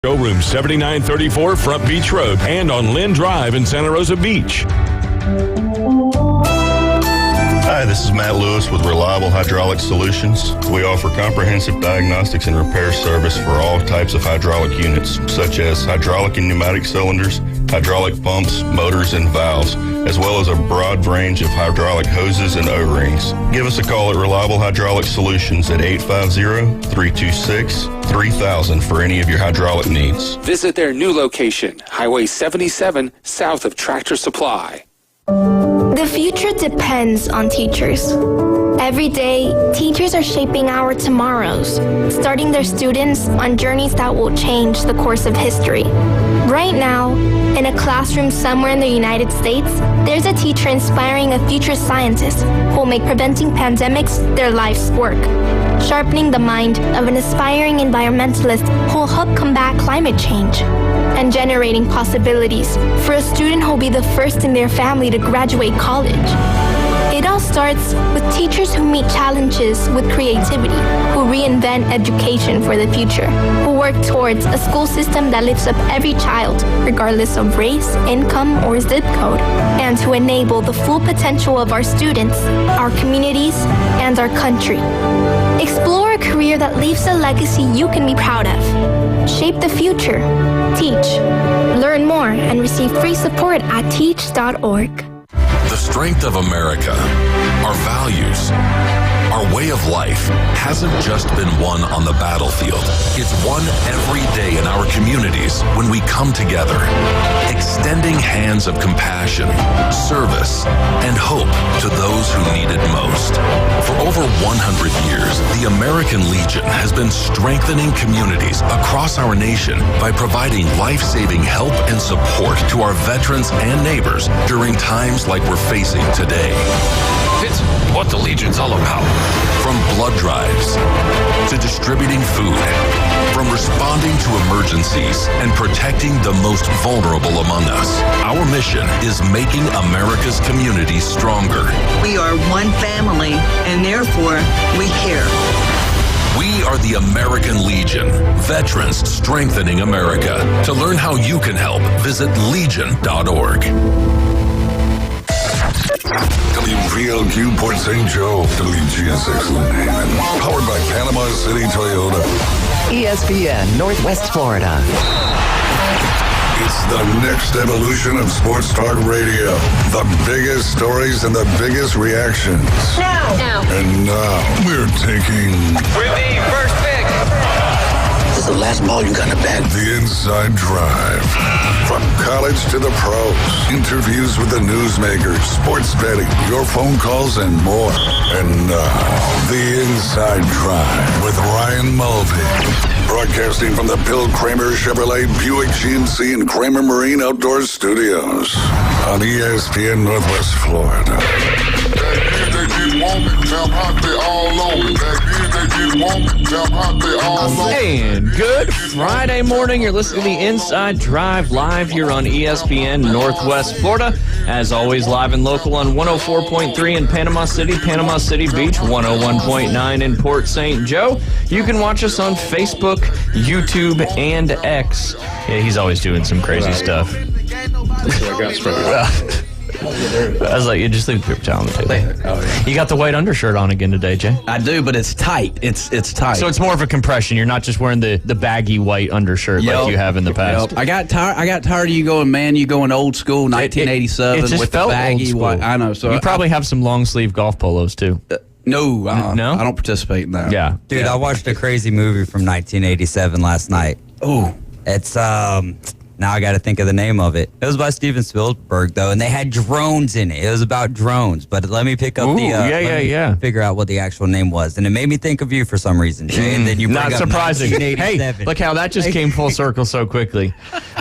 Showroom 7934 Front Beach Road and on Lynn Drive in Santa Rosa Beach. Hi, this is Matt Lewis with Reliable Hydraulic Solutions. We offer comprehensive diagnostics and repair service for all types of hydraulic units, such as hydraulic and pneumatic cylinders, hydraulic pumps, motors, and valves, as well as a broad range of hydraulic hoses and O-rings. Give us a call at Reliable Hydraulic Solutions at 850-326-3000 for any of your hydraulic needs. Visit their new location, Highway 77, south of Tractor Supply. The future depends on teachers. Every day, teachers are shaping our tomorrows, starting their students on journeys that will change the course of history. Right now, in a classroom somewhere in the United States, there's a teacher inspiring a future scientist who will make preventing pandemics their life's work, sharpening the mind of an aspiring environmentalist who will help combat climate change, and generating possibilities for a student who will be the first in their family to graduate college. It all starts with teachers who meet challenges with creativity, who reinvent education for the future, who work towards a school system that lifts up every child, regardless of race, income, or zip code, and to enable the full potential of our students, our communities, and our country. Explore a career that leaves a legacy you can be proud of. Shape the future. Teach. Learn more and receive free support at teach.org. The strength of America, our values, our way of life hasn't just been won on the battlefield. It's won every day in our communities when we come together, extending hands of compassion, service, and hope to those who need it most. For over 100 years, the American Legion has been strengthening communities across our nation by providing life-saving help and support to our veterans and neighbors during times like we're facing today. It's what the Legion's all about. From blood drives to distributing food, from responding to emergencies and protecting the most vulnerable among us. Our mission is making America's communities stronger. We are one family, and therefore we care. We are the American Legion, veterans strengthening America. To learn how you can help, visit legion.org. WVLQ Port St. Joe, WGSX Lynn Haven, powered by Panama City Toyota. ESPN, Northwest Florida. It's the next evolution of sports talk radio. The biggest stories and the biggest reactions. Now. And now, we're taking... With the first pick. This is the last ball you got in the bag. The Inside Drive. From college to the pros. Interviews with the newsmakers, sports betting, your phone calls, and more. And now, The Inside Drive with Ryan Mulvey. Broadcasting from the Bill Kramer Chevrolet Buick GMC and Kramer Marine Outdoor Studios. On ESPN Northwest Florida. And good Friday morning. You're listening to the Inside Drive live here on ESPN Northwest Florida. As always, live and local on 104.3 in Panama City Beach, 101.9 in Port St. Joe. You can watch us on Facebook, YouTube, and X. Yeah, he's always doing some crazy stuff. I was like, you just leave the paper towel on the table. You got the white undershirt on again today, Jay. I do, but it's tight. It's tight. So it's more of a compression. You're not just wearing the baggy white undershirt like you have in the past. I got tired of you going old school 1987 it just with felt the baggy old school. white. I know. So you probably have some long sleeve golf polos too. No, I don't participate in that. Yeah, dude, I watched a crazy movie from 1987 last night. Oh, it's now I got to think of the name of it. It was by Steven Spielberg, though, and they had drones in it. It was about drones, but let me pick up figure out what the actual name was, and it made me think of you for some reason, Jay. And then you bring not up surprising. Hey, look how that just came full circle so quickly.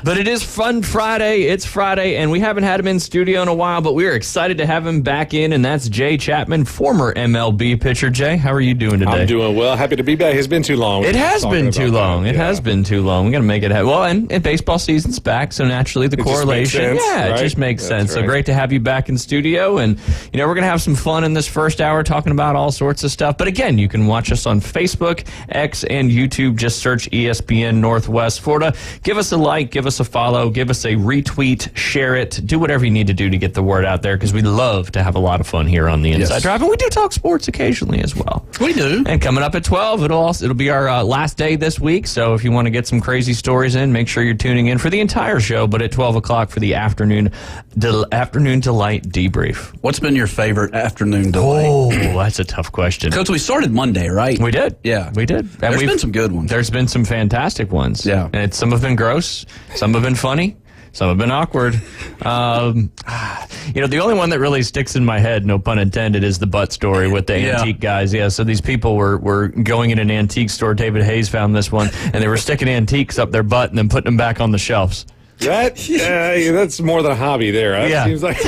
But it is Fun Friday. It's Friday, and we haven't had him in studio in a while, but we are excited to have him back in, and that's Jay Chapman, former MLB pitcher. Jay, how are you doing today? I'm doing well. Happy to be back. It's been too long. It has been too long. It has been too long. We got to make it happen. Well, and baseball season season's back, so naturally the correlation. Makes sense, It right? just makes That's sense. So right. great to have you back in studio. And, we're going to have some fun in this first hour talking about all sorts of stuff. But again, you can watch us on Facebook, X, and YouTube. Just search ESPN Northwest Florida. Give us a like, give us a follow, give us a retweet, share it, do whatever you need to do to get the word out there, because we love to have a lot of fun here on the Inside Drive. And we do talk sports occasionally as well. We do. And coming up at 12, it'll be our last day this week. So if you want to get some crazy stories in, make sure you're tuning in for the entire show, but at 12 o'clock for the afternoon delight debrief. What's been your favorite afternoon delight? Oh, that's a tough question. Because we started Monday, right? We did. Yeah. We did. And There's been some good ones. There's been some fantastic ones. Yeah. And some have been gross. Some have been funny. Some have been awkward. The only one that really sticks in my head, no pun intended, is the butt story with the antique guys. Yeah, so these people were going in an antique store. David Hayes found this one, and they were sticking antiques up their butt and then putting them back on the shelves. That's more than a hobby there. That seems like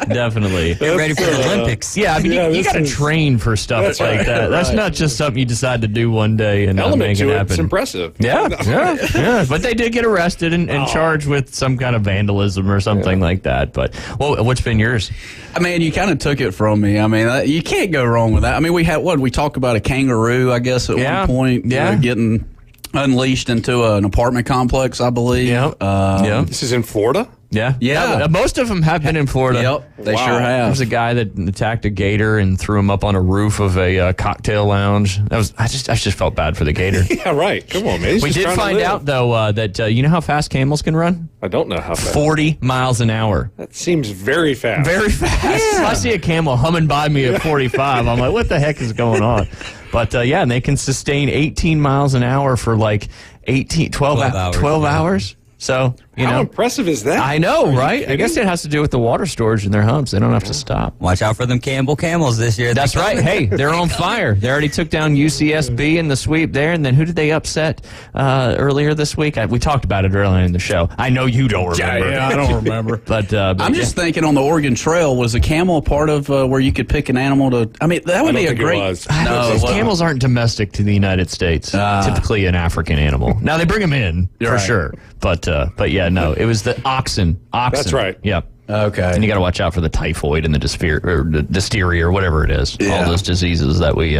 Definitely. Get ready for the Olympics. Yeah, I mean, you got to train for stuff like that. That's not just something you decide to do one day and make it happen. It's impressive. Yeah. But they did get arrested and charged with some kind of vandalism or something like that. But what's been yours? I mean, you kind of took it from me. I mean, you can't go wrong with that. I mean, we talked about a kangaroo, I guess, at one point. Yeah. Getting unleashed into an apartment complex, I believe. Yep. This is in Florida? Yeah. Most of them have been in Florida. Yep, they sure have. There was a guy that attacked a gator and threw him up on a roof of a cocktail lounge. I just felt bad for the gator. Yeah, right. Come on, man. We did find out, though, that you know how fast camels can run? I don't know how fast. 40 miles an hour. That seems very fast. Very fast. Yeah. I see a camel humming by me at 45. I'm like, what the heck is going on? But, and they can sustain 18 miles an hour for like 12 hours. So, how impressive is that? I know, right? I guess it has to do with the water storage in their humps. They don't have to stop. Watch out for them Campbell camels this year. That's right. Hey, they're on fire. They already took down UCSB in the sweep there. And then who did they upset earlier this week? We talked about it earlier in the show. I know you don't remember. Yeah, I don't remember. but I'm just thinking on the Oregon Trail, was a camel a part of where you could pick an animal to... I mean, that would be a great... No, camels aren't domestic to the United States. Typically an African animal. Now, they bring them in, for sure. But yeah, no, it was the oxen. That's right. Yep. Okay. And you got to watch out for the typhoid and the dysteria or whatever it is. Yeah. All those diseases that we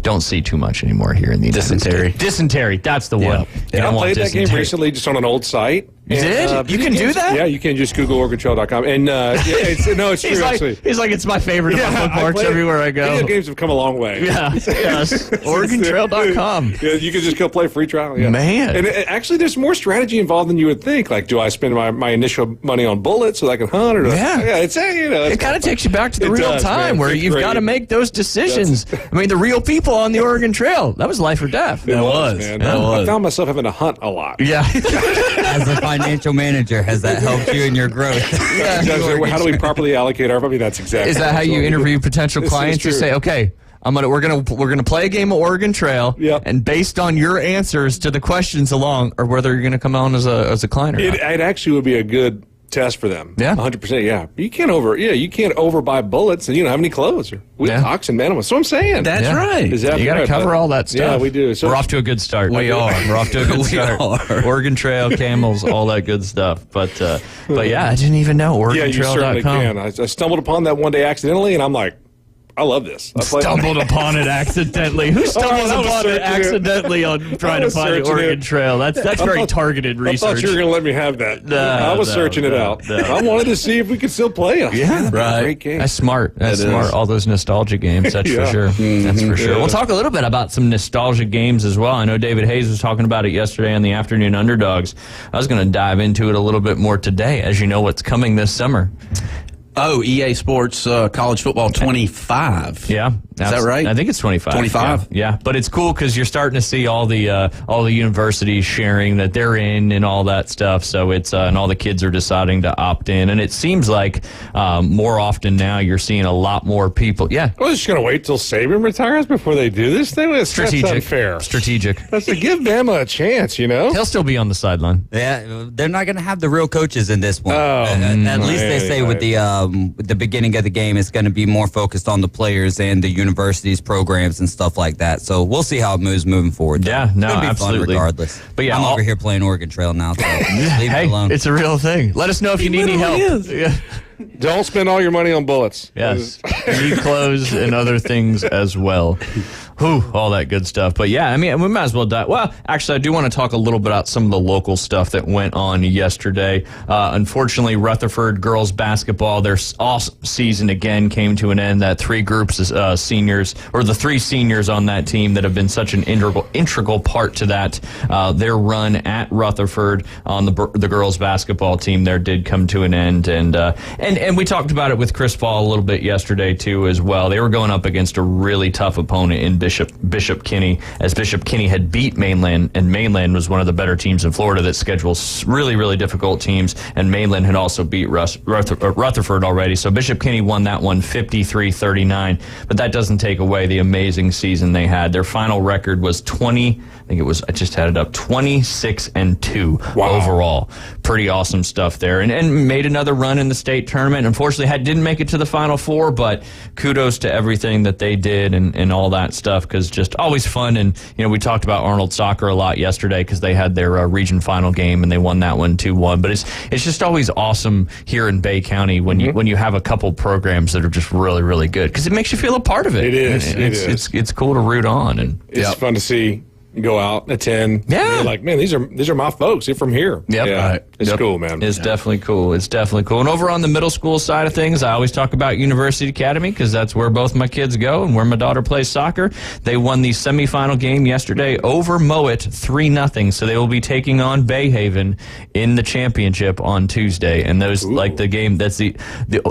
don't see too much anymore here in the United States. Dysentery. That's the one. I played that game recently just on an old site. You did? You can do that? Yeah, you can just Google OregonTrail.com. And it's true, actually. He's like, it's my favorite of my bookmarks everywhere I go. Video games have come a long way. Yeah, yes. OregonTrail.com. Yeah, you can just go play free trial. Yeah. Man. And actually, there's more strategy involved than you would think. Like, do I spend my initial money on bullets so that I can hunt? Or It kind of takes you back to the real time where you've got to make those decisions. I mean, the real people on the Oregon Trail. That was life or death. It was, man. I found myself having to hunt a lot. Yeah. As a financial manager, has that helped you in your growth? How do we properly allocate our? I mean, that's exactly. Is that how you interview potential clients? You say, okay, we're gonna play a game of Oregon Trail, and based on your answers to the questions along, or whether you're gonna come on as a client or not. It actually would be a good test for them. Yeah, 100%. Yeah, you can't overbuy bullets and you don't have any clothes. We have oxen, man. That's what I'm saying. That's right. Exactly. You got to cover all that stuff. Yeah, we do. So we're off to a good start. We are. We're off to a good start. Oregon Trail, camels, all that good stuff. But yeah, I didn't even know OregonTrail.com. Yeah, you certainly can. I stumbled upon that one day accidentally, and I'm like, I love this. Stumbled upon it accidentally. Who stumbles upon it accidentally on trying to find the Oregon Trail? That's very targeted research. I thought you were going to let me have that. I was searching it out. I wanted to see if we could still play it. Yeah, right. Great game. That's smart. That's smart. All those nostalgia games. That's for sure. That's for sure. We'll talk a little bit about some nostalgia games as well. I know David Hayes was talking about it yesterday on the Afternoon Underdogs. I was going to dive into it a little bit more today, as you know what's coming this summer. Oh, EA Sports College Football 25. Yeah. Is that right? I think it's 25. 25? Yeah. But it's cool because you're starting to see all the universities sharing that they're in and all that stuff. So it's and all the kids are deciding to opt in. And it seems like more often now you're seeing a lot more people. Yeah. I was just going to wait till Saban retires before they do this thing. That's unfair. Strategic. That's to give Bama a chance, you know? He'll still be on the sideline. Yeah, they're not going to have the real coaches in this one. Oh, at least they say with the the beginning of the game is going to be more focused on the players and the university's programs and stuff like that. So we'll see how it moves moving forward. Yeah, no, It'll be absolutely. fun regardless. But yeah, I'm over here playing Oregon Trail now, so leave hey, it alone. it's a real thing. Let us know if you need any help. Yeah. Don't spend all your money on bullets. Yes. You need clothes and other things as well. Whew, all that good stuff. But yeah, I mean, we might as well dive. Well, actually, I do want to talk a little bit about some of the local stuff that went on yesterday. Unfortunately, Rutherford girls basketball, their awesome season again came to an end. That three groups of seniors, or the three seniors on that team that have been such an integral part to that, their run at Rutherford on the girls basketball team there did come to an end. And we talked about it with Chris Paul a little bit yesterday too as well. They were going up against a really tough opponent in Bishop Kinney, as Bishop Kinney had beat Mainland, and Mainland was one of the better teams in Florida that schedules really, really difficult teams, and Mainland had also beat Rutherford already. So Bishop Kinney won that one 53-39, but that doesn't take away the amazing season they had. Their final record was 26-2 overall. Pretty awesome stuff there, and made another run in the state tournament. Unfortunately, didn't make it to the Final Four, but kudos to everything that they did and all that stuff, because just always fun. And we talked about Arnold Soccer a lot yesterday because they had their region final game and they won that one 2-1. But it's just always awesome here in Bay County when you have a couple programs that are just really, really good, because it makes you feel a part of it. It is. It's cool to root on, and it's fun to see. Go out, attend. Yeah, you're like, man, these are my folks. They're from here. Yep. Yeah, right. It's cool, man. It's definitely cool. It's definitely cool. And over on the middle school side of things, I always talk about University Academy because that's where both my kids go and where my daughter plays soccer. They won the semifinal game yesterday over Mowat 3-0. So they will be taking on Bayhaven in the championship on Tuesday. And those like the game. That's the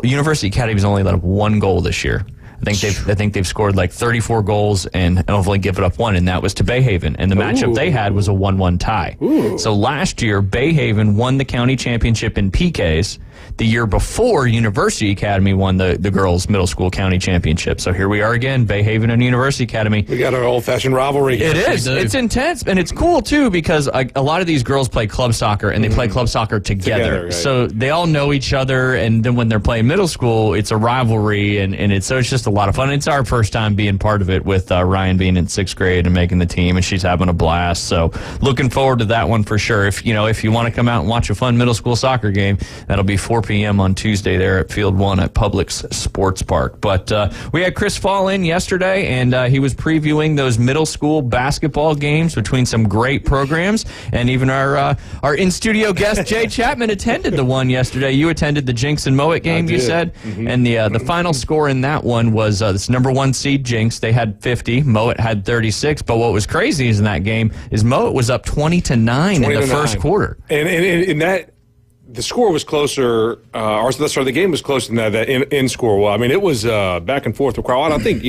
University Academy's only let up one goal this year. I think they've scored like 34 goals and only given up one, and that was to Bayhaven. And the matchup they had was a 1-1 tie. So last year, Bayhaven won the county championship in PKs. The year before, University Academy won the girls' middle school county championship. So here we are again, Bayhaven and University Academy. We got our old-fashioned rivalry. It is. It's intense, and it's cool, too, because a lot of these girls play club soccer, and they play club soccer together. Right. So they all know each other, and then when they're playing middle school, it's a rivalry, and it's just a lot of fun. It's our first time being part of it with Ryan being in 6th grade and making the team, and she's having a blast. So looking forward to that one for sure. If you want to come out and watch a fun middle school soccer game, that'll be 4 p.m. on Tuesday there at Field 1 at Publix Sports Park. But we had Chris Fall in yesterday, and he was previewing those middle school basketball games between some great programs, and even our in-studio guest, Jay Chapman, attended the one yesterday. You attended the Jinx and Mowat game, you said, and the final score in that one was this number 1 seed Jinx. They had 50. Mowat had 36, but what was crazy is in that game is Mowat was up 20-9 in the first quarter. And in that, the score was closer, the game was closer than that in score. Well, I mean, it was back and forth for quite a while. I think,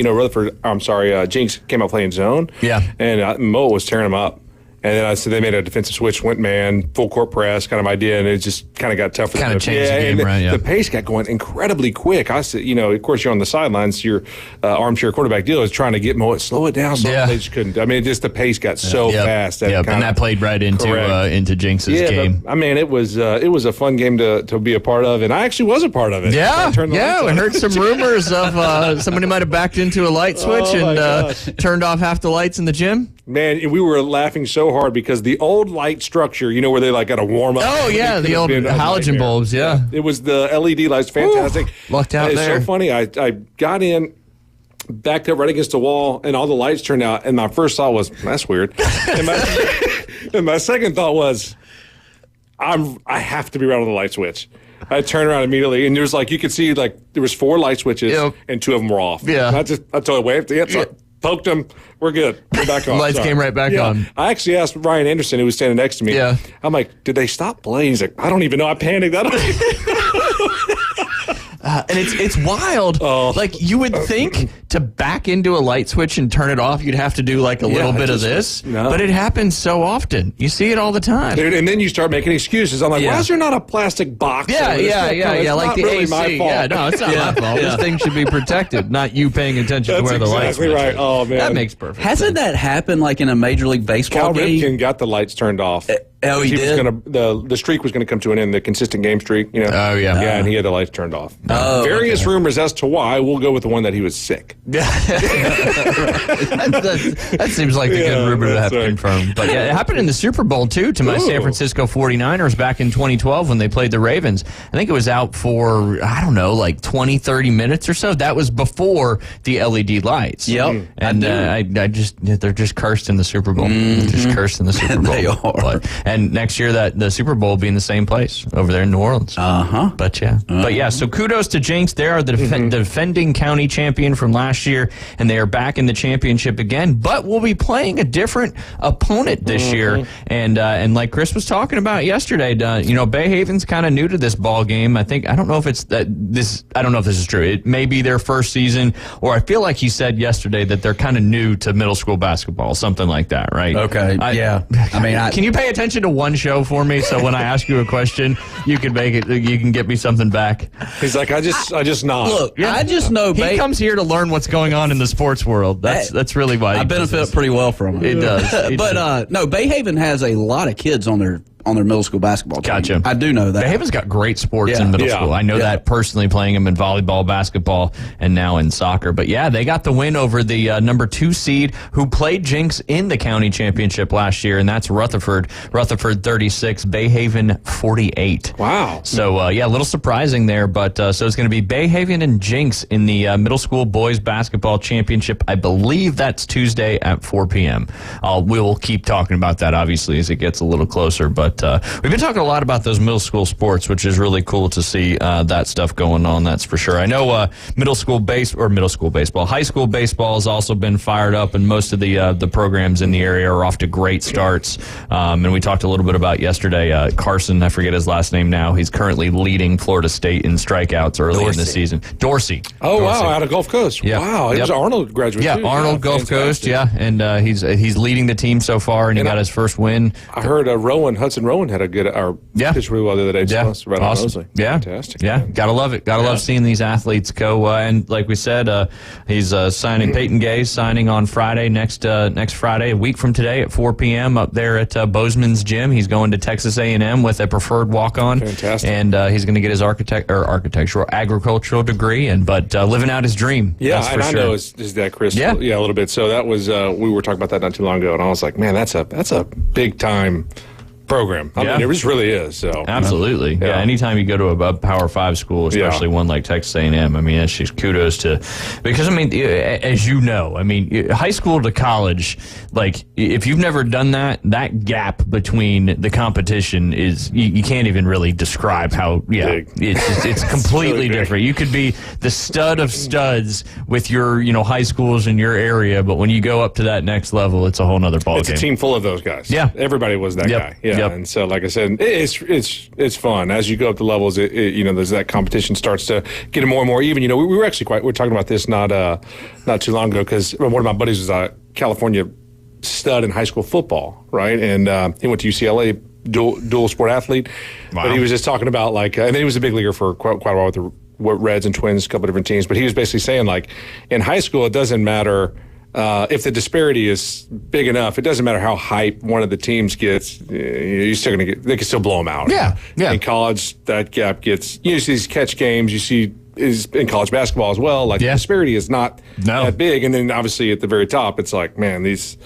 Jinx came out playing zone. Yeah. And Mo was tearing them up. And then they made a defensive switch, went man, full court press kind of idea, and it just kind of got tougher. Kind of changed the game, right? Yeah. The pace got going incredibly quick. I said, of course, you're on the sidelines. Your armchair quarterback deal is trying to get Mo, slow it down. So they just couldn't. I mean, just the pace got so fast. And that played right into Jinx's game. But, I mean, it was a fun game to be a part of, and I actually was a part of it. Yeah, we heard some rumors of somebody might have backed into a light switch and turned off half the lights in the gym. Man, we were laughing so hard because the old light structure, where they got to warm up. Oh, yeah, the old halogen bulbs, yeah. It was the LED lights, fantastic. Lucked out it's there. It's so funny. I got in, backed up right against the wall, and all the lights turned out, and my first thought was, that's weird. and my second thought was, I have to be right on the light switch. I turned around immediately, and there's you could see there was 4 light switches, and 2 of them were off. Yeah. And I totally waved. Poked them. We're good. We're back on. Lights came right back on. I actually asked Ryan Anderson, who was standing next to me. Yeah. I'm like, did they stop playing? He's like, I don't even know. I panicked. And it's wild. You would think to back into a light switch and turn it off, you'd have to do a little bit of this. No. But it happens so often. You see it all the time. Dude, and then you start making excuses. I'm like, why is there not a plastic box? Yeah. Like the really AC. My fault. Yeah, no, it's not my fault. This thing should be protected, not you paying attention to where the lights are. That's exactly right. Oh, man. That makes perfect sense. Hasn't that happened in a Major League Baseball Cal game? Ripken got the lights turned off. Oh, he did? The streak was going to come to an end, the consistent game streak. You know? Oh, yeah. Yeah, and he had the lights turned off. Oh, Various rumors as to why. We'll go with the one that he was sick. That seems like a good rumor to have confirmed. But yeah, it happened in the Super Bowl, too, to my San Francisco 49ers back in 2012 when they played the Ravens. I think it was out for, I don't know, like 20, 30 minutes or so. That was before the LED lights. Yep. And they're just cursed in the Super Bowl. Mm-hmm. Just cursed in the Super Bowl. They are. And next year, the Super Bowl will be in the same place over there in New Orleans. But yeah, so kudos to Jinx. They are the defending county champion from last year, and they are back in the championship again. But we'll be playing a different opponent this year. And like Chris was talking about yesterday, Bay Haven's kind of new to this ball game. I don't know if it's this. I don't know if this is true. It may be their first season, or I feel like he said yesterday that they're kind of new to middle school basketball, something like that, right? Okay. Can you pay attention to one show for me so when I ask you a question, you can get me something back? He's like, I just nod. Look, I just know he comes here to learn what's going on in the sports world. That's really why I benefit pretty well from it. It does. But no, Bay Haven has a lot of kids on their middle school basketball team. Gotcha. I do know that. Bay Haven's got great sports in middle school. I know that personally, playing them in volleyball, basketball, and now in soccer. But yeah, they got the win over the number 2 seed who played Jinx in the county championship last year, and that's Rutherford. Rutherford 36, Bay Haven 48. Wow. So a little surprising there, but so it's going to be Bay Haven and Jinx in the middle school boys basketball championship. I believe that's Tuesday at 4 p.m. We will keep talking about that, obviously, as it gets a little closer, but we've been talking a lot about those middle school sports, which is really cool to see that stuff going on. That's for sure. I know high school baseball has also been fired up, and most of the programs in the area are off to great starts. And we talked a little bit about yesterday. Carson, I forget his last name now. He's currently leading Florida State in strikeouts early in the season. Dorsey. Oh, wow, out of Gulf Coast. Yeah. Wow, he was an Arnold graduate. Yeah, too. Arnold Gulf Coast. Yeah, and he's leading the team so far, and he got his first win. I heard Hudson Rowan had a good pitched really well the other day. Yeah, right on awesome. Mosley. Yeah, fantastic. Yeah, gotta love it. Gotta love seeing these athletes go. And like we said, he's signing Peyton Gay's signing on Friday next Friday, a week from today at 4 p.m. up there at Bozeman's gym. He's going to Texas A&M with a preferred walk-on. Fantastic. And he's going to get his agricultural degree, but living out his dream. Yeah, that's and for I sure. know his dad, Chris. Yeah, a little bit. So that was we were talking about that not too long ago, and I was like, man, that's a big time program. I mean, it just really is. So absolutely, yeah. Anytime you go to a Power 5 school, especially one like Texas A&M, I mean, it's just kudos to, because I mean, as you know, I mean, high school to college, like if you've never done that gap between the competition is you can't even really describe how. Yeah, it's completely really different. You could be the stud of studs with your high schools in your area, but when you go up to that next level, it's a whole nother ballgame. It's a team full of those guys. Yeah, everybody was that guy. Yeah. Yeah, and so like I said, it's fun as you go up the levels. There's that competition starts to get more and more even. We were actually we were talking about this not too long ago because one of my buddies was a California stud in high school football, right? And he went to UCLA, dual sport athlete. Wow. But he was just talking about and then he was a big leaguer for quite a while with the Reds and Twins, a couple of different teams. But he was basically saying in high school it doesn't matter. If the disparity is big enough, it doesn't matter how hype one of the teams gets. You're still going to they can still blow them out. Yeah. In college, that gap gets. You see these catch games. You see is in college basketball as well. The disparity is not that big, and then obviously at the very top, it's like, man, it's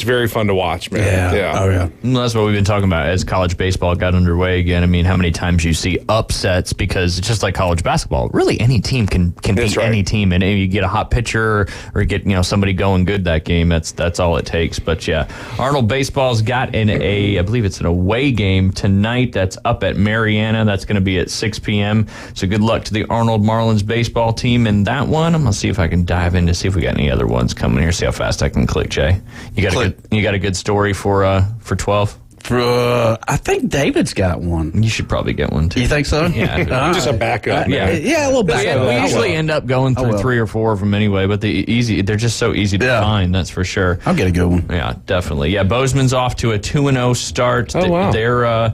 very fun to watch, man. Yeah. Oh yeah. Well, that's what we've been talking about as college baseball got underway again. I mean, how many times you see upsets because it's just like college basketball. Really, any team can beat any team, and you get a hot pitcher or you get somebody going good that game. That's all it takes. But yeah, Arnold baseball's got I believe it's an away game tonight. That's up at Mariana. That's going to be at 6 p.m. So good luck to the Arnold Marlins baseball team in that one. I'm gonna see if I can dive in to see if we got any other ones coming here. See how fast I can click, Jay. You got a good story for 12? I think David's got one. You should probably get one too. You think so? Yeah, just a backup. Yeah, a little backup. We usually end up going through 3 or 4 of them anyway, but they're just so easy to find. That's for sure. I'll get a good one. Yeah, definitely. Yeah, Bozeman's off to a 2-0 start. Oh, wow.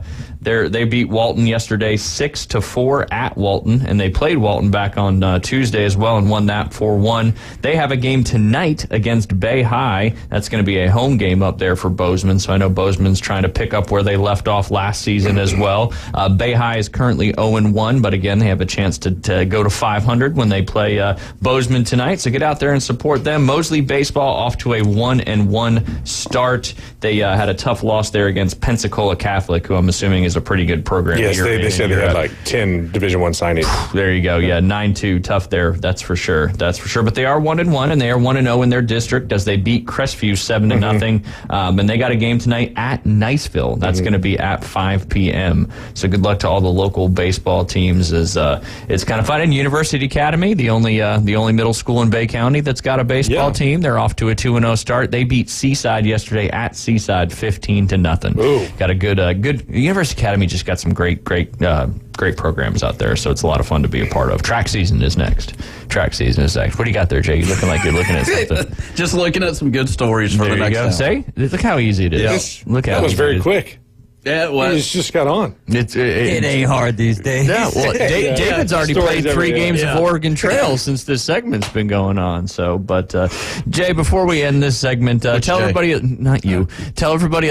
They beat Walton yesterday 6-4 at Walton, and they played Walton back on Tuesday as well and won that 4-1. They have a game tonight against Bay High. That's going to be a home game up there for Bozeman, so I know Bozeman's trying to pick up where they left off last season as well. Bay High is currently 0-1, but again, they have a chance to go to 500 when they play Bozeman tonight, so get out there and support them. Mosley baseball off to a 1-1 start. They had a tough loss there against Pensacola Catholic, who I'm assuming is a pretty good program. Yes, they said they had like 10 Division I signings. There you go. Yeah, 9-2, tough there. That's for sure. But they are 1-1, and they are 1-0 in their district as they beat Crestview 7-0. And they got a game tonight at Niceville. That's going to be at 5 p.m. So good luck to all the local baseball teams. As it's kind of fun. And University Academy, the only middle school in Bay County that's got a baseball team. They're off to a 2-0 start. They beat Seaside yesterday at Seaside 15-0. Got a good University Academy. Just got some great programs out there, so it's a lot of fun to be a part of. Track season is next. What do you got there, Jay? You looking like you're looking at something. Just looking at some good stories for there the next time. See? Look how easy it is. Yeah. That was very quick. Yeah, it was. It just got on. It ain't hard these days. Yeah, well, David's already played 3 games of Oregon Trail since this segment's been going on. So, but Jay, before we end this segment, tell everybody a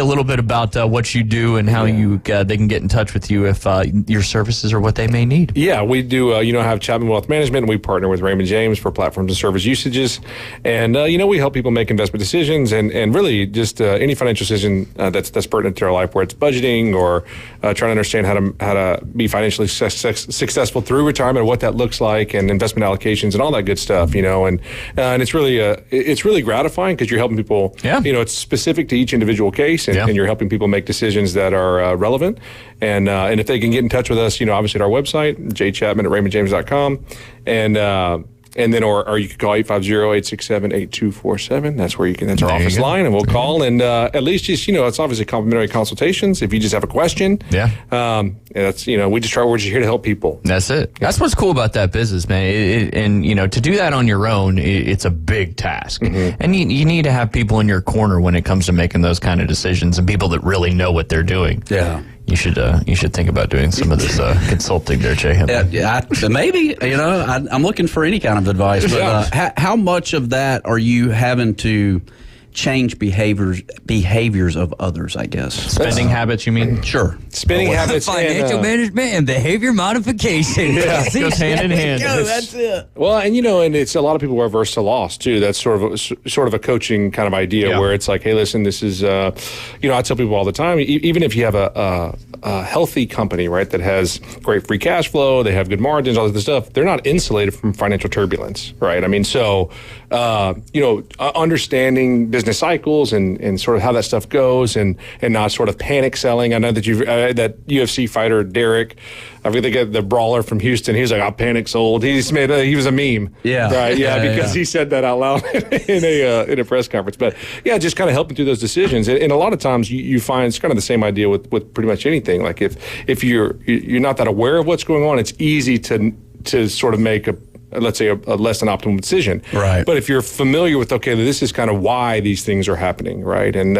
little bit about what you do and how they can get in touch with you if your services are what they may need. Yeah, we do. Have Chapman Wealth Management, and we partner with Raymond James for platforms and service usages, and we help people make investment decisions and really just any financial decision that's pertinent to our life, where it's budgeting or trying to understand how to be financially successful through retirement, what that looks like, and investment allocations and all that good stuff. And it's really gratifying because you're helping people. Yeah. It's specific to each individual case, and you're helping people make decisions that are relevant. And if they can get in touch with us, obviously at our website, jchapman@raymondjames.com, and then, or you can call 850-867-8247. That's where that's our office line, and we'll call. And at least just, it's obviously complimentary consultations if you just have a question. Yeah. And that's, we're just here to help people. That's it. Yeah. That's what's cool about that business, man. And to do that on your own, it's a big task. And you need to have people in your corner when it comes to making those kind of decisions, and people that really know what they're doing. Yeah. You should think about doing some of this consulting there, Jay. Maybe, I'm looking for any kind of advice. But how much of that are you having to change behaviors of others, I guess? Spending habits, you mean? Sure. Spending habits, financial management and behavior modification. Yeah, it goes hand in hand. That's it. Well, and and it's a lot of people are averse to loss too. That's sort of a coaching kind of idea where it's like, hey, listen, this is, I tell people all the time, even if you have a healthy company, right, that has great free cash flow, they have good margins, all this stuff, they're not insulated from financial turbulence, right? I mean, so, understanding business cycles and sort of how that stuff goes and not sort of panic selling. I know that that UFC fighter Derek, I think the brawler from Houston, he was like, I panic sold. He was a meme. Yeah. Right. Yeah. Because he said that out loud in a press conference. But yeah, just kind of helping through those decisions. And a lot of times you find it's kind of the same idea with pretty much anything. Like if you're not that aware of what's going on, it's easy to sort of make let's say a less than optimal decision. Right. But if you're familiar with, okay, this is kind of why these things are happening, right? And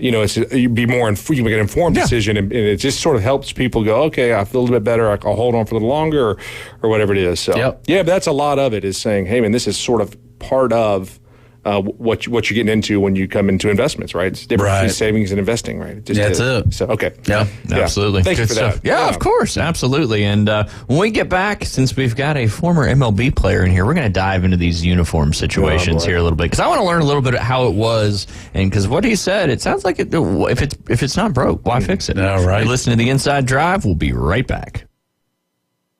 you make an informed decision, and it just sort of helps people go, okay, I feel a little bit better. I'll hold on for a little longer, or whatever it is. So but that's a lot of it is saying, hey man, this is sort of part of what you're getting into when you come into investments, right? It's different between savings and investing, right? It just that's it. So, okay. Yeah, absolutely. Thank you for that. Yeah, of course. Absolutely. And when we get back, since we've got a former MLB player in here, we're going to dive into these uniform situations here a little bit, because I want to learn a little bit how it was, and because what he said, it sounds like if it's not broke, why fix it? All right. You're listening to The Inside Drive. We'll be right back.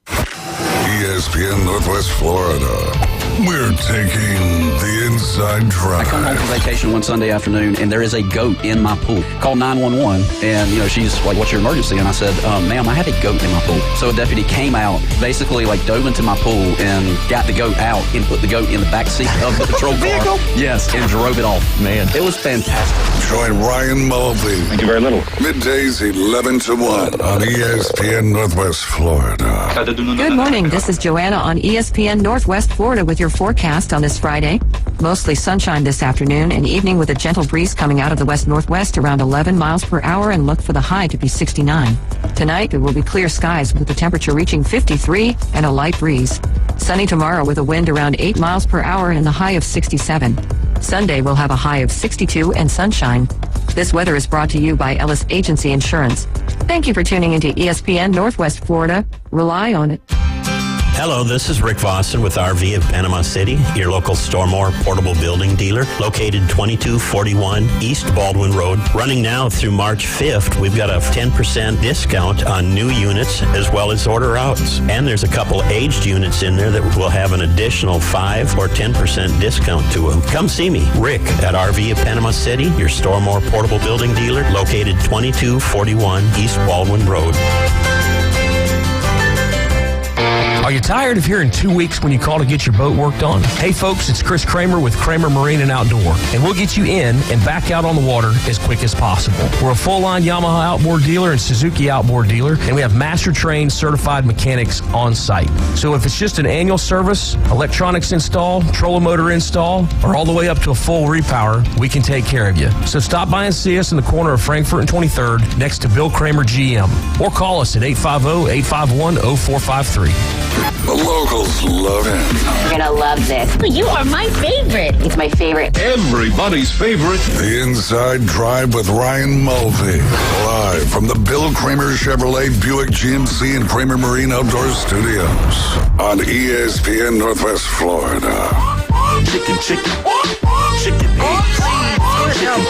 ESPN Northwest Florida. We're taking the Inside Drive. I come home from vacation one Sunday afternoon, and there is a goat in my pool. Called 911, and she's like, "What's your emergency?" And I said, "Ma'am, I have a goat in my pool." So a deputy came out, basically dove into my pool and got the goat out and put the goat in the back seat of the patrol car. Yes, and drove it off. Man, it was fantastic. Join Ryan Mulvey. Thank you very little. Middays 11 to 1 on ESPN Northwest Florida. Good morning. This is Joanna on ESPN Northwest Florida with your forecast on this Friday. Mostly sunshine this afternoon and evening with a gentle breeze coming out of the west-northwest around 11 miles per hour, and look for the high to be 69. Tonight, it will be clear skies with the temperature reaching 53 and a light breeze. Sunny tomorrow with a wind around 8 miles per hour and the high of 67. Sunday will have a high of 62 and sunshine. This weather is brought to you by Ellis Agency Insurance. Thank you for tuning into ESPN Northwest Florida. Rely on it. Hello, this is Rick Vossen with RV of Panama City, your local Stormore portable building dealer, located 2241 East Baldwin Road. Running now through March 5th, we've got a 10% discount on new units as well as order outs. And there's a couple aged units in there that will have an additional 5 or 10% discount to them. Come see me, Rick, at RV of Panama City, your Stormore portable building dealer, located 2241 East Baldwin Road. Are you tired of hearing 2 weeks when you call to get your boat worked on? Hey folks, it's Chris Kramer with Kramer Marine and Outdoor, and we'll get you in and back out on the water as quick as possible. We're a full-line Yamaha outboard dealer and Suzuki outboard dealer, and we have master-trained certified mechanics on site. So if it's just an annual service, electronics install, trolling motor install, or all the way up to a full repower, we can take care of you. So stop by and see us in the corner of Frankfurt and 23rd next to Bill Kramer GM, or call us at 850-851-0453. The locals love him. You're gonna love this. You are my favorite. It's my favorite. Everybody's favorite. The Inside Drive with Ryan Mulvey. Live from the Bill Kramer Chevrolet Buick GMC and Kramer Marine Outdoor Studios on ESPN Northwest Florida.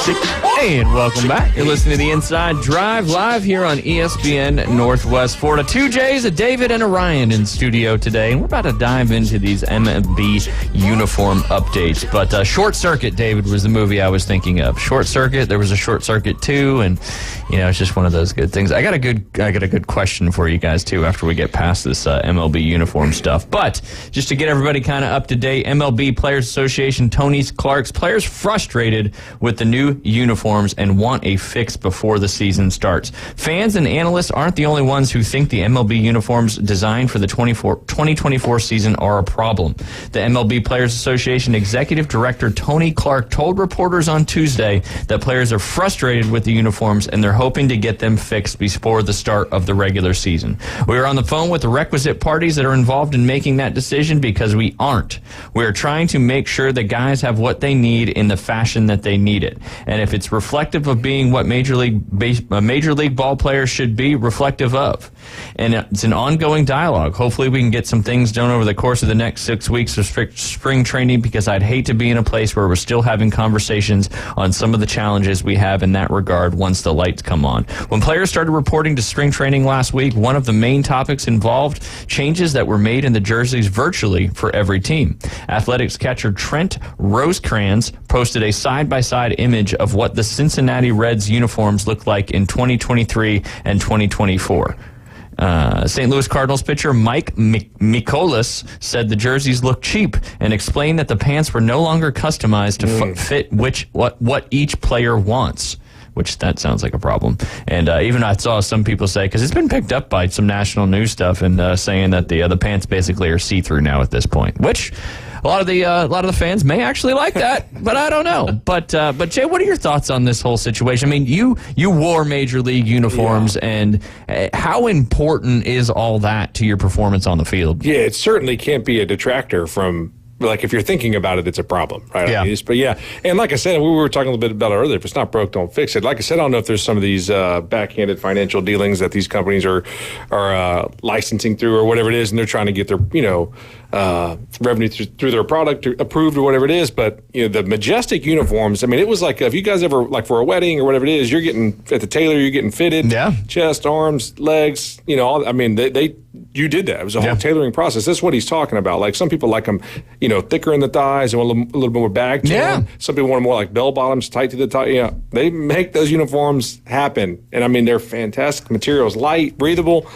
Chicken. And welcome back. You're listening to the Inside Drive live here on ESPN Northwest Florida. 2 J's, a David and a Ryan in studio today, and we're about to dive into these MLB uniform updates. But Short Circuit, David, was the movie I was thinking of. Short Circuit. There was a Short Circuit 2, and it's just one of those good things. I got a good question for you guys too after we get past this MLB uniform stuff. But just to get everybody kind of up to date, MLB Players Association Tony Clark's players frustrated with the new uniforms and want a fix before the season starts. Fans and analysts aren't the only ones who think the MLB uniforms designed for the 2024 season are a problem. The MLB Players Association Executive Director Tony Clark told reporters on Tuesday that players are frustrated with the uniforms and they're hoping to get them fixed before the start of the regular season. We are on the phone with the requisite parties that are involved in making that decision because we aren't. We are trying to make sure the guys have what they need in the fashion that they need it. And if it's reflective of being what Major League ball players should be reflective of. And it's an ongoing dialogue. Hopefully we can get some things done over the course of the next 6 weeks of spring training, because I'd hate to be in a place where we're still having conversations on some of the challenges we have in that regard once the lights come on. When players started reporting to spring training last week, one of the main topics involved changes that were made in the jerseys virtually for every team. Athletics catcher Trent Rosecrans posted a side-by-side image of what the Cincinnati Reds uniforms look like in 2023 and 2024. St. Louis Cardinals pitcher Mike Mikolas said the jerseys look cheap and explained that the pants were no longer customized to fit what each player wants, which that sounds like a problem. And even I saw some people say, because it's been picked up by some national news stuff, and saying that the pants basically are see-through now at this point, which a lot of the fans may actually like that, but I don't know. But Jay, what are your thoughts on this whole situation? I mean, you wore Major League uniforms, and how important is all that to your performance on the field? Yeah, it certainly can't be a detractor from. Like, if you're thinking about it, it's a problem, right? Yeah. But yeah, and like I said, we were talking a little bit about it earlier. If it's not broke, don't fix it. Like I said, I don't know if there's some of these backhanded financial dealings that these companies are licensing through or whatever it is, and they're trying to get their revenue through their product approved or whatever it is. But the Majestic uniforms. I mean, it was like, if you guys ever, like, for a wedding or whatever it is, you're getting at the tailor, you're getting fitted, chest, arms, legs. All. I mean, you did that. It was a whole tailoring process. That's what he's talking about. Like, some people like them, thicker in the thighs and a little bit more bag to them. Some people want them more like bell bottoms, tight to the thigh. They make those uniforms happen. And I mean, they're fantastic materials, light, breathable.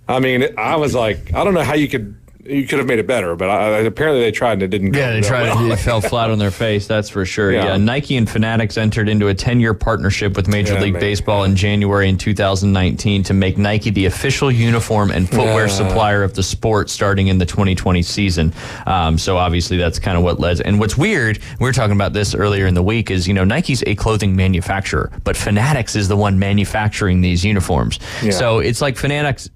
I mean, I was like, I don't know how you could you could have made it better, but apparently they tried and it didn't go. Yeah, they tried well. and it fell flat on their face, that's for sure. Yeah. Nike and Fanatics entered into a 10-year partnership with Major League Baseball in January in 2019 to make Nike the official uniform and footwear supplier of the sport starting in the 2020 season. So obviously that's kind of what led. And what's weird, we were talking about this earlier in the week, is, Nike's a clothing manufacturer, but Fanatics is the one manufacturing these uniforms. Yeah. So it's like Fanatics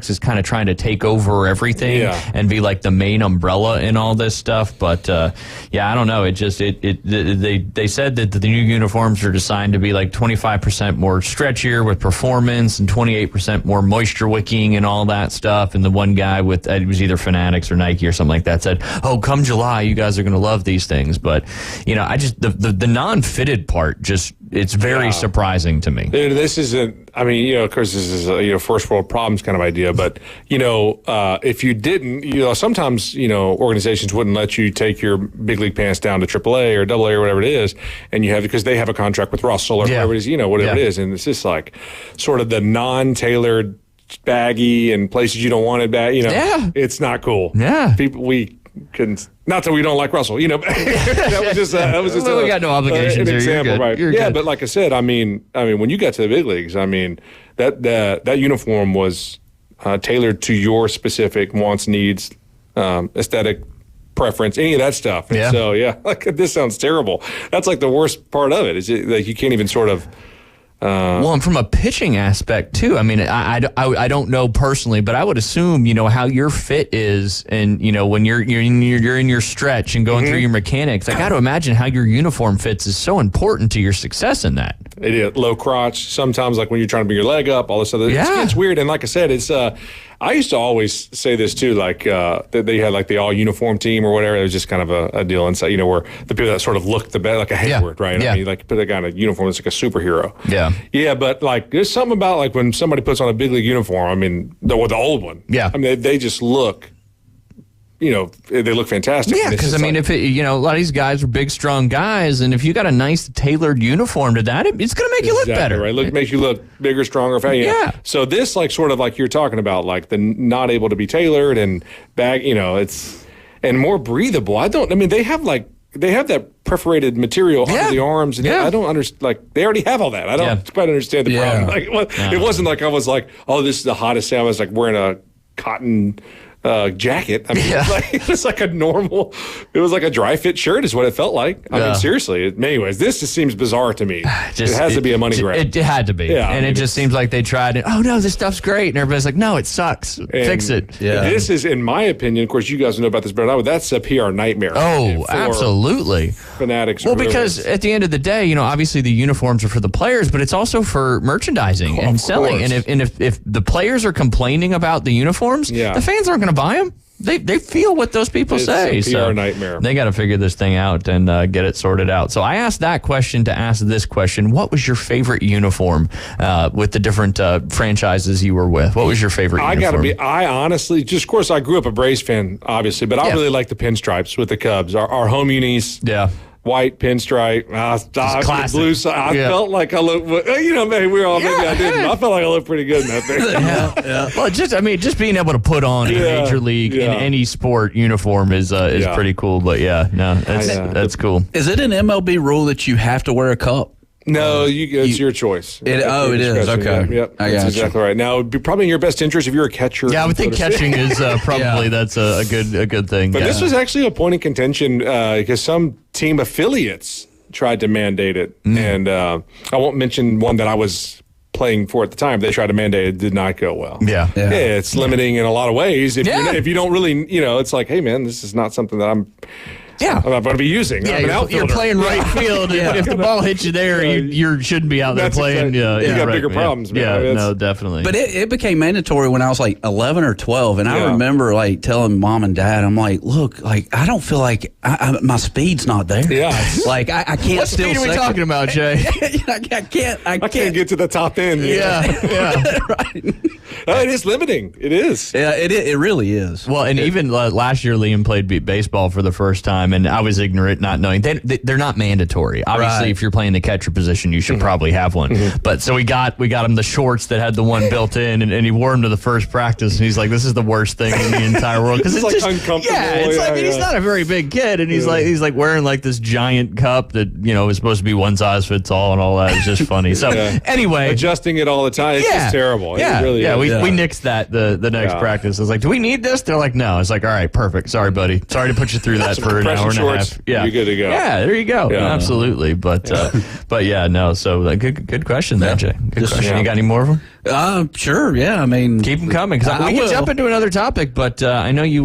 is kind of trying to take over everything and be like the main umbrella in all this stuff. But I don't know. They said that the new uniforms are designed to be like 25% more stretchier with performance and 28% more moisture wicking and all that stuff. And the one guy with, it was either Fanatics or Nike or something like that, said, "Oh, come July, you guys are going to love these things." But the non-fitted part, it's very surprising to me. This isn't, of course, this is a first world problems kind of idea, but if you didn't, sometimes organizations wouldn't let you take your big league pants down to AAA or AA or whatever it is, and because they have a contract with Russell or whatever it is, whatever it is, and it's just like sort of the non-tailored baggy and places you don't want it bag. It's not cool. Yeah, we couldn't. Not that we don't like Russell, that was just we got no obligations. An example, right? You're good. But like I said, when you got to the big leagues, that uniform was tailored to your specific wants, needs, aesthetic preference, any of that stuff. And so this sounds terrible. That's like the worst part of it. Is it like you can't even sort of. And from a pitching aspect too, I don't know personally, but I would assume how your fit is, and when you're in your stretch and going through your mechanics, I got to imagine how your uniform fits is so important to your success in that. It is low crotch. Sometimes, like when you're trying to bring your leg up, all this other. It's weird. And like I said, it's. I used to always say this too, like that they had like the all uniform team or whatever. It was just kind of a deal inside, where the people that sort of looked the best, like a Hayward, right? Yeah. Like put a guy in a uniform that's like a superhero. Yeah. Yeah, but like there's something about like when somebody puts on a big league uniform. The old one. Yeah. They just look. They look fantastic. Yeah, because if a lot of these guys are big, strong guys, and if you got a nice tailored uniform to that, it's going to make you look better. Right, makes you look bigger, stronger, faster. Yeah. So this, like, sort of like you're talking about, like the not able to be tailored and it's and more breathable. They have that perforated material under the arms, and I don't understand. Like they already have all that. I don't quite understand the problem. Like, it wasn't like I was like, oh, this is the hottest day. I was like wearing a cotton. Jacket. It was like it was like a dry fit shirt is what it felt like. Seriously. Anyways, this just seems bizarre to me. It has to be a money grab. It had to be. Yeah, and it just seems like they tried it. Oh no, this stuff's great. And everybody's like, no, it sucks. Fix it. Yeah. This is, in my opinion, of course, you guys know about this better than I would. That's a PR nightmare. Oh, absolutely. Fanatics. Well, because at the end of the day, obviously the uniforms are for the players, but it's also for merchandising and selling. And if the players are complaining about the uniforms, the fans aren't going to buy them. They feel what those people say. It's a PR nightmare. They got to figure this thing out and get it sorted out. So I asked that question to ask this question. What was your favorite uniform with the different franchises you were with? What was your favorite uniform? I honestly, just of course, I grew up a Braves fan, obviously, but I really like the pinstripes with the Cubs. Our home unis. Yeah. White pinstripe, blue side. I felt like I looked. Maybe we all. Maybe I didn't. I felt like I looked pretty good in that thing. Well, just being able to put on a major league in any sport uniform is pretty cool. But that's cool. Is it an MLB rule that you have to wear a cup? No, it's your choice. It is. Okay. Yep. That's exactly right. Now, it'd be probably in your best interest if you're a catcher. Yeah, I would think catching is probably that's a good thing. But this was actually a point of contention because some team affiliates tried to mandate it. And I won't mention one that I was playing for at the time. They tried to mandate it. Did not go well. Yeah, it's limiting in a lot of ways. If you don't really, it's like, hey, man, this is not something that I'm not going to be using. Yeah, you're playing right field. If the ball hits you there, you shouldn't be out there playing. You got bigger problems, man. Yeah, no, definitely. But it became mandatory when I was like 11 or 12, and I remember like telling mom and dad, I'm like, look, like I don't feel like my speed's not there. Yeah, like I can't. What still speed are we talking about, Jay? I can't get to the top end. Right. It is limiting. It is. Yeah, it really is. Well, and even last year, Liam played baseball for the first time. time, and I was ignorant, not knowing. They're not mandatory. Obviously, if you're playing the catcher position, you should probably have one. But so we got him the shorts that had the one built in, and he wore them to the first practice, and he's like, "This is the worst thing in the entire world," because it's like just uncomfortable. Yeah, it's like he's not a very big kid, and he's like wearing like this giant cup that is supposed to be one size fits all and all that. It's just funny. So anyway, adjusting it all the time, it's just terrible. Yeah, it really is. We nixed that the next practice. I was like, "Do we need this?" They're like, "No." It's like, "All right, perfect. Sorry, buddy. Sorry to put you through that for an hour and a half." Yeah, you're good to go. Yeah, there you go. Yeah. Absolutely. But yeah, no. So good question there, Jay. Good question. You got any more of them? Sure. Yeah. I mean, keep them coming because we can jump into another topic. But I know you.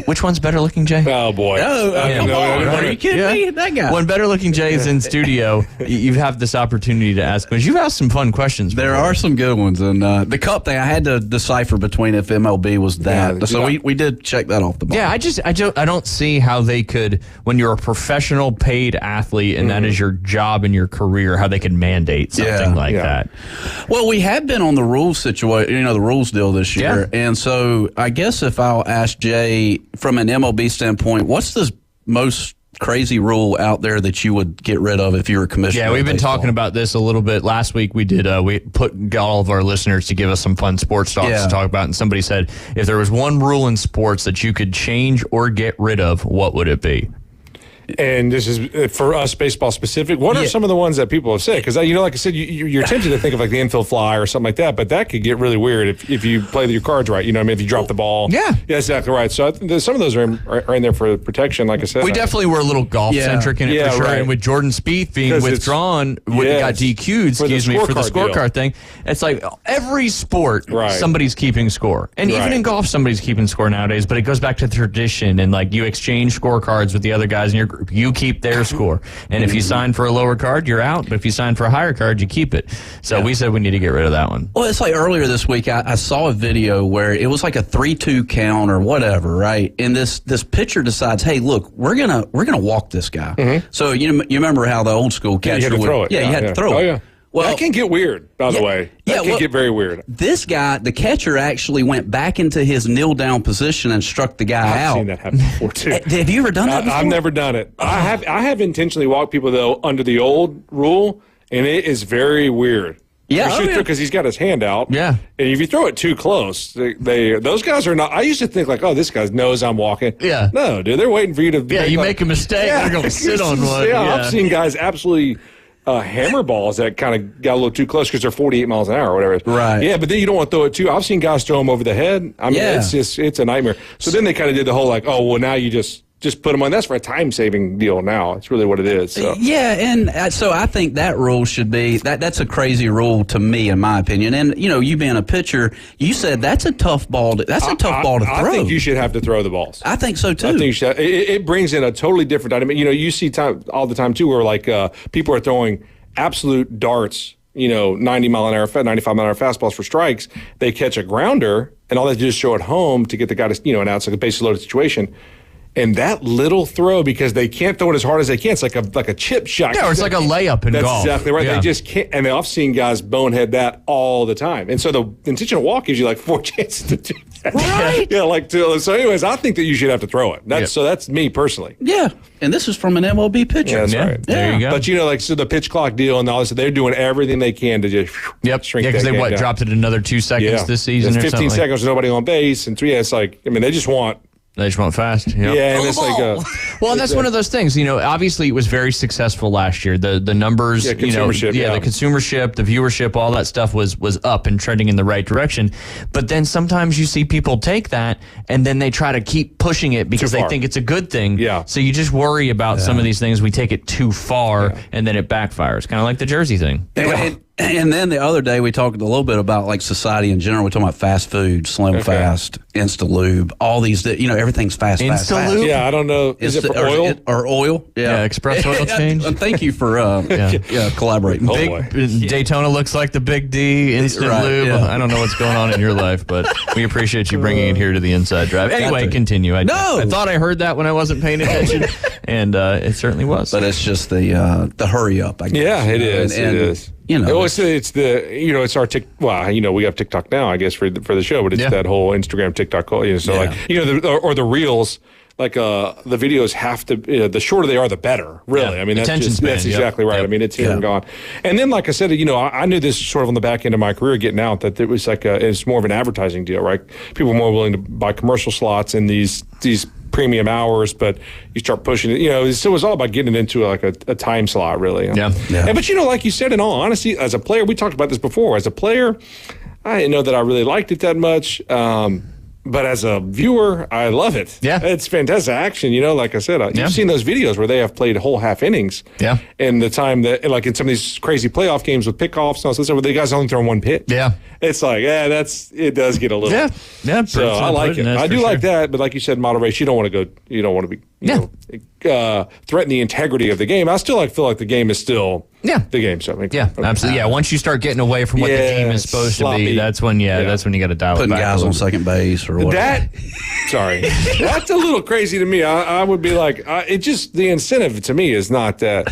Which one's better looking, Jay? Oh boy. Come on. Are you kidding me? That guy. When better looking Jay is in studio, you have this opportunity to ask questions. You've asked some fun questions. There are some good ones, and the cup thing I had to decipher between if MLB was that. So we did check that off the box. Yeah, I don't see how they could, when you're a professional paid athlete and that is your job and your career, how they could mandate something like that. Well, we have been on the rules situation, the rules deal this year, and so I guess if I'll ask Jay from an MLB standpoint, what's the most crazy rule out there that you would get rid of if you were commissioner? Yeah, we've been talking about this a little bit. Last week we did, got all of our listeners to give us some fun sports talks to talk about, and somebody said, if there was one rule in sports that you could change or get rid of, what would it be? And this is for us, baseball specific. What are some of the ones that people have said? Because like I said, you're tempted to think of like the infield fly or something like that, but that could get really weird if you play your cards right. If you drop the ball. Yeah, exactly right. So some of those are in there for protection. Like I said, we definitely were a little golf centric in it for sure. Right. And with Jordan Spieth being withdrawn when he got DQ'd, for the scorecard thing, it's like every sport somebody's keeping score, and even in golf somebody's keeping score nowadays. But it goes back to tradition, and like you exchange scorecards with the other guys in your group. You keep their score. And if you sign for a lower card, you're out. But if you sign for a higher card, you keep it. So we said we need to get rid of that one. Well, it's like earlier this week, I saw a video where it was like a 3-2 count or whatever, right? And this pitcher decides, hey, look, we're gonna walk this guy. So you remember how the old school catcher you had to throw it. Yeah, you had to throw it. Yeah. Well, that can get weird, by the way. That can get very weird. This guy, the catcher, actually went back into his kneel-down position and struck the guy out. I've seen that happen before, too. Have you ever done that before? I've never done it. I have intentionally walked people, though, under the old rule, and it is very weird. Yeah, because he's got his hand out. Yeah, and if you throw it too close, those guys are not. I used to think like, oh, this guy knows I'm walking. Yeah, no, dude, they're waiting for you to. Yeah, make a mistake, they're going to sit on one. I've seen guys absolutely. Hammer balls that kind of got a little too close because they're 48 miles an hour or whatever. Right. Yeah, but then you don't want to throw it too. I've seen guys throw them over the head. I mean, it's a nightmare. So then they kind of did the whole like, oh, well, now you just put them on. That's for a time-saving deal now. It's really what it is. So. Yeah, and so I think that rule should be that's a crazy rule to me, in my opinion. And you being a pitcher, you said that's a tough ball. That's a tough ball to throw. I think you should have to throw the balls. I think so too. I think you should. It brings in a totally different dynamic. You see all the time too, where like people are throwing absolute darts. 90 mile an hour, 95 mile an hour fastballs for strikes. They catch a grounder, and all they do is show it home to get the guy to and out. It's like a bases loaded situation. And that little throw, because they can't throw it as hard as they can, it's like a chip shot. Yeah, or it's like a layup in golf. That's exactly right. Yeah. They just can't. And I've seen guys bonehead that all the time. And so the intentional walk gives you like 4 chances to do that. Right. Yeah, so anyways, I think that you should have to throw it. So that's me personally. Yeah. And this is from an MLB pitcher. Yeah, that's right. Yeah. There you go. But so the pitch clock deal and all this, they're doing everything they can to just shrink that. Yeah, because they dropped it another 2 seconds this season or 15 something. 15 seconds, nobody on base, and 3. It's like, they just want. They just want fast. Yep. Yeah, and it's like well, and that's one of those things. Obviously it was very successful last year. The numbers, consumership, the consumership, the viewership, all that stuff was up and trending in the right direction. But then sometimes you see people take that and then they try to keep pushing it because they think it's a good thing. Yeah. So you just worry about some of these things. We take it too far and then it backfires. Kind of like the Jersey thing. And then the other day we talked a little bit about like society in general. We're talking about fast food, Slim Fast, Instalube, all these. Everything's fast. Instalube? Yeah, I don't know. Is it for oil? Or oil? Yeah, express oil change. Thank you for collaborating. Daytona looks like the Big D Instant Lube. Yeah. I don't know what's going on in your life, but we appreciate you bringing it here to the Inside Drive. Anyway, continue. I thought I heard that when I wasn't paying attention, and it certainly was. But it's just the hurry up, I guess. Yeah, it is. It is. It's our we have TikTok now, I guess, for the show, but it's that whole Instagram, TikTok, or the Reels. the videos have to, the shorter they are, the better, really. Yeah. I mean, that's exactly right. I mean, it's here and gone. And then, like I said, I knew this sort of on the back end of my career getting out, that it was it's more of an advertising deal, right? People are more willing to buy commercial slots in these premium hours, but you start pushing it. It was all about getting into a time slot, really. Yeah. But like you said, in all honesty, as a player, we talked about this before. As a player, I didn't know that I really liked it that much. But as a viewer, I love it. Yeah. It's fantastic action. Like I said, you've seen those videos where they have played whole half innings. Yeah. And the time that, like in some of these crazy playoff games with pickoffs and all this, where the guys only throw one pitch. Yeah. It's like, it does get a little. Yeah. Yeah. So I like it. I do like that. But like you said, model race, you don't want to be, threaten the integrity of the game. I still feel like the game is still the game. So absolutely. Yeah. Once you start getting away from what the game is supposed to be, that's when you got to dial it back. Putting guys on second base or whatever. That's a little crazy to me. I would be like, the incentive to me is not that.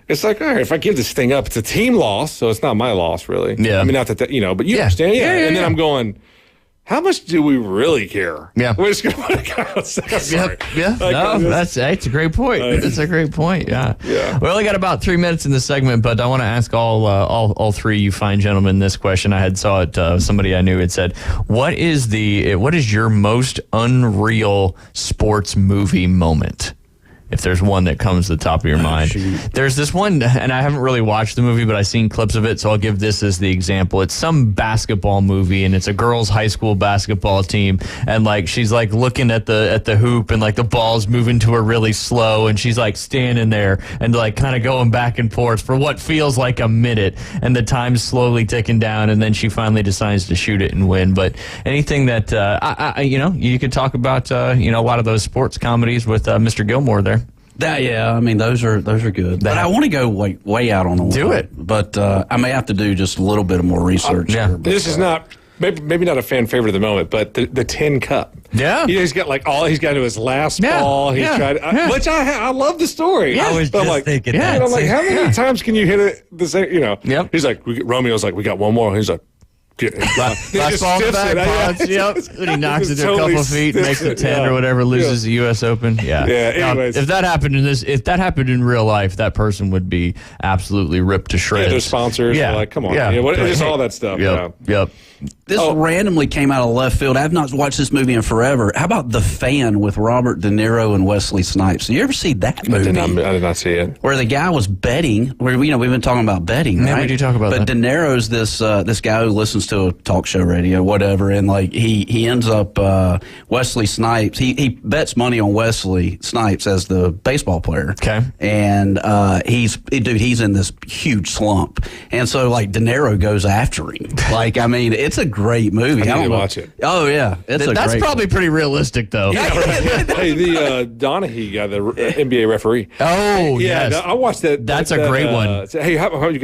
It's like, all right, if I give this thing up, it's a team loss, so it's not my loss, really. Yeah. I mean, not that, but you understand? Yeah. And then I'm going, how much do we really care? Yeah. We're just going to put a guy outside. Yeah. That's a great point. That's a great point. Yeah. We only got about 3 minutes in this segment, but I want to ask all three you fine gentlemen this question. I saw it. Somebody I knew had said, "What is your most unreal sports movie moment?" If there's one that comes to the top of your mind. There's this one, and I haven't really watched the movie, but I've seen clips of it, so I'll give this as the example. It's some basketball movie, and it's a girls' high school basketball team, and she's looking at the hoop, and the ball's moving to her really slow, and she's standing there and kind of going back and forth for what feels like a minute, and the time's slowly ticking down, and then she finally decides to shoot it and win. But anything that you could talk about, a lot of those sports comedies with Mr. Gilmore there. I mean, those are good. But I want to go way out on a do it. But I may have to do just a little bit of more research. Here, this is not maybe not a fan favorite of the moment, but the Tin Cup. Yeah, he's got he's got to his last ball. He's tried, which I love the story. Yeah. I was just thinking that. I'm like, how many times can you hit it? The same, Yep. He's like, Romeo's like, we got one more. He's like. Last ball in the bag pods, and he knocks it a couple of feet, makes it 10 or whatever, loses the U.S. Open. Anyways. Now, if that happened in real life, that person would be absolutely ripped to shreds. Their sponsors are like, come on, just all that stuff. Yep. This randomly came out of left field. I've not watched this movie in forever. How about The Fan with Robert De Niro and Wesley Snipes? Did you ever see that movie? I did not see it. Where the guy was betting. Where we've been talking about betting, right? We do talk about that. But De Niro's this guy who listens to a talk show radio, whatever, and he ends up Wesley Snipes. He bets money on Wesley Snipes as the baseball player. Okay, and he's in this huge slump, and so De Niro goes after him. I mean, it's a great movie. I need to watch it. Oh yeah, that's probably pretty realistic though. Hey, the Donahue guy, the NBA referee. Oh yes, I watched that. That's a great one. Hey,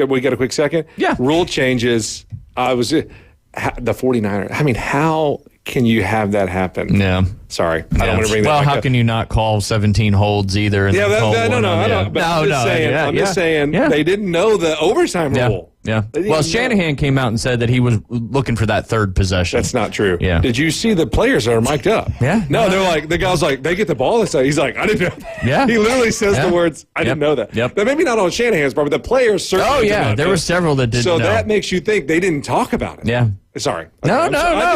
we got a quick second? Yeah. Rule changes. I was the 49ers. I mean, how can you have that happen? Yeah. Sorry, I don't want to bring that. Well, back how up. can you not call 17 holds either? And I don't. But I'm just saying they didn't know the overtime rule. Yeah. Well, Shanahan came out and said that he was looking for that third possession. That's not true. Yeah. Did you see the players that are mic'd up? Yeah. No, they're like, the guy's like, they get the ball. He's like, I didn't know. Yeah. He literally says the words, I didn't know that. Yep. But maybe not on Shanahan's part, but the players certainly. Oh, yeah. There were several that didn't know. So that makes you think they didn't talk about it. Yeah. Sorry. No,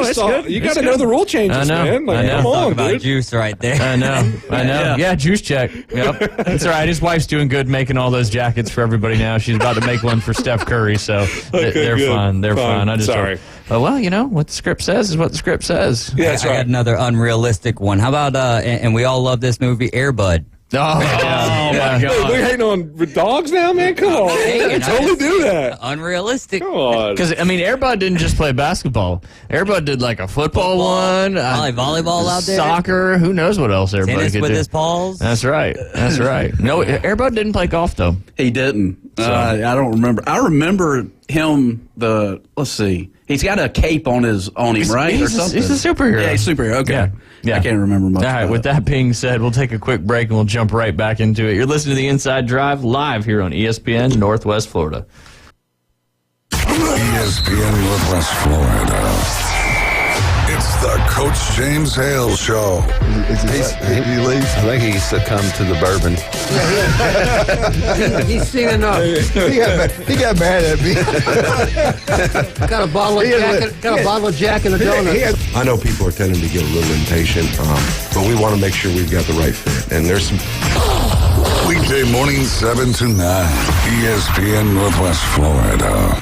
it's good. You got to know the rule changes, man. Come on, about dude. juice right there. I know. Yeah, juice check. Yep. It's all right. His wife's doing good making all those jackets for everybody now. She's about to make one for Steph Curry, so they're fine. They're fine. I just sorry. What the script says is what the script says. Yeah, that's right. I got another unrealistic one. How about and we all love this movie, Air Bud. Oh my God! We're hating on dogs now, man. Come on, they totally do that. Unrealistic. Come on. Because Air Bud didn't just play basketball. Air Bud did a football one, volleyball out there, soccer. Who knows what else Air Bud could do with his paws. That's right. No, Air Bud didn't play golf though. He didn't. I don't remember. I remember him. Let's see. He's got a cape on him, right? Or something. He's a superhero. Yeah, he's a superhero. Okay. Yeah. I can't remember much. All right, with that being said, we'll take a quick break and we'll jump right back into it. You're listening to The Inside Drive live here on ESPN Northwest Florida. ESPN Northwest Florida. It's The Coach James Hale Show. He leaves. I think he succumbed to the bourbon. He's seen enough. He got mad at me. Got a bottle of Jack and a donut. I know people are tending to get a little impatient, but we want to make sure we've got the right fit. And there's some... Weekday morning 7 to 9, ESPN Northwest Florida.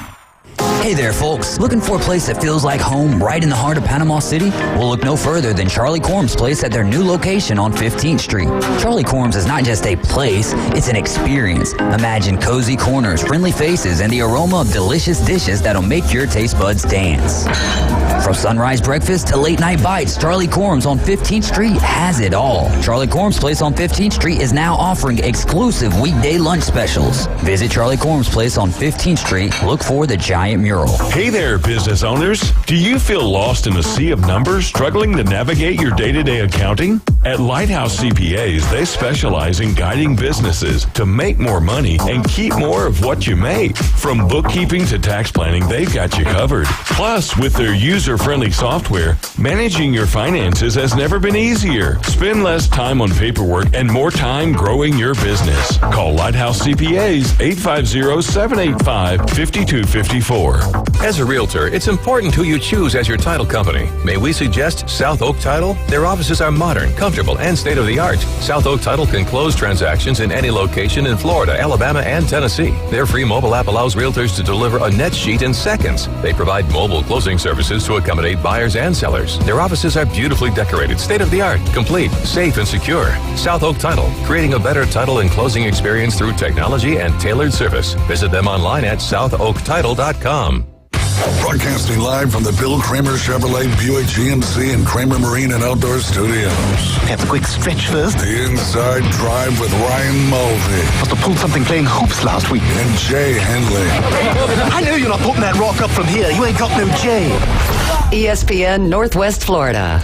Hey there, folks. Looking for a place that feels like home right in the heart of Panama City? Well, look no further than Charlie Corm's Place at their new location on 15th Street. Charlie Corm's is not just a place, it's an experience. Imagine cozy corners, friendly faces, and the aroma of delicious dishes that'll make your taste buds dance. From sunrise breakfast to late night bites, Charlie Corm's on 15th Street has it all. Charlie Corm's Place on 15th Street is now offering exclusive weekday lunch specials. Visit Charlie Corm's Place on 15th Street. Look for the giant mural. Hey there, business owners. Do you feel lost in a sea of numbers, struggling to navigate your day-to-day accounting? At Lighthouse CPAs, they specialize in guiding businesses to make more money and keep more of what you make. From bookkeeping to tax planning, they've got you covered. Plus, with their user-friendly software, managing your finances has never been easier. Spend less time on paperwork and more time growing your business. Call Lighthouse CPAs 850-785-5254. As a realtor, it's important who you choose as your title company. May we suggest South Oak Title? Their offices are modern, comfortable, and state-of-the-art. South Oak Title can close transactions in any location in Florida, Alabama, and Tennessee. Their free mobile app allows realtors to deliver a net sheet in seconds. They provide mobile closing services to accommodate buyers and sellers. Their offices are beautifully decorated, state-of-the-art, complete, safe, and secure. South Oak Title, creating a better title and closing experience through technology and tailored service. Visit them online at southoaktitle.com. Broadcasting live from the Bill Kramer Chevrolet Buick GMC and Kramer Marine and Outdoor Studios. Have a quick stretch first. The Inside Drive with Ryan Mulvey. Must have pulled something playing hoops last week. And Jay Henley. I know you're not putting that rock up from here. You ain't got no Jay. ESPN Northwest Florida.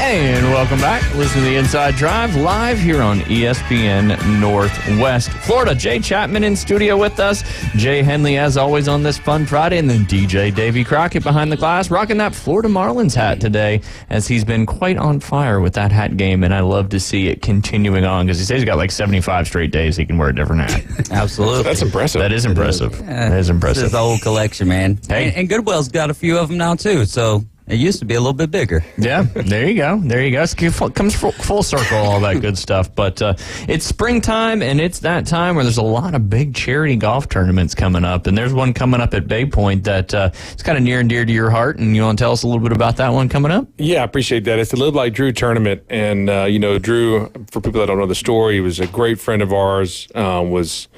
And welcome back. Listen to the Inside Drive live here on ESPN Northwest Florida. Jay Chapman in studio with us. Jay Henley, as always, on this fun Friday. And then DJ Davey Crockett behind the glass, rocking that Florida Marlins hat today, as he's been quite on fire with that hat game. And I love to see it continuing on, because he says he's got like 75 straight days he can wear a different hat. Absolutely. That's impressive. That is impressive. That is impressive. This is the whole collection, man. Hey. And Goodwill's got a few of them now, too. So it used to be a little bit bigger. Yeah, there you go. There you go. It comes full circle, all that good stuff. But it's springtime, and it's that time where there's a lot of big charity golf tournaments coming up. And there's one coming up at Bay Point that it's kind of near and dear to your heart. And you want to tell us a little bit about that one coming up? Yeah, I appreciate that. It's the Live Like Drew tournament. And, Drew, for people that don't know the story, he was a great friend of ours, was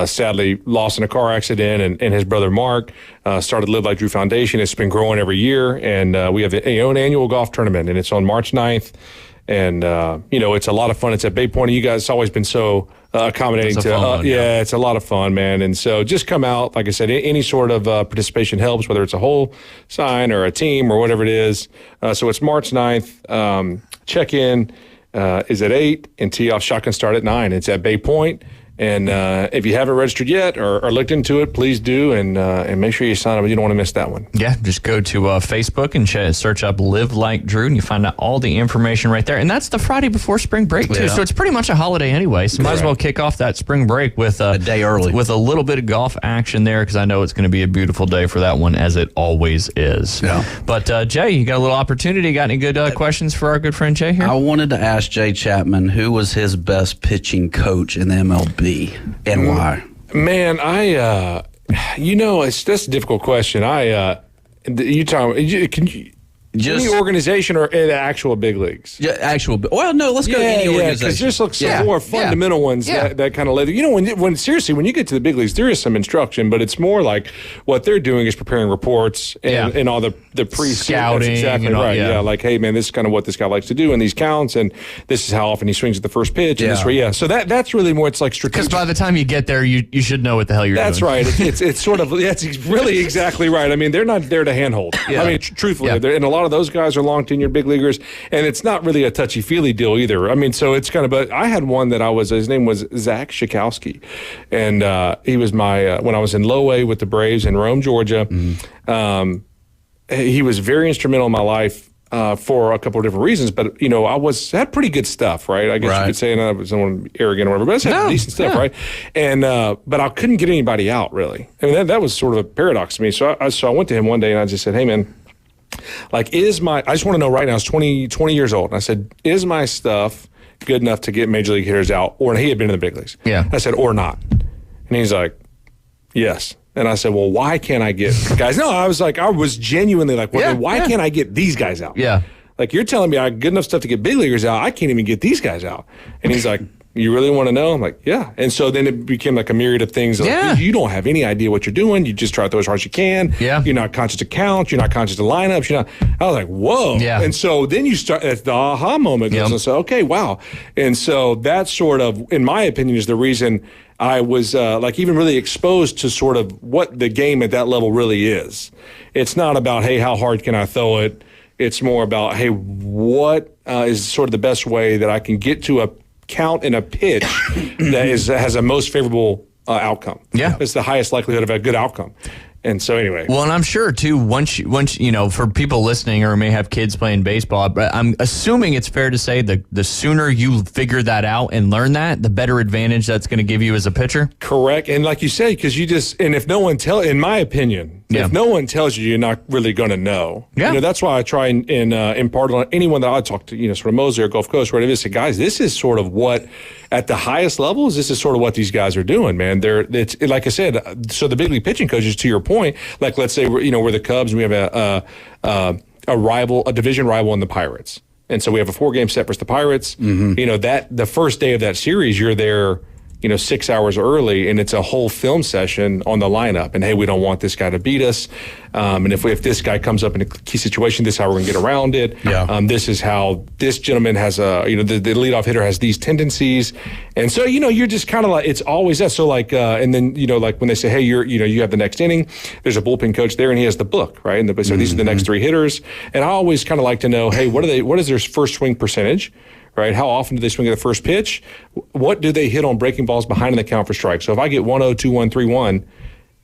sadly lost in a car accident, and his brother Mark started Live Like Drew Foundation. It's been growing every year, and we have an annual golf tournament, and it's on March 9th. And, it's a lot of fun. It's at Bay Point. You guys have always been so accommodating to yeah, it's a lot of fun, man. And so just come out. Like I said, any sort of participation helps, whether it's a hole sign or a team or whatever it is. So it's March 9th. Check-in is at 8, and tee-off shotgun start at 9. It's at Bay Point. And if you haven't registered yet or looked into it, please do, and make sure you sign up. You don't want to miss that one. Yeah, just go to Facebook and search up Live Like Drew, and you find out all the information right there. And that's the Friday before spring break, too. Yeah. So it's pretty much a holiday anyway. So might as well kick off that spring break with a day early, with a little bit of golf action there, because I know it's going to be a beautiful day for that one, as it always is. Yeah. But Jay, you got a little opportunity. Got any good questions for our good friend Jay here? I wanted to ask Jay Chapman who was his best pitching coach in the MLB. And why? Man, that's a difficult question. Any organization or in the actual big leagues? Yeah, well, no, let's go any organization. Because there's some more fundamental ones that kind of live. When seriously, when you get to the big leagues, there is some instruction, but it's more like what they're doing is preparing reports and all the pre-scouting. That's exactly right. Yeah, like, hey, man, this is kind of what this guy likes to do in these counts, and this is how often he swings at the first pitch. And so that's really more. It's like strategic. Because by the time you get there, you should know what the hell you're doing. That's right. It's sort of that's really exactly right. I mean, they're not there to handhold. Yeah. I mean, truthfully, in a lot lot of those guys are long tenured big leaguers, and it's not really a touchy feely deal either. I mean, so it's kind of. But I had one that his name was Zach Schakowsky, and he was my when I was in Low A with the Braves in Rome, Georgia. He was very instrumental in my life. For a couple of different reasons, but I had pretty good stuff, right? I guess you could say, and I was someone arrogant or whatever, but I had decent stuff, right? And but I couldn't get anybody out really. I mean, that was sort of a paradox to me. So I went to him one day and I just said, "Hey, man, like, I just want to know right now. I was 20 years old, and I said, is my stuff good enough to get major league hitters out?" Or he had been in the big leagues. Yeah. I said, "Or not?" And he's like, "Yes." And I said, "Well, why can't I get guys?" No, I was genuinely like, well, why can't I get these guys out? Yeah. Like, you're telling me I got good enough stuff to get big leaguers out. I can't even get these guys out. And he's like, "You really want to know?" I'm like, "Yeah." And so then it became like a myriad of things. Like, you don't have any idea what you're doing. You just try to throw as hard as you can. Yeah. You're not conscious of counts. You're not conscious of lineups. I was like, whoa. Yeah. And so then you start, that's the aha moment goes and say, okay, wow. And so that sort of, in my opinion, is the reason I was even really exposed to sort of what the game at that level really is. It's not about, hey, how hard can I throw it? It's more about, hey, what is sort of the best way that I can get to a count in a pitch that has a most favorable outcome. Yeah. It's the highest likelihood of a good outcome. And so anyway. Well, and I'm sure too, once for people listening or may have kids playing baseball, but I'm assuming it's fair to say the sooner you figure that out and learn that, the better advantage that's going to give you as a pitcher. Correct. And like you say, because if no one in my opinion, if no one tells you, you're not really going to know. Yeah. That's why I try and impart on anyone that I talk to, sort of Mosley or Gulf Coast, whatever it is, say, guys, this is sort of what, at the highest levels, this is sort of what these guys are doing, man. It's like I said, so the big league pitching coaches, to your point, like let's say we're the Cubs and we have a division rival in the Pirates. And so we have a 4-game set versus the Pirates. Mm-hmm. That the first day of that series, you're there, 6 hours early, and it's a whole film session on the lineup. And hey, we don't want this guy to beat us. And if this guy comes up in a key situation, this is how we're going to get around it. Yeah. This is how this gentleman has the leadoff hitter has these tendencies. And so, you're just kind of like, it's always that. So like, and then, like when they say, hey, you have the next inning, there's a bullpen coach there and he has the book, right? And so these are the next 3 hitters. And I always kind of like to know, hey, what is their first swing percentage? Right? How often do they swing at the first pitch? What do they hit on breaking balls behind in the count for strikes? So if I get 1-0, 2-1, 3-1,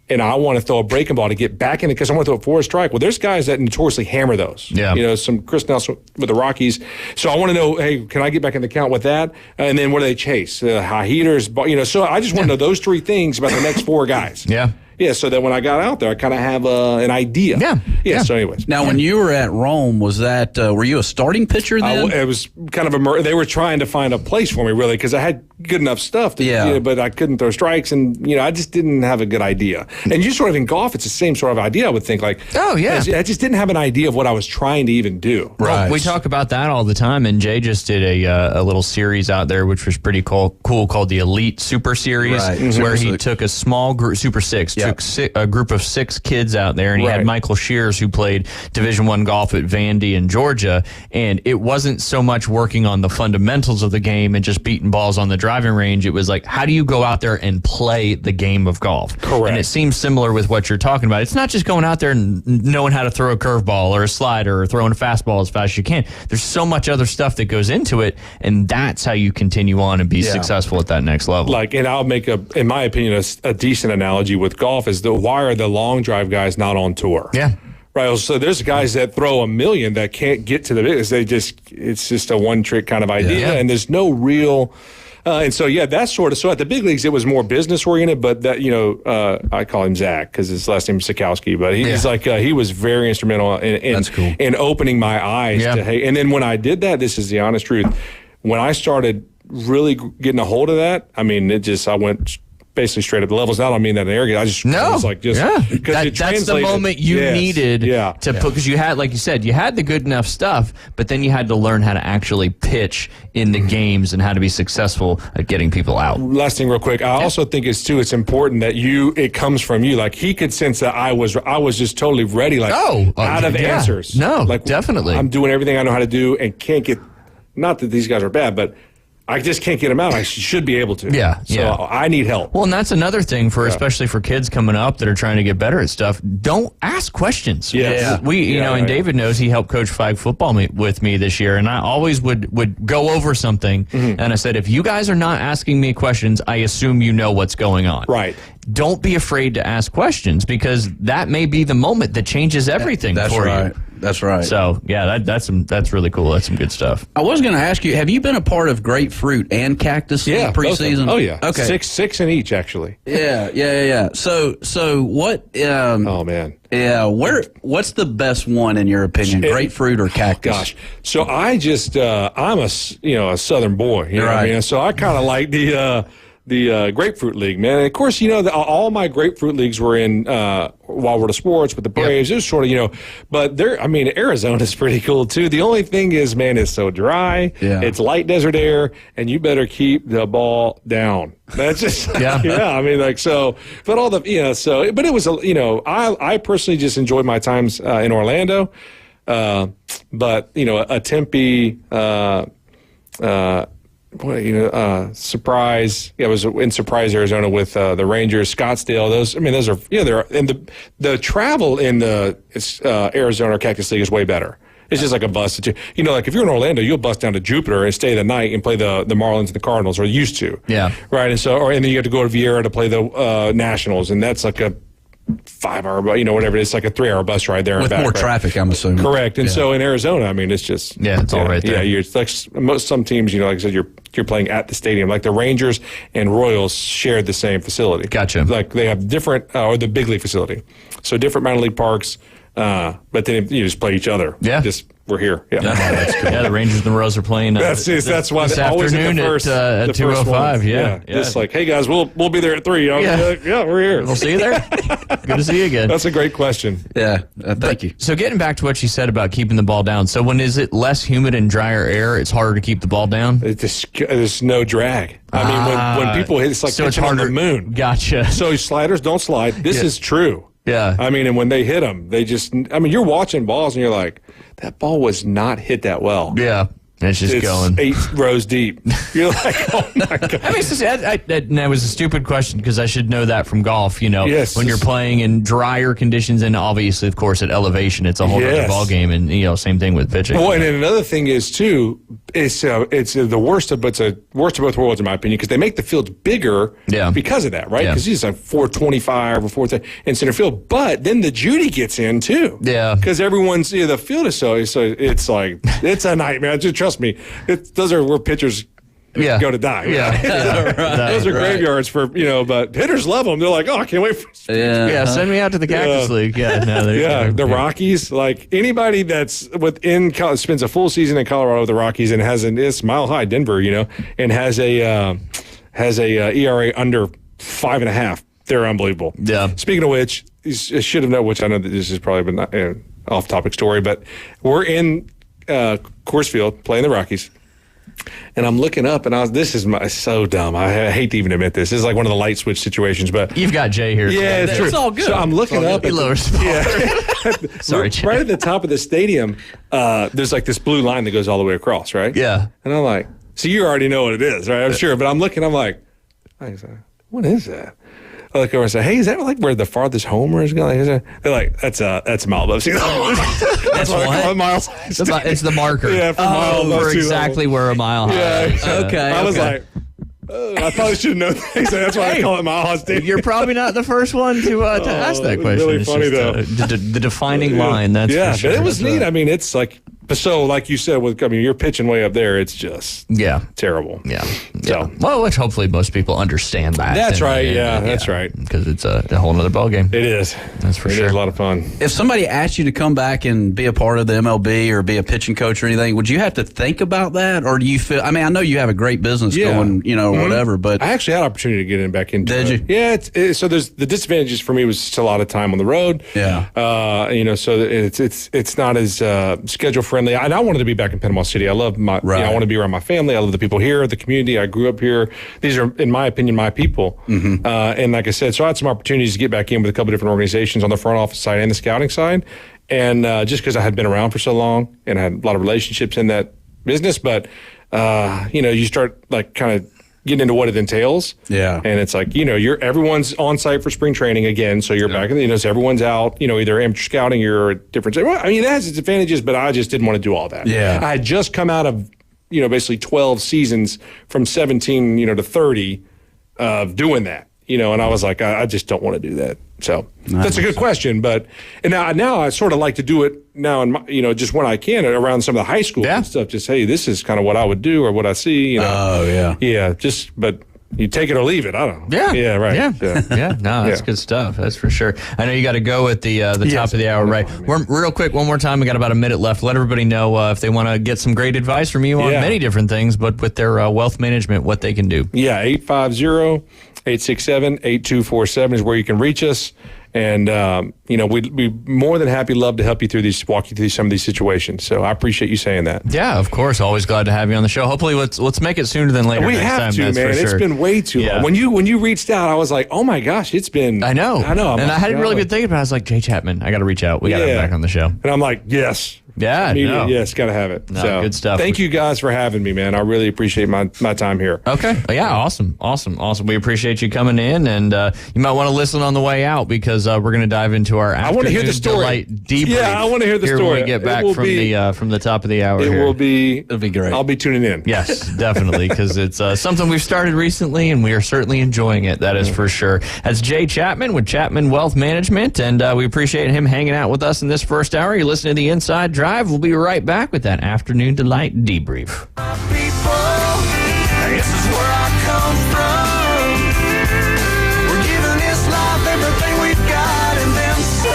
and I want to throw a breaking ball to get back in it because I want to throw it for a strike. Well, there's guys that notoriously hammer those. Yeah. Some Chris Nelson with the Rockies. So I want to know, hey, can I get back in the count with that? And then what do they chase? High heaters, so I just want to know those 3 things about the next 4 guys. Yeah. Yeah, so that when I got out there, I kind of have an idea. Yeah. So anyways. Now, when you were at Rome, was that, were you a starting pitcher then? It was kind of they were trying to find a place for me, really, because I had good enough stuff. But I couldn't throw strikes, and, I just didn't have a good idea. And you sort of in golf, it's the same sort of idea, I would think. Like, oh, yeah. I just didn't have an idea of what I was trying to even do. Right. Well, we talk about that all the time, and Jay just did a little series out there, which was pretty cool called the Elite Super Series, where he took a small group, Super 6, took a group of 6 kids out there, and he had Michael Shears, who played Division I golf at Vandy in Georgia, and it wasn't so much working on the fundamentals of the game and just beating balls on the driving range. It was like, how do you go out there and play the game of golf? Correct. And it seems similar with what you're talking about. It's not just going out there and knowing how to throw a curveball or a slider or throwing a fastball as fast as you can. There's so much other stuff that goes into it, and that's how you continue on and be successful at that next level. And I'll make in my opinion, a decent analogy with golf is why are the long drive guys not on tour? Yeah. Right. So there's guys that throw 1,000,000 that can't get to the biggest. It's just a one trick kind of idea, and there's no real. And so that's sort of. So at the big leagues, it was more business oriented. But that I call him Zach because his last name is Sikowski. But he's he was very instrumental in opening my eyes to hey. And then when I did that, this is the honest truth. When I started really getting a hold of that, I mean, I went basically straight up the levels. I don't mean that in arrogance. I just was like, that's the moment you needed to put, because you had, like you said, you had the good enough stuff, but then you had to learn how to actually pitch in the games and how to be successful at getting people out. Last thing real quick, I also think it's important that it comes from you. Like he could sense that I was just totally ready, out of answers. No, definitely. I'm doing everything I know how to do and can't get, not that these guys are bad, but I just can't get them out. I should be able to. Yeah, So yeah. I need help. Well, and that's another thing especially for kids coming up that are trying to get better at stuff. Don't ask questions. Yes. And David knows he helped coach flag football with me this year, and I always would go over something, and I said, if you guys are not asking me questions, I assume you know what's going on. Right. Don't be afraid to ask questions, because that may be the moment that changes everything for you. That's right. So that's really cool. That's some good stuff. I was going to ask you, have you been a part of Grapefruit and Cactus League preseason? Oh yeah. Okay. Six in each actually. Yeah. So what? Oh man. Yeah. What's the best one in your opinion? Grapefruit or Cactus? Gosh. So I just I'm a Southern boy. You know what I mean? So I kind of like the Grapefruit League, man. And of course, all my Grapefruit Leagues were in Wildwood of Sports with the Braves. It was sort of, but Arizona's pretty cool too. The only thing is, man, it's so dry. Yeah. It's light desert air, and you better keep the ball down. That's just, but all the, but it was, I personally just enjoyed my times in Orlando. But, a Tempe, Surprise. I was in Surprise, Arizona with the Rangers, Scottsdale. Those are, they're, and the travel in the Arizona Cactus League is way better. It's just like a bus. Like if you're in Orlando, you'll bus down to Jupiter and stay the night and play the Marlins and the Cardinals, or used to. Yeah. Right. And so, and then you have to go to Vieira to play the Nationals, and that's like a 5-hour, whatever it is, like a 3-hour bus ride there. With more traffic, I'm assuming. Correct. And so in Arizona, it's just. Yeah, it's all right there. Yeah, you're like some teams, like I said, you're playing at the stadium. Like the Rangers and Royals shared the same facility. Gotcha. Like they have different, or the big league facility. So different minor league parks, but then you just play each other. Yeah. We're here. Yeah. That's cool. Yeah, the Rangers and the Royals are playing. That's why this they always afternoon at at 2:05. Yeah. Just like, hey guys, we'll be there at 3. Yeah, we're here. We'll see you there. Good to see you again. That's a great question. Yeah, thank you. So getting back to what you said about keeping the ball down. So when is it less humid and drier air, it's harder to keep the ball down? There's no drag. When people hit, it's like pitching on the moon. Gotcha. So sliders don't slide. This is true. Yeah. And when they hit them, they just, you're watching balls and you're like, that ball was not hit that well. Yeah. It's just going 8 rows deep. You're like, oh my God. That was a stupid question because I should know that from golf. Yes. When you're playing in drier conditions, and obviously, of course, at elevation, it's a whole other ball game. And same thing with pitching. Well, and then another thing is too, it's the worst of both worlds in my opinion, because they make the fields bigger. Because of that, right? Because he's like 425 or 430 in center field, but then the Judy gets in too. Yeah. Because everyone's the field is so it's like it's a nightmare. Just trust me, those are where pitchers go to die. Those are graveyards for but hitters love them. They're like, oh, I can't wait for send me out to the Cactus League. The Rockies. Like anybody that's within spends a full season in Colorado with the Rockies and it's Mile High Denver, and has a ERA under 5.5. They're unbelievable. Yeah. Speaking of which, I should have known. Which I know that this is probably an off-topic story, but we're in Coors Field playing the Rockies, and I'm looking up, and this is so dumb. I hate to even admit this. This is like one of the light switch situations, but you've got Jay here. Yeah, it's true. It's all good. So I'm looking up. Sorry, Jay. Right at the top of the stadium, there's like this blue line that goes all the way across, right? Yeah. And I'm like, so you already know what it is, right? I'm sure, but I'm looking. I'm like, what is that? I look over and say, hey, is that like where the farthest homer is going? They're like, that's a mile above sea level. That's what? Miles. It's the marker. Yeah, for exactly where a mile high. Yeah. Okay. I was like, I probably should have known that. That's why I call it Mile High Stadium. You're probably not the first one to ask that question. Really funny though. The defining line. That's for sure. But it was neat. It's like. So, like you said, you're pitching way up there. It's just terrible. Yeah. So, well, which hopefully most people understand that. That's right. That's right. Because it's a whole other ball game. It is. That's for sure. It is a lot of fun. If somebody asked you to come back and be a part of the MLB or be a pitching coach or anything, would you have to think about that, or do you feel? I know you have a great business going, whatever. But I actually had an opportunity to get back into. Did you? Yeah. So there's the disadvantages for me was just a lot of time on the road. Yeah. So it's not as schedule friendly. And I wanted to be back in Panama City. I love I want to be around my family. I love the people here, the community. I grew up here. These are, in my opinion, my people. Mm-hmm. And like I said, so I had some opportunities to get back in with a couple different organizations on the front office side and the scouting side. And just because I had been around for so long and I had a lot of relationships in that business, but you start like kind of getting into what it entails. Yeah. And it's like, everyone's on site for spring training again. So you're back, so everyone's out, either amateur scouting or different. Well, I mean, it has its advantages, but I just didn't want to do all that. Yeah. I had just come out of, basically 12 seasons from 17, to 30 of doing that, and I was like, I just don't want to do that. So that's a good question. But and now I sort of like to do it now, and just when I can around some of the high school and stuff. Just hey, this is kind of what I would do or what I see. Oh yeah, yeah. But you take it or leave it. I don't know. Yeah, yeah, right. Yeah. No, that's good stuff. That's for sure. I know you got to go at the top of the hour, right? Real quick, one more time. We got about a minute left. Let everybody know if they want to get some great advice from you on many different things, but with their wealth management, what they can do. Yeah, 850-867-8247 is where you can reach us. And, we'd be more than happy, love to help you walk you through some of these situations. So I appreciate you saying that. Yeah, of course. Always glad to have you on the show. Hopefully, let's make it sooner than later. We next have time, to, that's man. for sure. It's been way too long. When you reached out, I was like, oh my gosh, it's been. I know. And I hadn't really been thinking about it. I was like, Jay Chapman, I got to reach out. We got to have him back on the show. And I'm like, yes. Yeah, yes, got to have it. No, so, good stuff. Thank you guys for having me, man. I really appreciate my time here. Okay. Yeah, awesome. We appreciate you coming in, and you might want to listen on the way out because we're going to dive into our I want to hear the story. Delight debrief. Yeah, I want to hear the story. When we get back from the top of the hour. It'll be great. I'll be tuning in. Yes, definitely, because it's something we've started recently, and we are certainly enjoying it. That is for sure. That's Jay Chapman with Chapman Wealth Management, and we appreciate him hanging out with us in this first hour. You're listening to the Inside Drive. We'll be right back with that Afternoon Delight debrief. This is where I come from. We're giving this life everything we've got and then some.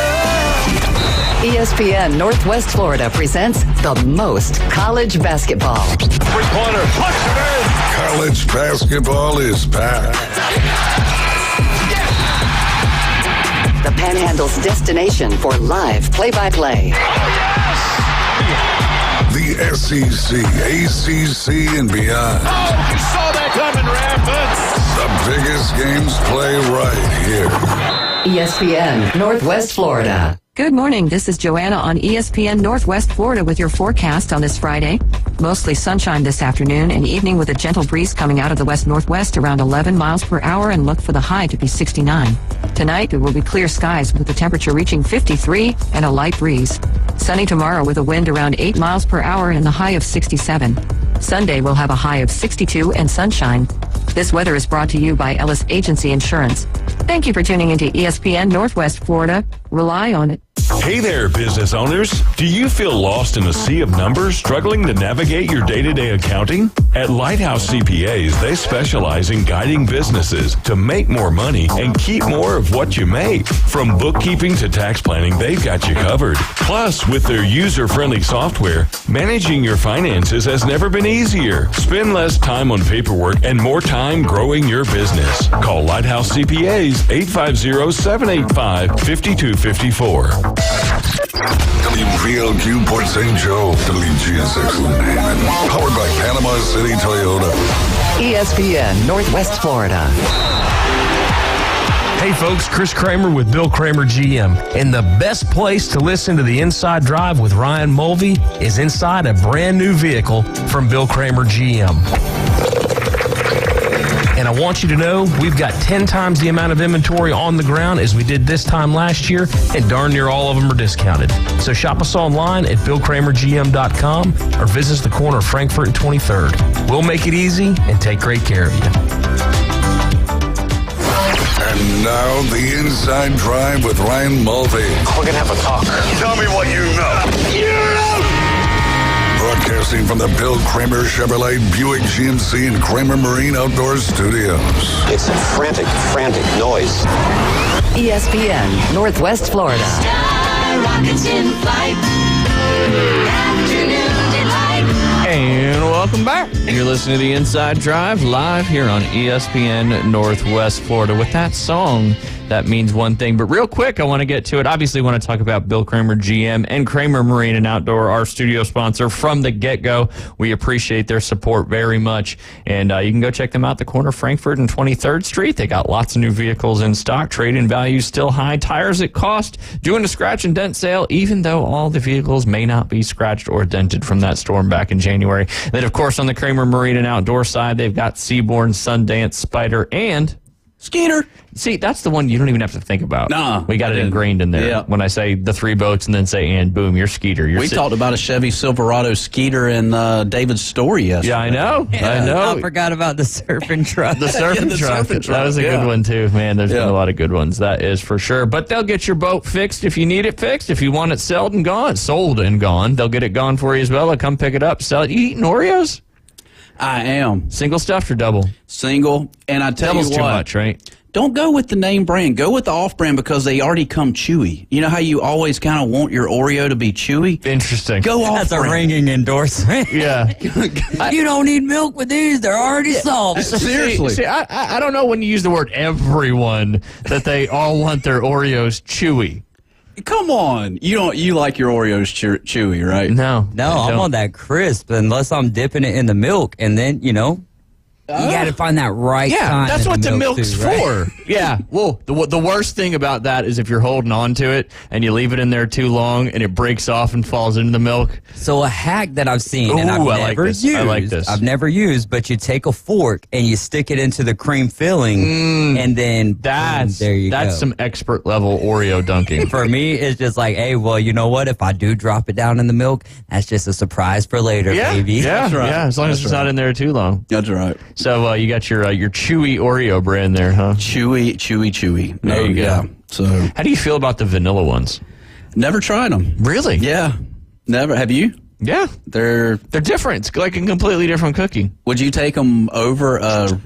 ESPN Northwest Florida presents the most college basketball. Three-pointer, punch it in. College basketball is back. The Panhandle's destination for live play-by-play. The SEC, ACC, and beyond. Oh, you saw that coming, Rapids. The biggest games play right here. ESPN Northwest Florida. Good morning. This is Joanna on ESPN Northwest Florida with your forecast on this Friday. Mostly sunshine this afternoon and evening with a gentle breeze coming out of the west-northwest around 11 miles per hour and look for the high to be 69. Tonight, it will be clear skies with the temperature reaching 53 and a light breeze. Sunny tomorrow with a wind around 8 miles per hour and the high of 67. Sunday will have a high of 62 and sunshine. This weather is brought to you by Ellis Agency Insurance. Thank you for tuning into ESPN Northwest Florida. Rely on it. Hey there, business owners. Do you feel lost in a sea of numbers, struggling to navigate your day-to-day accounting? At Lighthouse CPAs, they specialize in guiding businesses to make more money and keep more of what you make. From bookkeeping to tax planning, they've got you covered. Plus, with their user-friendly software, managing your finances has never been easier. Spend less time on paperwork and more time growing your business. Call Lighthouse CPAs 850-785-5254. WPLQ Port St. Joe, WGSX Lumen, powered by Panama City Toyota. ESPN Northwest Florida. Hey folks, Chris Kramer with Bill Kramer GM. And the best place to listen to the Inside Drive with Ryan Mulvey is inside a brand new vehicle from Bill Kramer GM. And I want you to know we've got 10 times the amount of inventory on the ground as we did this time last year, and darn near all of them are discounted. So shop us online at BillKramerGM.com or visit us the corner of Frankfurt and 23rd. We'll make it easy and take great care of you. And now the Inside Drive with Ryan Mulvey. We're going to have a talk. Tell me what you know. Broadcasting from the Bill Kramer Chevrolet Buick GMC and Kramer Marine Outdoor Studios. It's a frantic noise. ESPN Northwest Florida. Sky rockets in flight. Afternoon delight. And welcome back. You're listening to the Inside Drive live here on ESPN Northwest Florida with that song that means one thing. But real quick, I want to get to it. Obviously, want to talk about Bill Kramer, GM, and Kramer Marine and Outdoor, our studio sponsor from the get-go. We appreciate their support very much. And you can go check them out, the corner of Frankfurt and 23rd Street. They got lots of new vehicles in stock. Trade-in values still high. Tires at cost. Doing a scratch and dent sale, even though all the vehicles may not be scratched or dented from that storm back in January. Then, of course, on the Kramer Marine and Outdoor side, they've got Seabourn, Sundance, Spider, and Skeeter. See, that's the one you don't even have to think about. Nah. We got it ingrained in there. Yeah. When I say the 3 boats and then say, and boom, you're Skeeter. We talked about a Chevy Silverado Skeeter in David's story yesterday. Yeah, I know. Yeah, I know. I forgot about the surfing truck. The surfing truck. That was a good one, too. Man, there's been a lot of good ones. That is for sure. But they'll get your boat fixed if you need it fixed. If you want it sold and gone, they'll get it gone for you as well. They'll come pick it up, sell it. You eating Oreos? I am. Single stuffed or double? Single. And I tell Double's you what. too much, right? Don't go with the name brand. Go with the off brand because they already come chewy. You know how you always kind of want your Oreo to be chewy? Interesting. Go off That's brand. a ringing endorsement. Yeah. You don't need milk with these. They're already soft. Seriously. See, I don't know when you use the word everyone that they all want their Oreos chewy. Come on. You like your Oreos chewy, right? No. I'm on that crisp unless I'm dipping it in the milk. And then, you got to find that right time. Yeah, that's in what the milk milk's too, right? for. Yeah. Well, the worst thing about that is if you're holding on to it and you leave it in there too long and it breaks off and falls into the milk. So a hack that I've seen and Ooh, I've I like never this. used. I like this. I've never used, but you take a fork and you stick it into the cream filling, and then That's there you go. That's some expert level Oreo dunking. For me, it's just like, hey, well, you know what? If I do drop it down in the milk, that's just a surprise for later, baby. Yeah, That's right. yeah. As long as it's not in there too long. That's right. So you got your chewy Oreo brand there, huh? Chewy. There you go. Yeah. So, how do you feel about the vanilla ones? Never tried them. Really? Yeah. Never. Have you? Yeah. They're different. It's like a completely different cookie. Would you take them over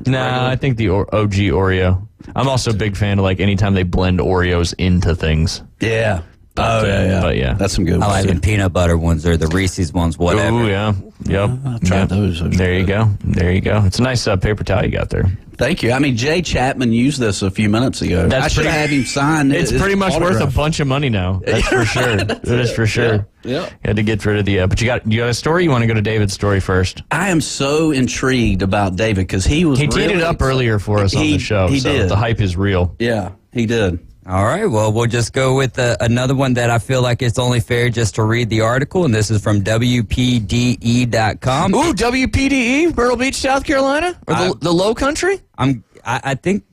Nah, I think the OG Oreo. I'm also a big fan of like anytime they blend Oreos into things. Yeah. But, yeah. But yeah. That's some good I ones. like the peanut butter ones or the Reese's ones, whatever. Oh, yeah. Yep. I've tried those. There you go. There you go. It's a nice paper towel you got there. Thank you. I mean, Jay Chapman used this a few minutes ago. I should have him sign it. It's pretty much worth a bunch of money now. That's for sure. It is for sure. Yeah. You had to get rid of the. But you got a story. You want to go to David's story first? I am so intrigued about David because he teed it up earlier for us on the show. He did. The hype is real. Yeah, he did. All right, well, we'll just go with another one that I feel like it's only fair just to read the article, and this is from WPDE.com. Ooh, WPDE, Myrtle Beach, South Carolina? Or the Low Country? I think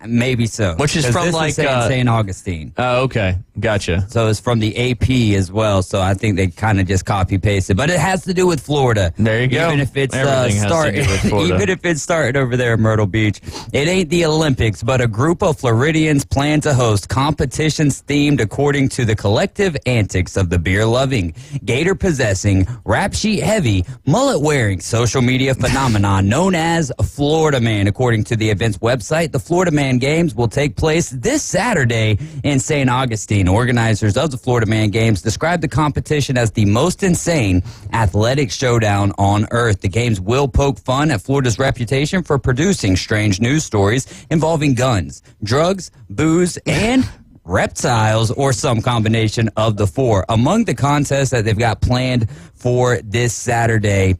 maybe so. Which is 'Cause from this like St. Augustine. Oh, okay. Gotcha. So it's from the AP as well. So I think they kind of just copy pasted, but it has to do with Florida. There you go. Even if it's Everything has to do with Florida. even if it's started over there in Myrtle Beach, it ain't the Olympics, but a group of Floridians plan to host competitions themed according to the collective antics of the beer-loving, gator-possessing, rap sheet heavy, mullet-wearing social media phenomenon known as Florida Man. According to the event's website, the Florida Man Games will take place this Saturday in St. Augustine. Organizers of the Florida Man Games described the competition as the most insane athletic showdown on earth. The games will poke fun at Florida's reputation for producing strange news stories involving guns, drugs, booze, and reptiles, or some combination of the four. Among the contests that they've got planned for this Saturday,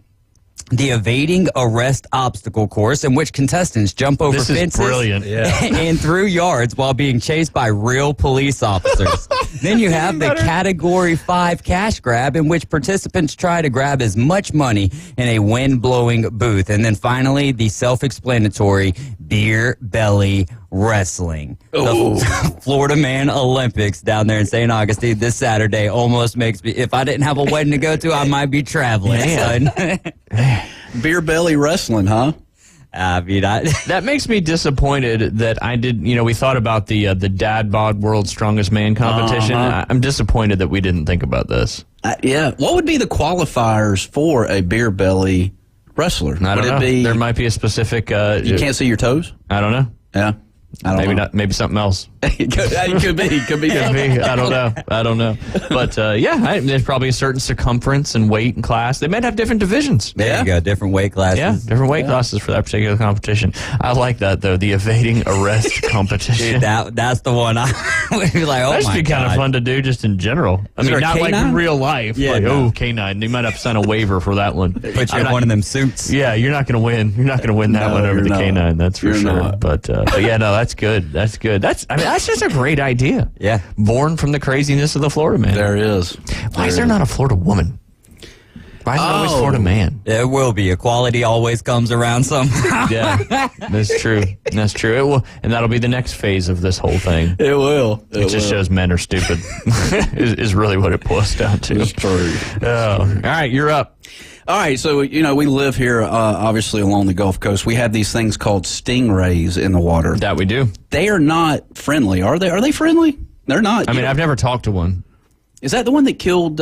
the evading arrest obstacle course, in which contestants jump over fences and through yards while being chased by real police officers. Then you have the Category 5 cash grab, in which participants try to grab as much money in a wind-blowing booth. And then finally, the self-explanatory beer belly wrestling. The Florida Man Olympics down there in St. Augustine this Saturday almost makes me, if I didn't have a wedding to go to, I might be traveling, son. Beer belly wrestling, huh? I mean, that makes me disappointed that I did. We thought about the Dad Bod World's Strongest Man competition. I'm disappointed that we didn't think about this. Yeah. What would be the qualifiers for a beer belly wrestler? I don't know. There might be a specific. You can't see your toes? I don't know. Yeah. Maybe not. Maybe something else. It could be. Could be. I don't know. But there's probably a certain circumference and weight and class. They might have different divisions. There you go. Different weight classes. Yeah, different weight classes for that particular competition. I like that though. The evading arrest competition. Dude, that's the one. I would be like, oh that'd my be kind of fun to do just in general. I mean, not like in real life. Yeah, like, no. K9. You might have to sign a waiver for that one. Put you in one of them suits. Yeah, you're not going to win. You're not going to win that one over the K9. That's for sure. Not. But yeah, no, that's good. That's good. That's just a great idea. Yeah. Born from the craziness of the Florida man. There is. Why is there not a Florida woman? Why is it always Florida man? There will be. Equality always comes around somehow. Yeah, that's true. That's true. It will, and that'll be the next phase of this whole thing. It will. It just shows men are stupid. is really what it boils down to. It's true. Oh. All right, you're up. All right, so, we live here, obviously, along the Gulf Coast. We have these things called stingrays in the water. That we do. They are not friendly, are they? Are they friendly? They're not. I mean, I've never talked to one. Is that the one that killed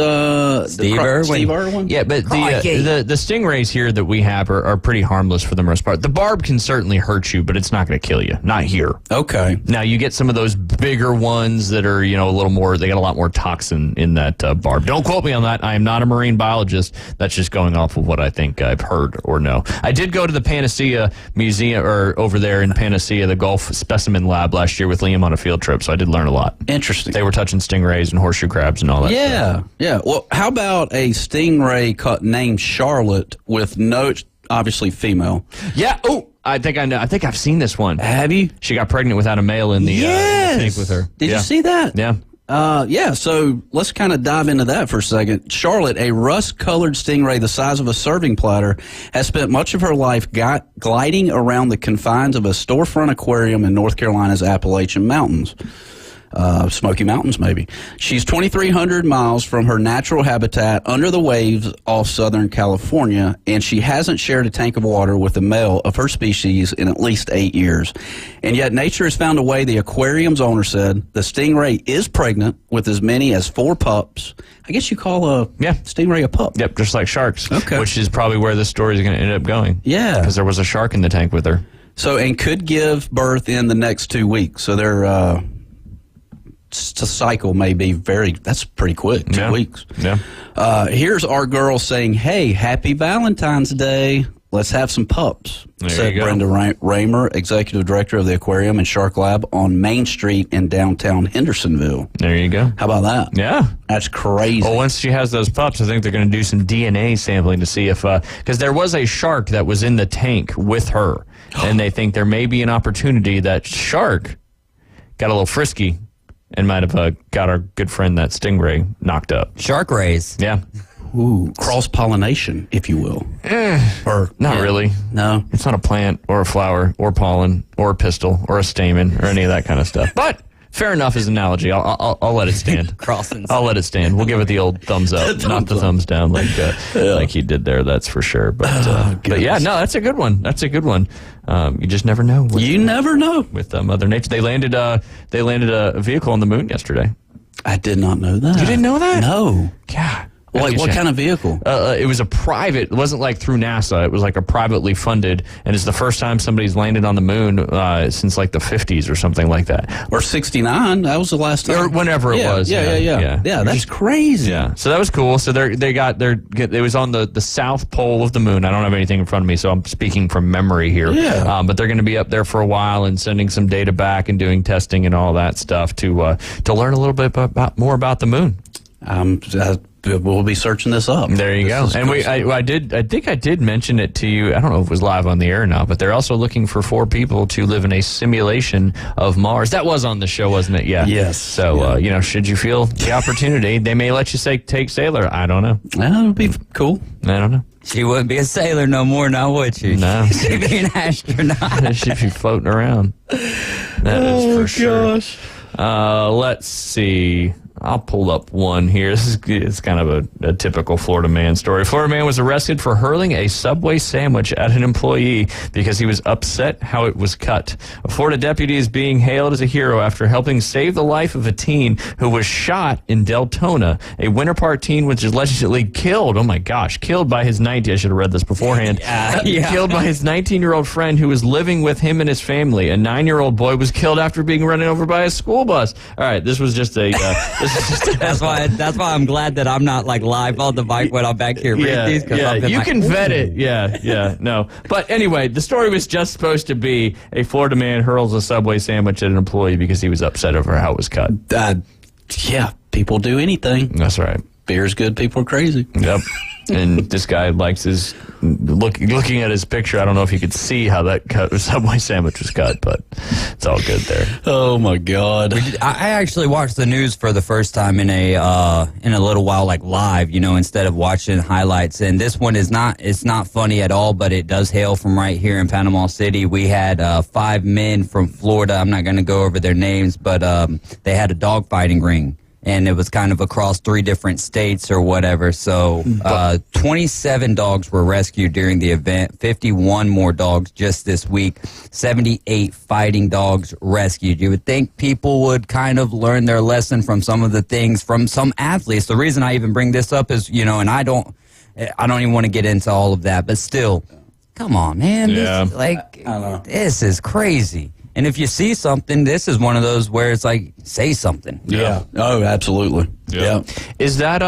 Steve Irwin? Yeah, but the stingrays here that we have are pretty harmless for the most part. The barb can certainly hurt you, but it's not going to kill you. Not here. Okay. Now, you get some of those bigger ones that are, a little more, they got a lot more toxin in that barb. Don't quote me on that. I am not a marine biologist. That's just going off of what I think I've heard or know. I did go to the Panacea Museum, or over there in Panacea, the Gulf Specimen Lab last year with Liam on a field trip, so I did learn a lot. Interesting. They were touching stingrays and horseshoe crabs and all that stuff. Yeah. Well, how about a stingray named Charlotte with no, obviously female? Yeah. Oh, I think I know. I think I've seen this one. Have you? She got pregnant without a male in the tank with her. Did you see that? Yeah. So let's kind of dive into that for a second. Charlotte, a rust-colored stingray the size of a serving platter, has spent much of her life gliding around the confines of a storefront aquarium in North Carolina's Appalachian Mountains. Smoky Mountains, maybe. She's 2,300 miles from her natural habitat under the waves off Southern California, and she hasn't shared a tank of water with a male of her species in at least 8 years. And yet nature has found a way, the aquarium's owner said. The stingray is pregnant with as many as 4 pups. I guess you call a stingray a pup. Yep, just like sharks. Okay. Which is probably where this story is going to end up going. Yeah. Because there was a shark in the tank with her. So, and could give birth in the next 2 weeks. So they're... cycle may be that's pretty quick, 2 weeks. Yeah. Here's our girl saying, hey, happy Valentine's Day. Let's have some pups, said Brenda Raymer, executive director of the aquarium and Shark Lab on Main Street in downtown Hendersonville. There you go. How about that? Yeah. That's crazy. Well, once she has those pups, I think they're going to do some DNA sampling to see if, because there was a shark that was in the tank with her, and they think there may be an opportunity that shark got a little frisky and might have got our good friend, that stingray, knocked up. Shark rays. Yeah. Ooh, cross-pollination, if you will. Or not really. No. It's not a plant or a flower or pollen or a pistil or a stamen or any of that kind of stuff. But fair enough as an analogy. I'll let it stand. I'll let it stand. We'll give it the old thumbs up, not the thumbs down like he did there. That's for sure. But yeah, no, that's a good one. That's a good one. You just never know. You never know with Mother Nature. They landed a vehicle on the moon yesterday. I did not know that. You didn't know that? No. God. Like what kind of vehicle? It was a private. It wasn't like through NASA. It was like a privately funded, and it's the first time somebody's landed on the moon since like the 50s or something like that. Or 69. That was the last time. Or whenever it was. Yeah, that's crazy. Yeah. So that was cool. So it was on the south pole of the moon. I don't have anything in front of me, so I'm speaking from memory here. Yeah. But they're going to be up there for a while and sending some data back and doing testing and all that stuff to learn a little bit more about the moon. We'll be searching this up. There you go. And I think I did mention it to you. I don't know if it was live on the air or not, but they're also looking for 4 people to live in a simulation of Mars. That was on the show, wasn't it? Yeah. Yes. So, should you feel the opportunity, they may let you take sailor. I don't know. That would be cool. I don't know. She wouldn't be a sailor no more now, would she? No. She'd be an astronaut. She'd be floating around. That is for sure. Let's see. I'll pull up one here. It's kind of a typical Florida man story. Florida man was arrested for hurling a Subway sandwich at an employee because he was upset how it was cut. A Florida deputy is being hailed as a hero after helping save the life of a teen who was shot in Deltona. A Winter Park teen was allegedly killed. Oh my gosh, killed by his 19. I should have read this beforehand. Killed by his 19-year-old friend who was living with him and his family. A 9-year-old boy was killed after being run over by a school bus. All right, this was just a. That's why I'm glad that I'm not like live on the mic when I'm back here reading these. You can vet it. No. But anyway, the story was just supposed to be a Florida man hurls a Subway sandwich at an employee because he was upset over how it was cut. Yeah, people do anything. That's right. Beer's good, people are crazy. Yep. And this guy likes his looking at his picture. I don't know if you could see how that Subway sandwich was cut, but it's all good there. Oh my God! I actually watched the news for the first time in a little while, like live, instead of watching highlights. And this one is not funny at all, but it does hail from right here in Panama City. We had 5 men from Florida. I'm not going to go over their names, but they had a dogfighting ring. And it was kind of across 3 different states or whatever. So 27 dogs were rescued during the event, 51 more dogs just this week, 78 fighting dogs rescued. You would think people would kind of learn their lesson from some of the things from some athletes. The reason I even bring this up is, and I don't even want to get into all of that, but still, come on, man. Yeah. This is crazy. And if you see something, this is one of those where it's like, say something. Yeah. Oh, absolutely. Yeah. Is that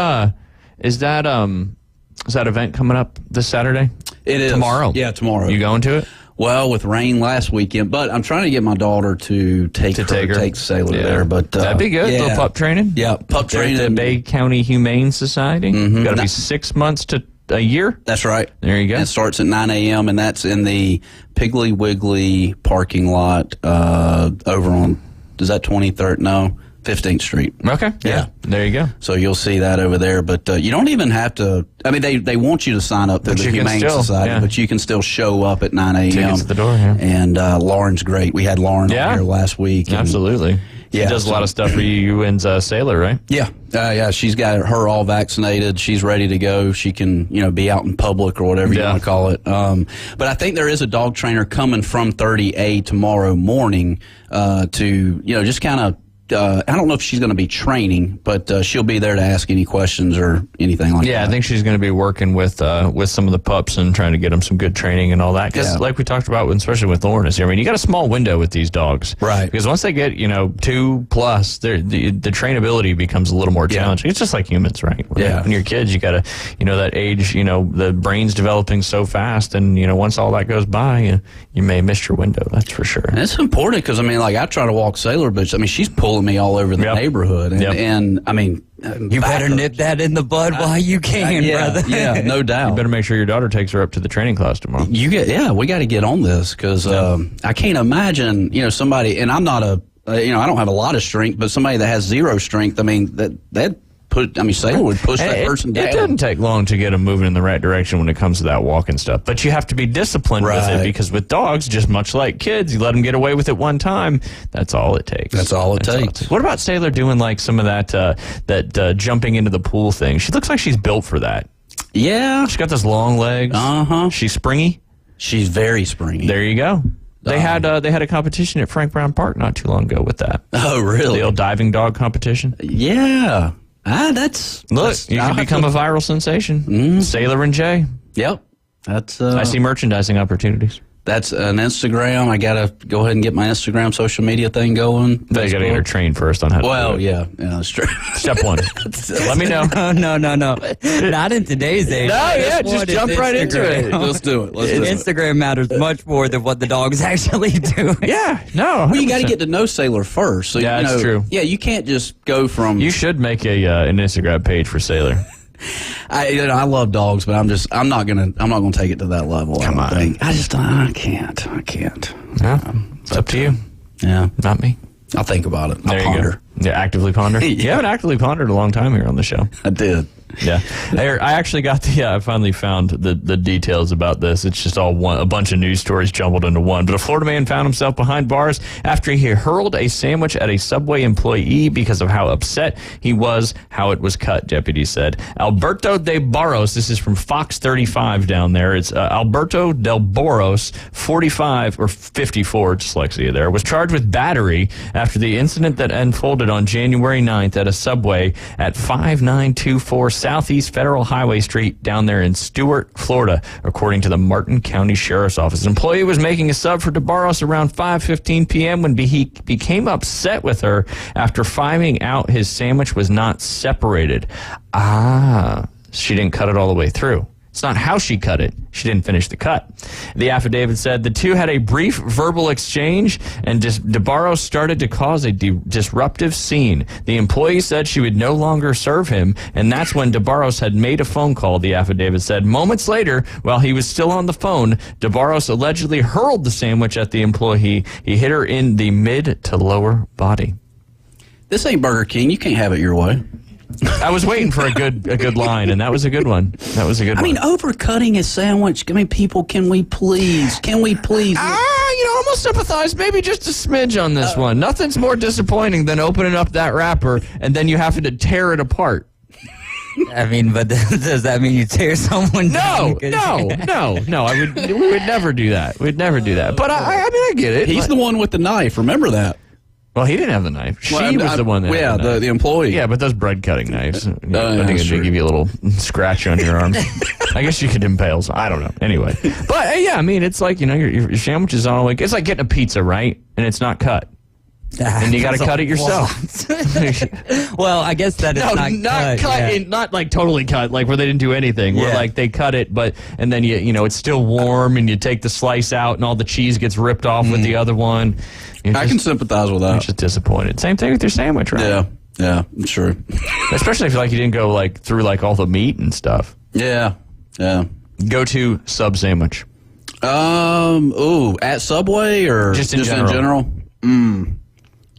event coming up this Saturday? It is. Tomorrow? Yeah, tomorrow. You going to it? Well, with rain last weekend, but I'm trying to get my daughter to take Sailor there. But that'd be good. Yeah. Little pup training. Yeah, pup training. At the Bay County Humane Society. Mm-hmm. Got to be 6 months to a year. That's right. There you go. And it starts at 9 a.m. and that's in the Piggly Wiggly parking lot over on, is that 23rd? No, 15th Street. Okay. Yeah. There you go. So you'll see that over there. But you don't even have to, I mean, they want you to sign up through the Humane Society, but you can still show up at 9 a.m. Tickets at the door, yeah. And Lauren's great. We had Lauren on here last week. And, absolutely. She does a lot of stuff for you and Sailor, right? Yeah. Yeah, she's got her all vaccinated. She's ready to go. She can, be out in public or whatever you want to call it. But I think there is a dog trainer coming from 30A tomorrow morning to, just kind of, I don't know if she's going to be training, but she'll be there to ask any questions or anything like that. Yeah, I think she's going to be working with some of the pups and trying to get them some good training and all that. Because like we talked about, especially with Lauren is here, I mean, you got a small window with these dogs. Right. Because once they get, 2 plus, the trainability becomes a little more challenging. It's just like humans, right? When you're kids, you got to, that age, the brain's developing so fast. And, once all that goes by, you may miss your window. That's for sure. And it's important because, I try to walk Sailor, but, she's pulling me all over the neighborhood. And you better nip that in the bud while you can, brother. Yeah, no doubt. You better make sure your daughter takes her up to the training class tomorrow. We got to get on this because I can't imagine, somebody, and I'm not I don't have a lot of strength, but somebody that has zero strength, Sailor would push that person down. It doesn't take long to get them moving in the right direction when it comes to that walking stuff. But you have to be disciplined with it because with dogs, just much like kids, you let them get away with it one time. That's all it takes. That's all it takes. What about Sailor doing like some of that jumping into the pool thing? She looks like she's built for that. Yeah. She's got those long legs. She's springy. She's very springy. There you go. They had a competition at Frank Brown Park not too long ago with that. Oh, really? The old diving dog competition. Yeah. You can become a viral sensation. Sailor and Jay. Yep. That's. I see merchandising opportunities. That's an Instagram. I gotta go ahead and get my Instagram social media thing going. They gotta get her trained first on how to do it. Yeah, that's true. Step 1. Let me know. No. Not in today's age. Just jump right into it. Let's do it. Instagram matters much more than what the dog's actually doing. Yeah, no. 100%. Well, you got to get to know Sailor first. So, that's true. Yeah, you can't just go from. You should make an Instagram page for Sailor. I love dogs, but I'm not gonna take it to that level. Come on. I can't. No, it's up to you. Yeah, not me. I'll think about it. There you go. Yeah, actively ponder. You haven't actively pondered a long time here on the show. I did. Yeah, I actually got I finally found the details about this. It's just all a bunch of news stories jumbled into one. But a Florida man found himself behind bars after he hurled a sandwich at a Subway employee because of how upset he was how it was cut, deputies said. Alberto de Barros, this is from Fox 35 down there. It's Alberto del Barros, 45 or 54, dyslexia there, was charged with battery after the incident that unfolded on January 9th at a Subway at 5924 Southeast Federal Highway Street down there in Stuart, Florida, according to the Martin County Sheriff's Office. An employee was making a sub for DeBarros around 5:15 p.m. when he became upset with her after finding out his sandwich was not separated. She didn't cut it all the way through. It's not how she cut it. She didn't finish the cut. The affidavit said the two had a brief verbal exchange, and DeBarros started to cause a disruptive scene. The employee said she would no longer serve him, and that's when DeBarros had made a phone call, the affidavit said. Moments later, while he was still on the phone, DeBarros allegedly hurled the sandwich at the employee. He hit her in the mid to lower body. This ain't Burger King. You can't have it your way. I was waiting for a good line, and that was a good one. That was a good one. I mean, overcutting a sandwich. I mean, people, can we please? I'll sympathize maybe just a smidge on this one. Nothing's more disappointing than opening up that wrapper and then you having to tear it apart. I mean, but does that mean you tear someone down? No. We would never do that. We'd never do that. But I mean, I get it. He's the one with the knife. Remember that. Well, he didn't have the knife. She was the one that had the knife. The employee. Yeah, but those bread cutting knives. I think it'd give you a little scratch on your arm. I guess you could impale. So I don't know. Anyway, but yeah, I mean, it's like your sandwich is on it's like getting a pizza, right? And it's not cut. And you got to cut it yourself. Well, I guess that is not cut. Yeah. Not like totally cut, like where they didn't do anything. Where like they cut it, and then you it's still warm, and you take the slice out, and all the cheese gets ripped off with the other one. I can sympathize with that. You're just disappointed. Same thing with your sandwich, right? Yeah, sure. Especially if you didn't go through all the meat and stuff. Yeah. Go to sub sandwich. At Subway or just in general?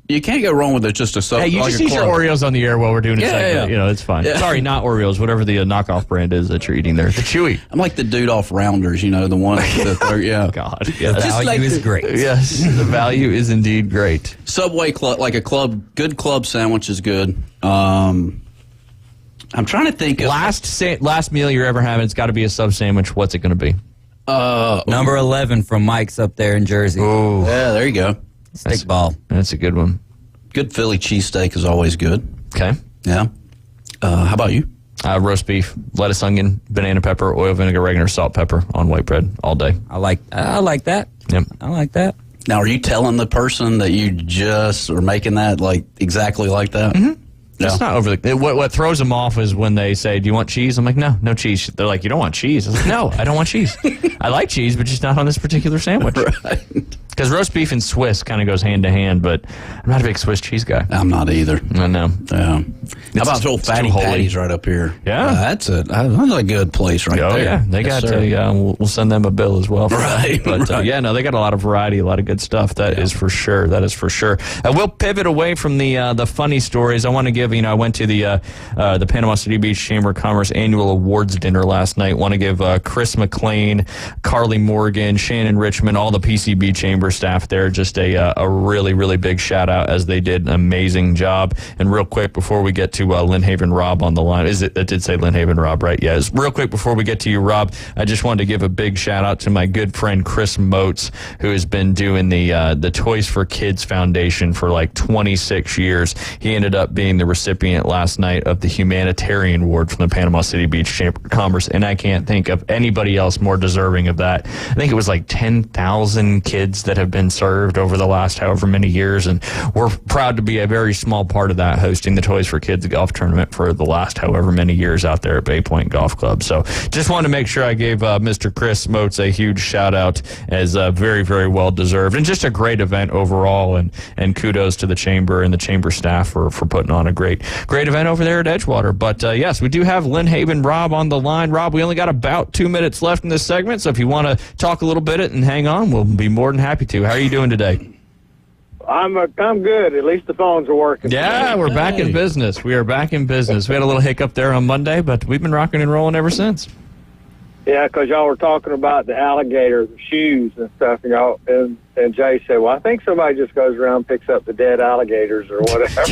You can't go wrong with it. Just a sub. Hey, you just eat your Oreos on the air while we're doing a segment. Yeah. It's fine. Yeah. Sorry, not Oreos. Whatever the knockoff brand is that you're eating there. The Chewy. I'm like the dude off Rounders. The one. God. The value is great. Yes, the value is indeed great. Subway good club sandwich is good. I'm trying to think. Last meal you're ever having, it's got to be a sub sandwich. What's it going to be? Number 11 from Mike's up there in Jersey. Oh, yeah, there you go. Stickball. That's a good one. Good Philly cheesesteak is always good. Okay. Yeah. How about you? Roast beef, lettuce, onion, banana pepper, oil, vinegar, oregano, salt, pepper on white bread all day. I like that. Yep. I like that. Now, are you telling the person that you just are making that exactly like that? Mm-hmm. It's not over what throws them off is when they say, "Do you want cheese?" I'm like, "No cheese." They're like, "You don't want cheese?" I'm like, "No, I don't want cheese. I like cheese, but just not on this particular sandwich." Right. Because roast beef and Swiss kind of goes hand to hand, but I'm not a big Swiss cheese guy. I'm not either. I know. Yeah. How about old Fatty Patties right up here? Yeah, that's a good place right there. Oh yeah, they got. We'll send them a bill as well. For right. That. But they got a lot of variety, a lot of good stuff. That is for sure. That is for sure. We'll pivot away from the funny stories. I want to give. I went to the Panama City Beach Chamber of Commerce annual awards dinner last night. Want to give Chris McLean, Carly Morgan, Shannon Richmond, all the PCB Chamber staff there just a really, really big shout out as they did an amazing job. And real quick before we get to Lynn Haven Rob on the line, it did say Lynn Haven Rob, right? Yes. Real quick before we get to you, Rob, I just wanted to give a big shout out to my good friend Chris Motes, who has been doing the Toys for Kids Foundation for 26 years. He ended up being the recipient last night of the Humanitarian Award from the Panama City Beach Chamber of Commerce, and I can't think of anybody else more deserving of that. I think it was 10,000 kids that have been served over the last however many years, and we're proud to be a very small part of that, hosting the Toys for Kids golf tournament for the last however many years out there at Bay Point Golf Club. So just wanted to make sure I gave Mr. Chris Motes a huge shout out, as very, very well deserved, and just a great event overall, and kudos to the Chamber and the Chamber staff for putting on a great event over there at Edgewater. But yes, we do have Lynn Haven Rob on the line. Rob, we only got about 2 minutes left in this segment, so if you want to talk a little bit and hang on, we'll be more than happy to. How are you doing today? I'm good. At least the phones are working. Yeah, we're back in business. We are back in business. We had a little hiccup there on Monday, but we've been rocking and rolling ever since. Yeah, because y'all were talking about the alligator, the shoes and stuff, and Jay said, well, I think somebody just goes around and picks up the dead alligators or whatever.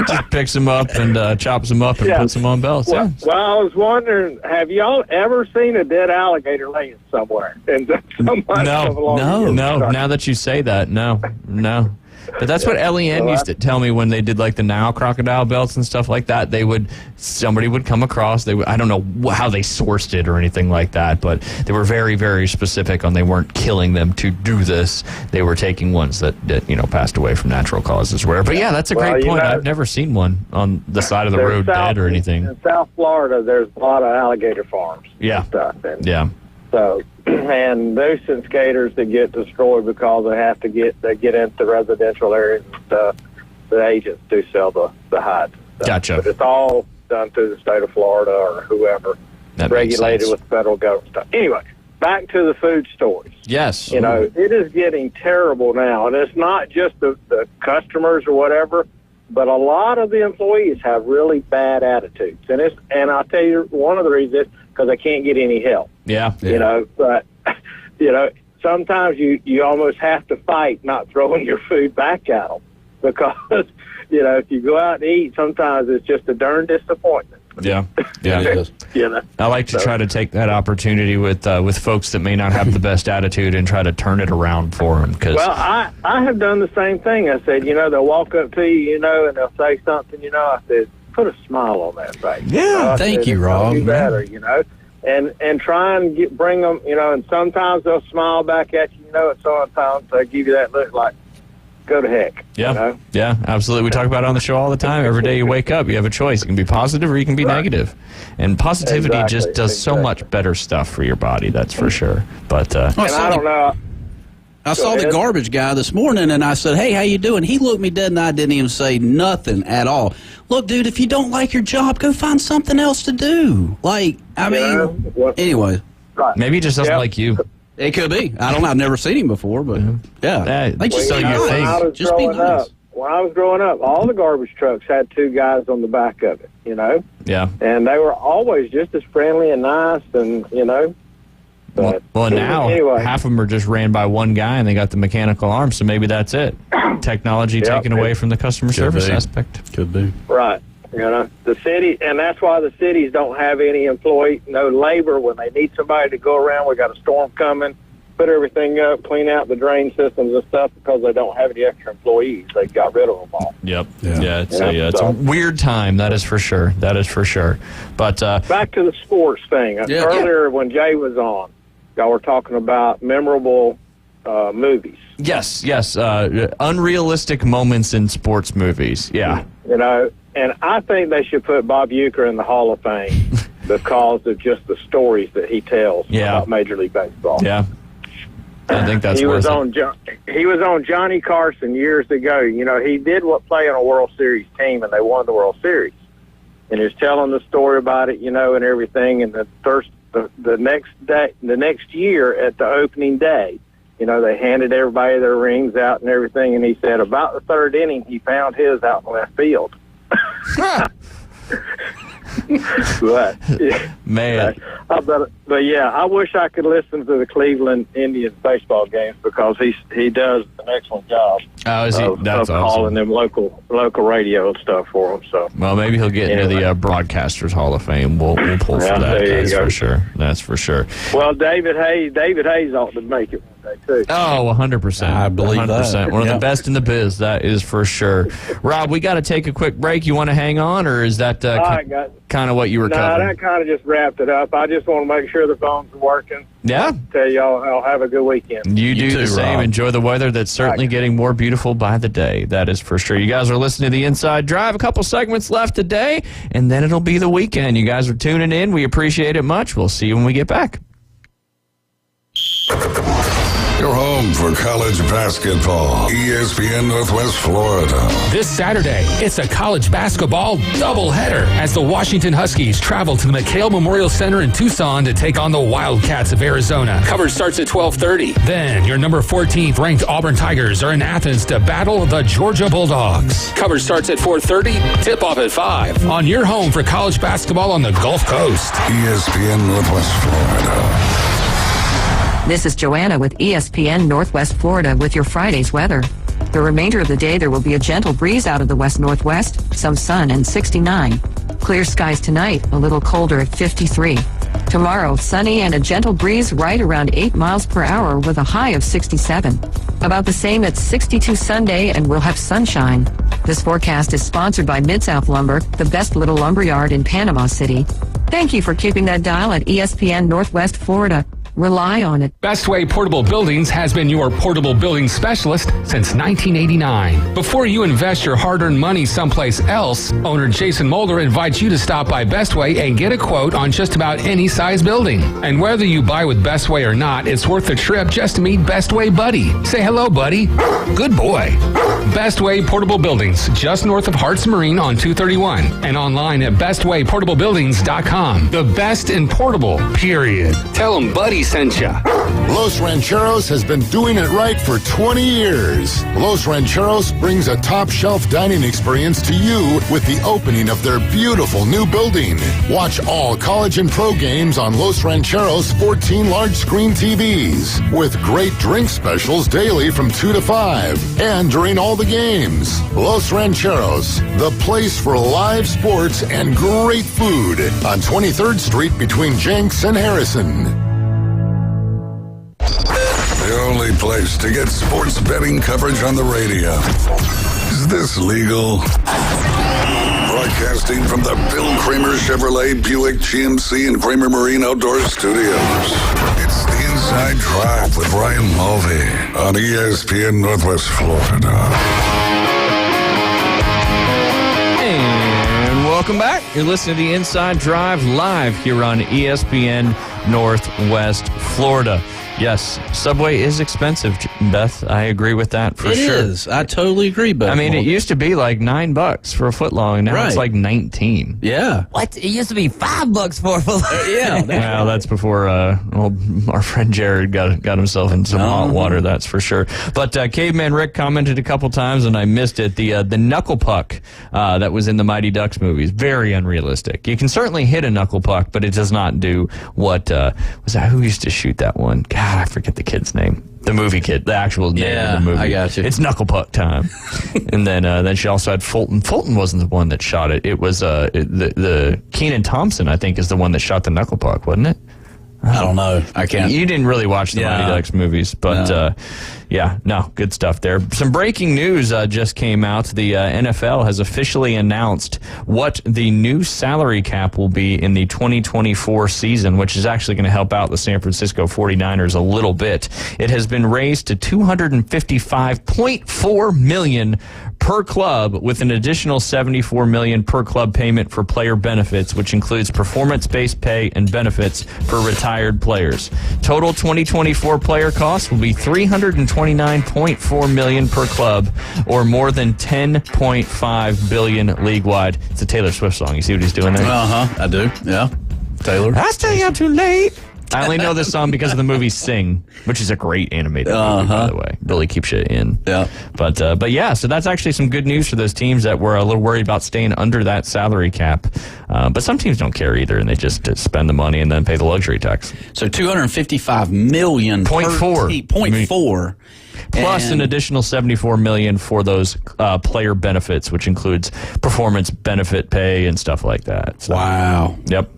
Just picks them up and chops them up and puts them on belts. Well, I was wondering, have y'all ever seen a dead alligator laying somewhere? And No. Now that you say that, no. But that's what Ellie-Ann used to tell me when they did like the Nile crocodile belts and stuff like that. Somebody would come across. I don't know how they sourced it or anything like that, but they were very, very specific on they weren't killing them to do this. They were taking ones that passed away from natural causes. But yeah, that's a great point. I've never seen one on the side of the road dead or anything. In South Florida, there's a lot of alligator farms. Yeah. And stuff. And yeah. So, and nuisance gators that get destroyed because they get into residential areas and stuff. The agents do sell the hides. Gotcha. But it's all done through the state of Florida or whoever regulated with the federal government stuff. Anyway, back to the food stores. Yes. It is getting terrible now, and it's not just the customers or whatever, but a lot of the employees have really bad attitudes. And I'll tell you, one of the reasons is because they can't get any help. Yeah. But sometimes you almost have to fight not throwing your food back at them because, if you go out and eat, sometimes it's just a darn disappointment. Yeah. I like to try to take that opportunity with folks that may not have the best attitude and try to turn it around for them. Well, I have done the same thing. I said, they'll walk up to you, and they'll say something, I said, put a smile on that face. Yeah, thank you, Rob. Do better, and try and bring them, and sometimes they'll smile back at you, and sometimes they give you that look like, go to heck. Yeah, yeah, absolutely. We talk about it on the show all the time. Every day you wake up, you have a choice. You can be positive or you can be negative. And positivity just does so much better stuff for your body, that's for sure. But and I don't know. I saw the garbage guy this morning, and I said, hey, how you doing? He looked me dead in the eye, didn't even say nothing at all. Look, dude, if you don't like your job, go find something else to do. Anyway. Maybe he just doesn't like you. It could be. I don't know. I've never seen him before, but they just sell your thing. Just be nice. When I was growing up, all the garbage trucks had two guys on the back of it, Yeah. And they were always just as friendly and nice and, But, well, now anyway. half of them are just ran by one guy, and they got the mechanical arm. So maybe that's it. Technology taken away from the customer service aspect. Could be right. The city, and that's why the cities don't have any no labor when they need somebody to go around. We got a storm coming, put everything up, clean out the drain systems and stuff because they don't have any extra employees. They got rid of them all. Yep. It's a weird time. That is for sure. But back to the sports thing. Earlier when Jay was on, y'all were talking about memorable movies. Yes. Unrealistic moments in sports movies. Yeah. And I think they should put Bob Uecker in the Hall of Fame because of just the stories that he tells about Major League Baseball. Yeah. I think that's he was on Johnny Carson years ago. He did play on a World Series team, and they won the World Series. And he was telling the story about it, and everything. And the next year at the opening day, they handed everybody their rings out and everything. And he said about the third inning, he found his out in left field. But, man, but yeah, I wish I could listen to the Cleveland Indians baseball games because he does an excellent job. Oh, is he? That's of calling them local radio and stuff for them. So, well, maybe he'll get into the Broadcasters Hall of Fame. We'll pull for that. That's for sure. That's for sure. Well, David Hayes ought to make it one day too. Oh, 100%. I believe 100%. That. One of the best in the biz. That is for sure. Rob, we got to take a quick break. You want to hang on, or is that kind of what you were covering? That kind of just wrapped it up. I just want to make sure the phones are working. Yeah. Tell y'all, I'll have a good weekend. You do the same. Rob. Enjoy the weather. That's certainly getting more beautiful by the day. That is for sure. You guys are listening to The Inside Drive. A couple segments left today, and then it'll be the weekend. You guys are tuning in. We appreciate it much. We'll see you when we get back. Your home for college basketball. ESPN Northwest Florida. This Saturday, it's a college basketball doubleheader as the Washington Huskies travel to the McHale Memorial Center in Tucson to take on the Wildcats of Arizona. Coverage starts at 12:30. Then, your number 14th ranked Auburn Tigers are in Athens to battle the Georgia Bulldogs. Coverage starts at 4:30. Tip-off at 5 on your home for college basketball on the Gulf Coast. ESPN Northwest Florida. This is Joanna with ESPN Northwest Florida with your Friday's weather. The remainder of the day, there will be a gentle breeze out of the west-northwest, some sun and 69. Clear skies tonight, a little colder at 53. Tomorrow, sunny and a gentle breeze right around 8 miles per hour with a high of 67. About the same at 62 Sunday, and we'll have sunshine. This forecast is sponsored by Mid-South Lumber, the best little lumber yard in Panama City. Thank you for keeping that dial at ESPN Northwest Florida. Rely on it. Bestway Portable Buildings has been your portable building specialist since 1989. Before you invest your hard-earned money someplace else, owner Jason Mulder invites you to stop by Bestway and get a quote on just about any size building. And whether you buy with Bestway or not, it's worth the trip just to meet Bestway Buddy. Say hello, buddy. Good boy. Bestway Portable Buildings, just north of Hartz Marine on 231, and online at bestwayportablebuildings.com. The best in portable, period. Tell them Buddy sent ya. Los Rancheros has been doing it right for 20 years. Los Rancheros brings a top-shelf dining experience to you with the opening of their beautiful new building. Watch all college and pro games on Los Rancheros' 14 large-screen TVs with great drink specials daily from 2 to 5 and during all the games. Los Rancheros, the place for live sports and great food on 23rd Street between Jenks and Harrison. The only place to get sports betting coverage on the radio. Is this legal? Broadcasting from the Bill Kramer Chevrolet Buick GMC and Kramer Marine Outdoor Studios. It's the Inside Drive with Ryan Mulvey on ESPN Northwest Florida. And welcome back. You're listening to the Inside Drive live here on ESPN Northwest Florida. Yes, Subway is expensive, Beth. I agree with that for sure. It is. I totally agree, Beth. I mean, it used to be like $9 for a footlong, and now it's like 19. Yeah. What? It used to be $5 for a footlong. Yeah. Well, that's before our friend Jared got himself in some hot water, that's for sure. But Caveman Rick commented a couple times, and I missed it. The knuckle puck that was in the Mighty Ducks movies, very unrealistic. You can certainly hit a knuckle puck, but it does not do what was that? Who used to shoot that one? God, I forget the kid's name. The movie kid, the actual name of the movie. I got you. It's knuckle puck time. And then she also had Fulton. Fulton wasn't the one that shot it. It was the Kenan Thompson, I think, is the one that shot the knuckle puck, wasn't it? I don't know. I can't. You didn't really watch the Mighty Ducks movies, but good stuff there. Some breaking news just came out. The NFL has officially announced what the new salary cap will be in the 2024 season, which is actually going to help out the San Francisco 49ers a little bit. It has been raised to $255.4 million per club, with an additional $74 million per club payment for player benefits, which includes performance-based pay and benefits for retired players. Total 2024 player costs will be $329.4 million per club, or more than $10.5 billion league-wide. It's a Taylor Swift song. You see what he's doing there? I do. Yeah. Taylor. I stay up too late. I only know this song because of the movie Sing, which is a great animated movie, by the way. Really keeps you in. Yeah. But yeah, so that's actually some good news for those teams that were a little worried about staying under that salary cap. But some teams don't care either, and they just spend the money and then pay the luxury tax. So $255 million. .4. Plus an additional $74 million for those player benefits, which includes performance benefit pay and stuff like that. So, wow. Yep.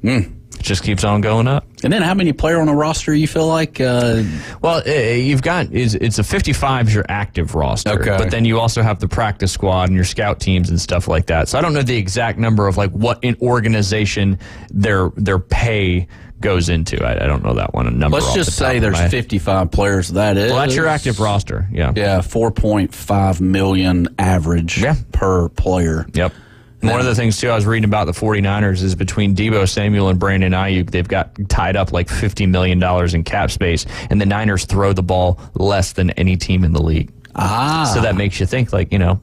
It just keeps on going up. And then how many player on a roster you feel like? Well, you've got, it's a 55 is your active roster. Okay. But then you also have the practice squad and your scout teams and stuff like that. So I don't know the exact number of like what in organization their pay goes into. I don't know that one. A number. Let's just say there's 55 players. That is. Well, that's your active roster. Yeah. Yeah, $4.5 million average per player. Yep. One of the things, too, I was reading about the 49ers is between Deebo Samuel and Brandon Ayuk, they've got tied up like $50 million in cap space, and the Niners throw the ball less than any team in the league. So that makes you think, like, it's kind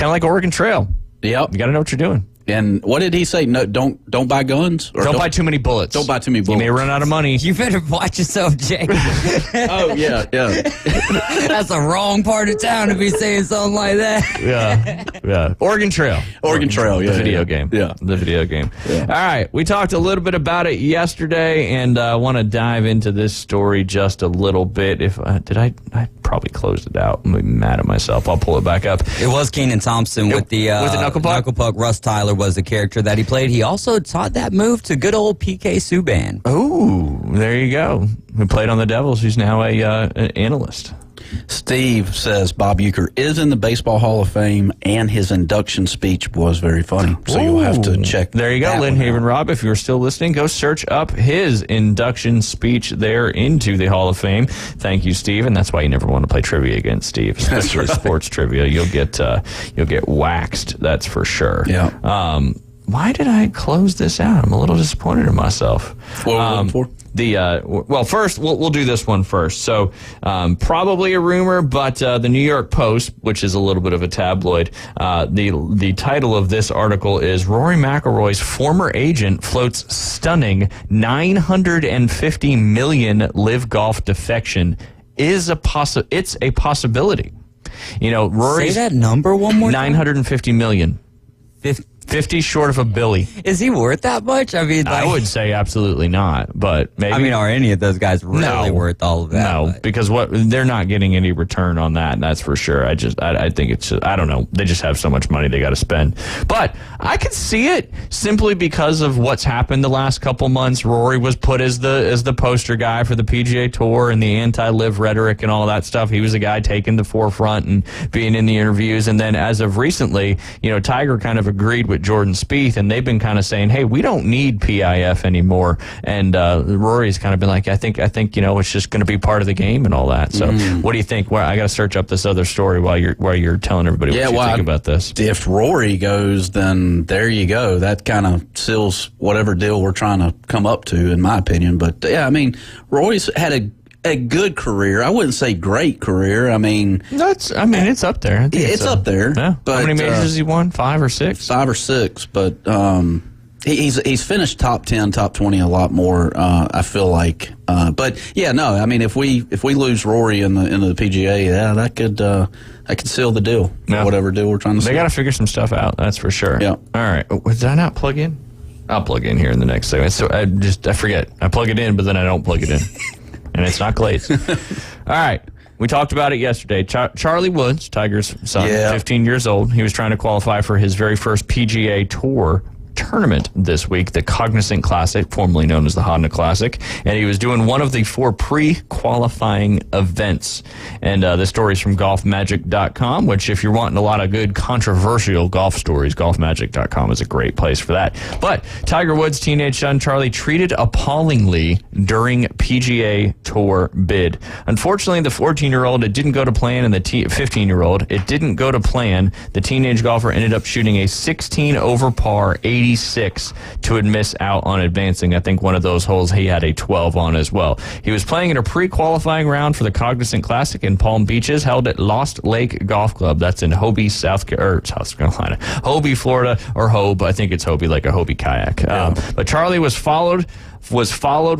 of like Oregon Trail. Yep. You got to know what you're doing. And what did he say? No, don't buy guns. Or don't buy too many bullets. Don't buy too many bullets. You may run out of money. You better watch yourself, Jay. Oh yeah. That's the wrong part of town to be saying something like that. Yeah. Oregon Trail. Yeah. The video game. Yeah. The video game. Yeah. All right. We talked a little bit about it yesterday, and I want to dive into this story just a little bit. I probably closed it out. I'm mad at myself. I'll pull it back up. It was Kenan Thompson with the knuckle puck. Russ Tyler was the character that he played. He also taught that move to good old PK Subban. Oh, there you go. Who played on the Devils. He's now an analyst. Steve says Bob Uecker is in the Baseball Hall of Fame, and his induction speech was very funny. So you'll have to check. There you go, Lynn Haven Rob. If you're still listening, go search up his induction speech there into the Hall of Fame. Thank you, Steve. And that's why you never want to play trivia against Steve, especially sports trivia. You'll get waxed. That's for sure. Yeah. Why did I close this out? I'm a little disappointed in myself. What were we looking for? First, we'll do this one first. So, probably a rumor, but the New York Post, which is a little bit of a tabloid, the title of this article is Rory McIlroy's former agent floats stunning $950 million live golf defection. It's a possibility. Rory's say that number one more time. $950 million. 50 short of a Billy. Is he worth that much? I mean, I would say absolutely not, but maybe. I mean, are any of those guys really worth all of that? No, because they're not getting any return on that. That's for sure. I think it's I don't know. They just have so much money they got to spend. But I could see it simply because of what's happened the last couple months. Rory was put as the poster guy for the PGA Tour and the anti-live rhetoric and all that stuff. He was the guy taking the forefront and being in the interviews. And then as of recently, Tiger kind of agreed with Jordan Spieth, and they've been kind of saying, hey, we don't need PIF anymore. And Rory's kind of been like, I think it's just going to be part of the game and all that. So what do you think? Well, I got to search up this other story while you're telling everybody what you think about this. If Rory goes, then there you go. That kind of seals whatever deal we're trying to come up to, in my opinion. But yeah, I mean, Rory's had a good career. I wouldn't say great career. I mean, it's up there. It's up there. Yeah. But, how many majors has he won? 5 or 6? 5 or 6. But he's finished top 10, top 20 a lot more. I feel like. But yeah, no. I mean, if we lose Rory in the PGA, that could seal the deal. Yeah. Whatever deal we're trying to. They got to figure some stuff out. That's for sure. Yeah. All right. Did I not plug in? I'll plug in here in the next segment. So I forget. I plug it in, but then I don't plug it in. And it's not Glaze. All right. We talked about it yesterday. Charlie Woods, Tiger's son, 15 years old. He was trying to qualify for his very first PGA Tour tournament this week, the Cognizant Classic, formerly known as the Honda Classic, and he was doing one of the 4 pre-qualifying events. And this story is from golfmagic.com, which if you're wanting a lot of good controversial golf stories, golfmagic.com is a great place for that. But Tiger Woods' teenage son Charlie treated appallingly during PGA Tour bid. Unfortunately, the 14-year-old, it didn't go to plan, and the 15-year-old, it didn't go to plan. The teenage golfer ended up shooting a 16 over par 86 to miss out on advancing. I think one of those holes he had a 12 on as well. He was playing in a pre-qualifying round for the Cognizant Classic in Palm Beaches, held at Lost Lake Golf Club. That's in Hobie, South Carolina. Hobie, Florida, or Hobe. I think it's Hobie, like a Hobie kayak. Yeah. But Charlie was followed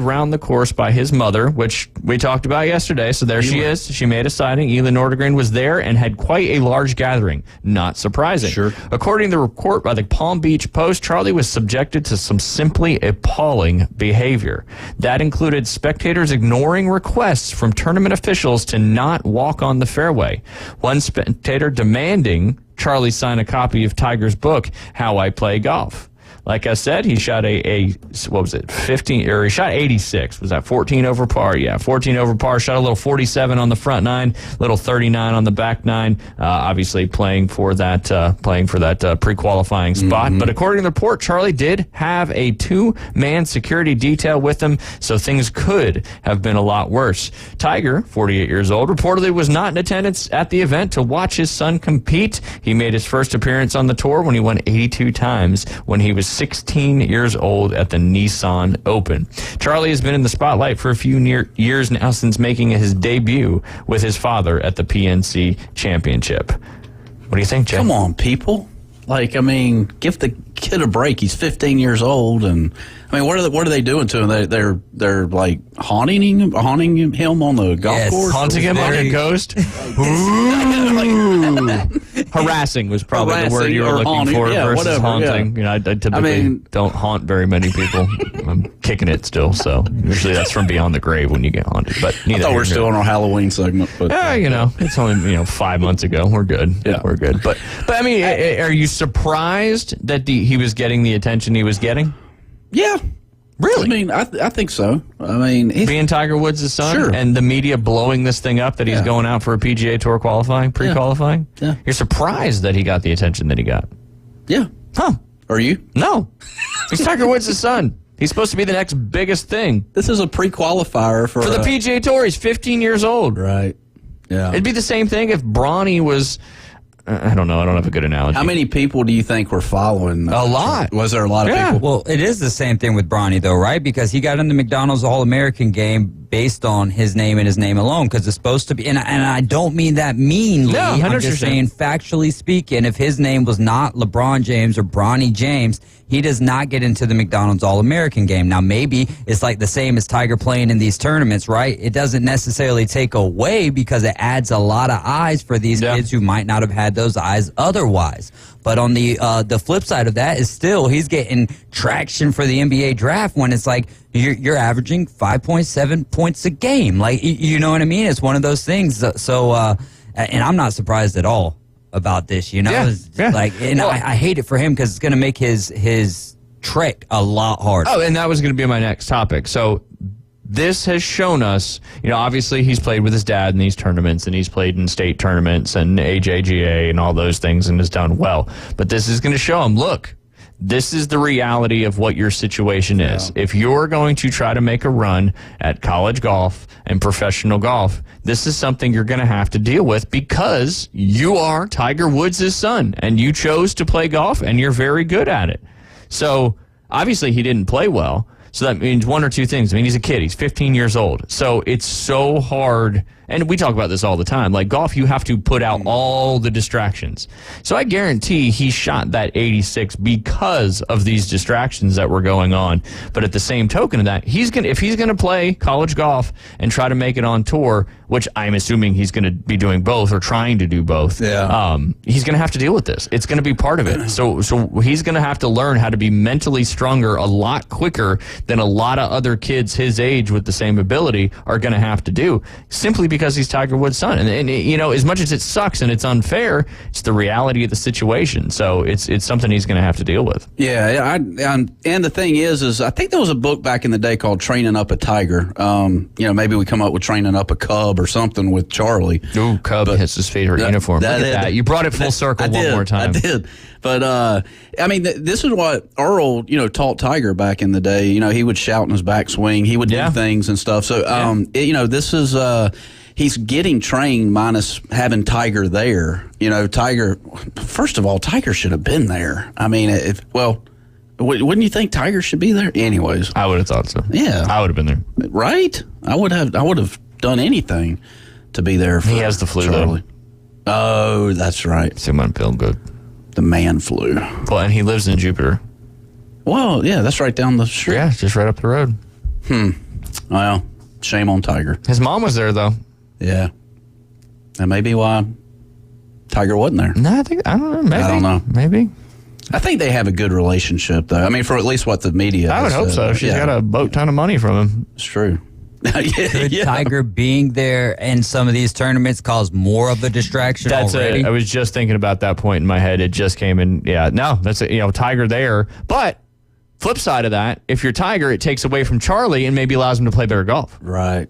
round the course by his mother, which we talked about yesterday. So there she is. She made a sighting. Ela Nordegren was there and had quite a large gathering. Not surprising. Sure. According to the report by the Palm Beach Post, Charlie was subjected to some simply appalling behavior. That included spectators ignoring requests from tournament officials to not walk on the fairway. One spectator demanding Charlie sign a copy of Tiger's book, How I Play Golf. Like I said, he shot what was it, 15, or he shot 86. Was that 14 over par? Yeah, 14 over par. Shot a little 47 on the front nine, little 39 on the back nine. Obviously playing for that pre-qualifying spot. But according to the report, Charlie did have a 2-man security detail with him, so things could have been a lot worse. Tiger, 48 years old, reportedly was not in attendance at the event to watch his son compete. He made his first appearance on the tour when he won 82 times when he was 16 years old at the Nissan Open. Charlie has been in the spotlight for a few years now since making his debut with his father at the PNC Championship. What do you think, Jay? Come on, people. Like, I mean, give the kid a break. He's 15 years old, and I mean, what are they doing to him? They're like haunting him on the golf course, haunting him like a ghost. Harassing was probably the word you were looking for versus haunting. Yeah. I typically don't haunt very many people. I'm kicking it still, so usually that's from beyond the grave when you get haunted. But I thought we're still on our Halloween segment. But it's only 5 months ago. We're good. Yeah, we're good. But I mean, are you surprised that he was getting the attention he was getting? Yeah. Really? I mean, I think so. I mean, being Tiger Woods' son, sure. And the media blowing this thing up that he's going out for a PGA Tour pre-qualifying. Yeah. You're surprised that he got the attention that he got. Yeah. Huh? Are you? No. He's Tiger Woods' son. He's supposed to be the next biggest thing. This is a pre-qualifier for the PGA Tour. He's 15 years old. Right. Yeah. It'd be the same thing if Bronny was. I don't know. I don't have a good analogy. How many people do you think were following? A lot. Was there a lot of people? Well, it is the same thing with Bronny, though, right? Because he got in the McDonald's All-American game based on his name and his name alone, because it's supposed to be, and I don't mean that meanly. No, I'm just saying, factually speaking, if his name was not LeBron James or Bronny James, he does not get into the McDonald's All-American game. Now, maybe it's like the same as Tiger playing in these tournaments, right? It doesn't necessarily take away because it adds a lot of eyes for these kids who might not have had those eyes otherwise. But on the flip side of that is still he's getting traction for the NBA draft when it's like you're averaging 5.7 points a game. Like, you know what I mean? It's one of those things. So, and I'm not surprised at all about this, Like, and I hate it for him because it's going to make his trick a lot harder. Oh, and that was going to be my next topic. So this has shown us, obviously he's played with his dad in these tournaments, and he's played in state tournaments and AJGA and all those things and has done well. But this is going to show him, look, this is the reality of what your situation is. Yeah. If you're going to try to make a run at college golf and professional golf, this is something you're going to have to deal with because you are Tiger Woods' son and you chose to play golf and you're very good at it. So obviously he didn't play well. So that means one or two things. I mean, he's a kid. He's 15 years old. So it's so hard. And we talk about this all the time. Like golf, you have to put out all the distractions. So I guarantee he shot that 86 because of these distractions that were going on. But at the same token of that, if he's gonna play college golf and try to make it on tour, which I'm assuming he's gonna be doing both or trying to do both. Yeah. He's gonna have to deal with this. It's gonna be part of it. So he's gonna have to learn how to be mentally stronger a lot quicker than a lot of other kids his age with the same ability are gonna have to do, simply because he's Tiger Woods' son. And as much as it sucks and it's unfair, it's the reality of the situation. So it's something he's going to have to deal with. Yeah. And the thing is I think there was a book back in the day called Training Up a Tiger. Maybe we come up with Training Up a Cub or something with Charlie. Ooh, Cub hits his favorite uniform. Look at that. You brought it full circle one more time. I did. But, this is what Earl, taught Tiger back in the day. He would shout in his backswing. He would do things and stuff. So, this is... he's getting trained minus having Tiger there. Tiger, first of all, Tiger should have been there. I mean, wouldn't you think Tiger should be there? Anyways. I would have thought so. Yeah. I would have been there. Right? I would have done anything to be there for He has the flu, Charlie. though. Oh, that's right. So he might feel good. The man flu. Well, and he lives in Jupiter. Well, yeah, that's right down the street. Yeah, just right up the road. Well, shame on Tiger. His mom was there, though. Yeah. That may be why Tiger wasn't there. No, I don't know. Maybe. I don't know. Maybe. I think they have a good relationship, though. I mean, for at least what the media I would hope so. She's got a boat ton of money from him. It's true. Could Tiger being there in some of these tournaments cause more of a distraction already? I was just thinking about that point in my head. It just came in. Yeah, no, that's it. Tiger there. But Flip side of that, if you're Tiger, it takes away from Charlie and maybe allows him to play better golf. Right.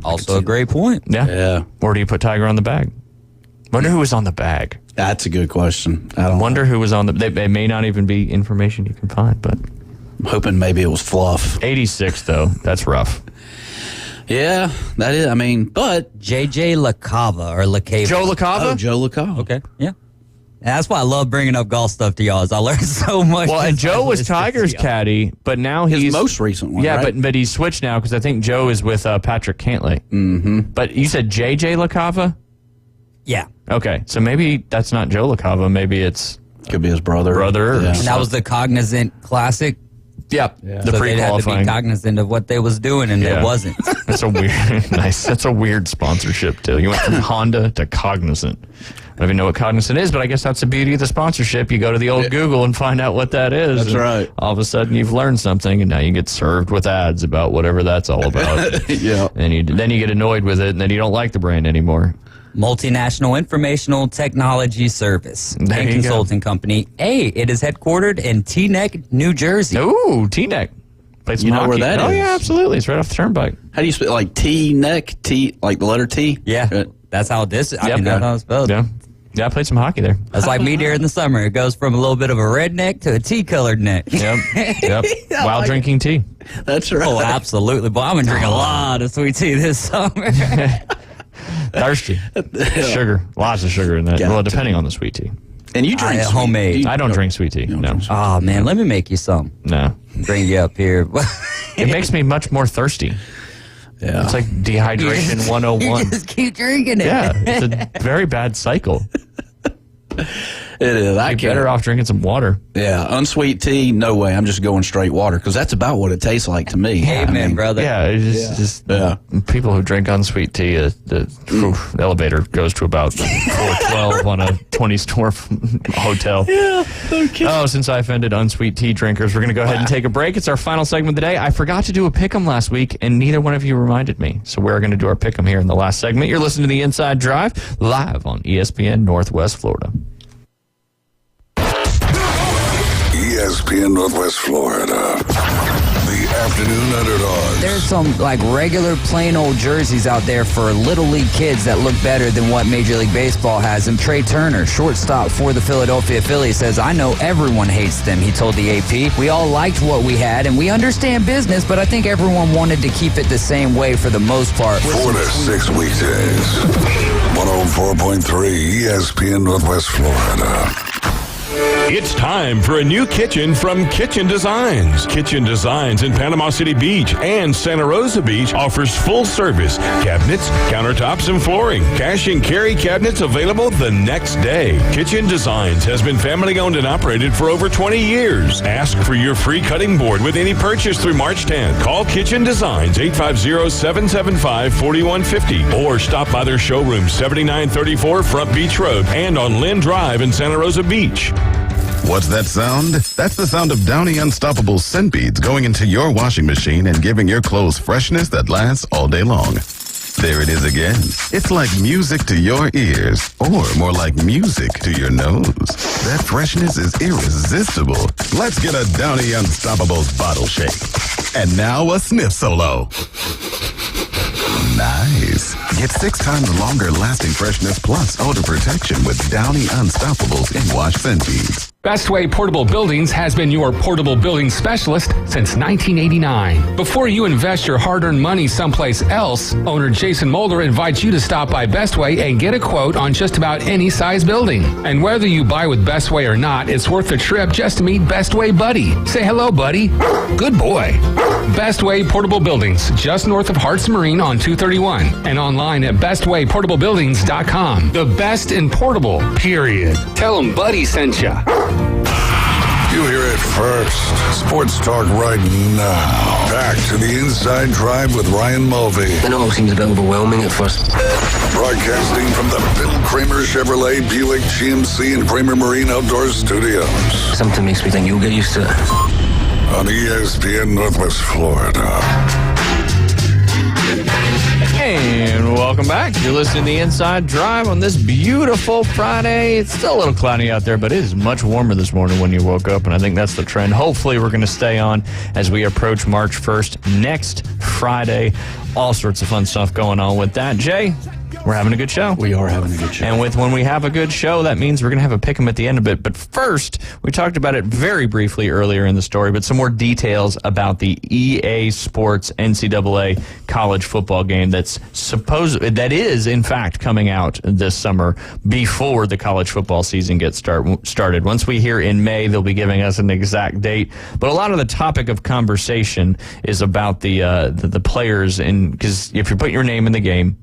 Also a great point. Yeah. Or do you put Tiger on the bag? Wonder who was on the bag. That's a good question. I don't wonder who was on the. They may not even be information you can find, but I'm hoping maybe it was fluff. 86 though. That's rough. Yeah, that is. I mean, but JJ LaCava or LaCava. Joe LaCava? Oh, Joe LaCava. Okay. Yeah. And that's why I love bringing up golf stuff to y'all. Is I learned so much. Well, and Joe was Tiger's caddy, but now he's his most recent one. Yeah, right? but he's switched now because I think Joe is with Patrick Cantlay. Mm-hmm. But you said JJ LaCava? Yeah. Okay, so maybe that's not Joe LaCava. Maybe it's could be his brother. And that was the Cognizant Classic. Yep. Yeah. The so they had to be pre-qualifying. cognizant of what they was doing, and it wasn't. That's a weird, nice. That's a weird sponsorship too. You went from Honda to Cognizant. I don't even know what Cognizant is, but I guess that's the beauty of the sponsorship. You go to the old Google and find out what that is. That's right. All of a sudden, you've learned something, and now you get served with ads about whatever that's all about. Yeah. And then you get annoyed with it, and then you don't like the brand anymore. Multinational Informational Technology Service There and you go. Consulting Company. It is headquartered in Teaneck, New Jersey. Ooh, Teaneck. Played some You know where hockey. that Oh is? yeah, absolutely. It's right off the turnpike. How do you spell like T-neck? T like the letter T? Yeah, that's how this. I mean, that's how it's spelled. Yeah, I played some hockey there. That's like me during the summer. It goes from a little bit of a redneck to a tea-colored neck. Yep. While drinking tea. That's right. Oh, absolutely. But I'm gonna drink a lot of sweet tea this summer. Thirsty. Sugar. Lots of sugar in that. Got Well, to. depending on the sweet tea. And you drink sweet- homemade. I don't drink sweet tea. No. Oh man, let me make you some. No. Bring you up here. It makes me much more thirsty. Yeah. It's like dehydration You 101. just keep drinking it. Yeah. It's a very bad cycle. It is. I You're can't. better off drinking some water. Yeah, unsweet tea, no way. I'm just going straight water because that's about what it tastes like to me. Amen, brother. Yeah, it's just people who drink unsweet tea, the elevator goes to about 412 on a 20-store hotel. Yeah, okay. Oh, since I offended unsweet tea drinkers, we're going to go ahead and take a break. It's our final segment of the day. I forgot to do a pick'em last week, and neither one of you reminded me. So we're going to do our pick'em here in the last segment. You're listening to The Inside Drive, live on ESPN Northwest Florida. ESPN Northwest Florida. The afternoon underdogs. There's some like regular plain old jerseys out there for little league kids that look better than what Major League Baseball has. And Trey Turner, shortstop for the Philadelphia Phillies, says, "I know everyone hates them," he told the AP. "We all liked what we had and we understand business, but I think everyone wanted to keep it the same way for the most part." 4 to 6 weekdays. 104.3 ESPN Northwest Florida. It's time for a new kitchen from Kitchen Designs. Kitchen Designs in Panama City Beach and Santa Rosa Beach offers full service cabinets, countertops, and flooring. Cash and carry cabinets available the next day. Kitchen Designs has been family owned and operated for over 20 years. Ask for your free cutting board with any purchase through March 10th. Call Kitchen Designs 850-775-4150 or stop by their showroom 7934 Front Beach Road and on Lynn Drive in Santa Rosa Beach. What's that sound? That's the sound of Downy Unstoppable scent beads going into your washing machine and giving your clothes freshness that lasts all day long. There it is again. It's like music to your ears, or more like music to your nose. That freshness is irresistible. Let's get a Downy Unstoppables bottle shake. And now a sniff solo. Nice. Get 6 times longer lasting freshness plus odor protection with Downy Unstoppables in-wash scent beads. Bestway Portable Buildings has been your portable building specialist since 1989. Before you invest your hard-earned money someplace else, owner Jason Mulder invites you to stop by Bestway and get a quote on just about any size building. And whether you buy with Bestway or not, it's worth the trip just to meet Bestway Buddy. Say hello, buddy. Good boy. Bestway Portable Buildings, just north of Harts Marine on 231 and online at bestwayportablebuildings.com. The best in portable, period. Tell them Buddy sent ya. You hear it first. Sports talk right now. Back to the Inside Drive with Ryan Mulvey. It all seems a bit overwhelming at first. Broadcasting from the Bill Kramer Chevrolet Buick GMC and Kramer Marine Outdoor Studios. Something makes me think you'll get used to it. On ESPN Northwest Florida. And welcome back. You're listening to The Inside Drive on this beautiful Friday. It's still a little cloudy out there, but it is much warmer this morning when you woke up, and I think that's the trend. Hopefully, we're going to stay on as we approach March 1st next Friday. All sorts of fun stuff going on with that. Jay, we're having a good show. We are having a good show. And when we have a good show, that means we're going to have a pick 'em at the end of it. But first, we talked about it very briefly earlier in the story, but some more details about the EA Sports NCAA college football game that is in fact coming out this summer before the college football season gets started. Once we hear in May, they'll be giving us an exact date. But a lot of the topic of conversation is about the players, because if you put your name in the game,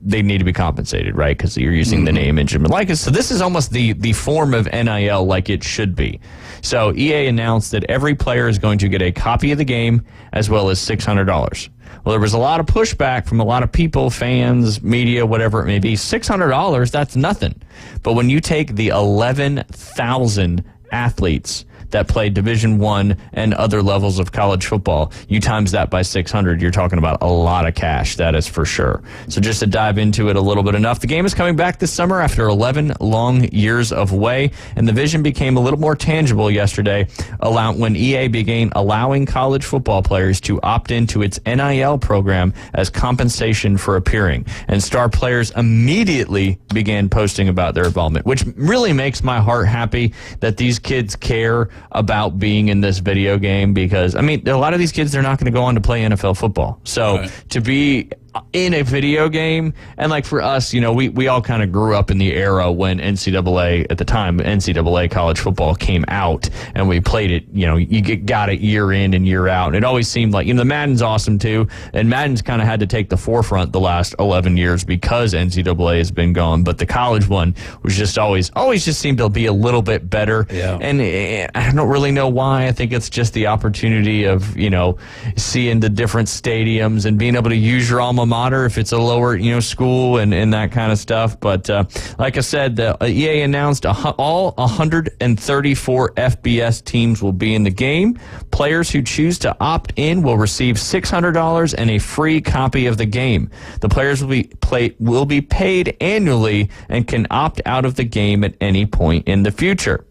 they need to be compensated, right? Because you're using the name, image, and likeness. So this is almost the form of NIL like it should be. So EA announced that every player is going to get a copy of the game as well as $600. Well, there was a lot of pushback from a lot of people, fans, media, whatever it may be. $600, that's nothing. But when you take the 11,000 athletes that play Division I and other levels of college football, you times that by 600, you're talking about a lot of cash, that is for sure. So just to dive into it a little bit enough, the game is coming back this summer after 11 long years of away, and the vision became a little more tangible yesterday when EA began allowing college football players to opt into its NIL program as compensation for appearing. And star players immediately began posting about their involvement, which really makes my heart happy that these kids care about being in this video game, because, I mean, a lot of these kids, they're not going to go on to play NFL football. So to be in a video game, and like for us, you know, we all kind of grew up in the era when NCAA, at the time, NCAA college football came out, and we played it, you know, got it year in and year out. And it always seemed like, you know, the Madden's awesome too, and Madden's kind of had to take the forefront the last 11 years because NCAA has been gone, but the college one was just always just seemed to be a little bit better. Yeah. And I don't really know why. I think it's just the opportunity of, you know, seeing the different stadiums and being able to use your alma mater if it's a lower, you know, school and that kind of stuff. But like I said, the EA announced all 134 FBS teams will be in the game. Players who choose to opt in will receive $600 and a free copy of the game. The players will be paid annually and can opt out of the game at any point in the future.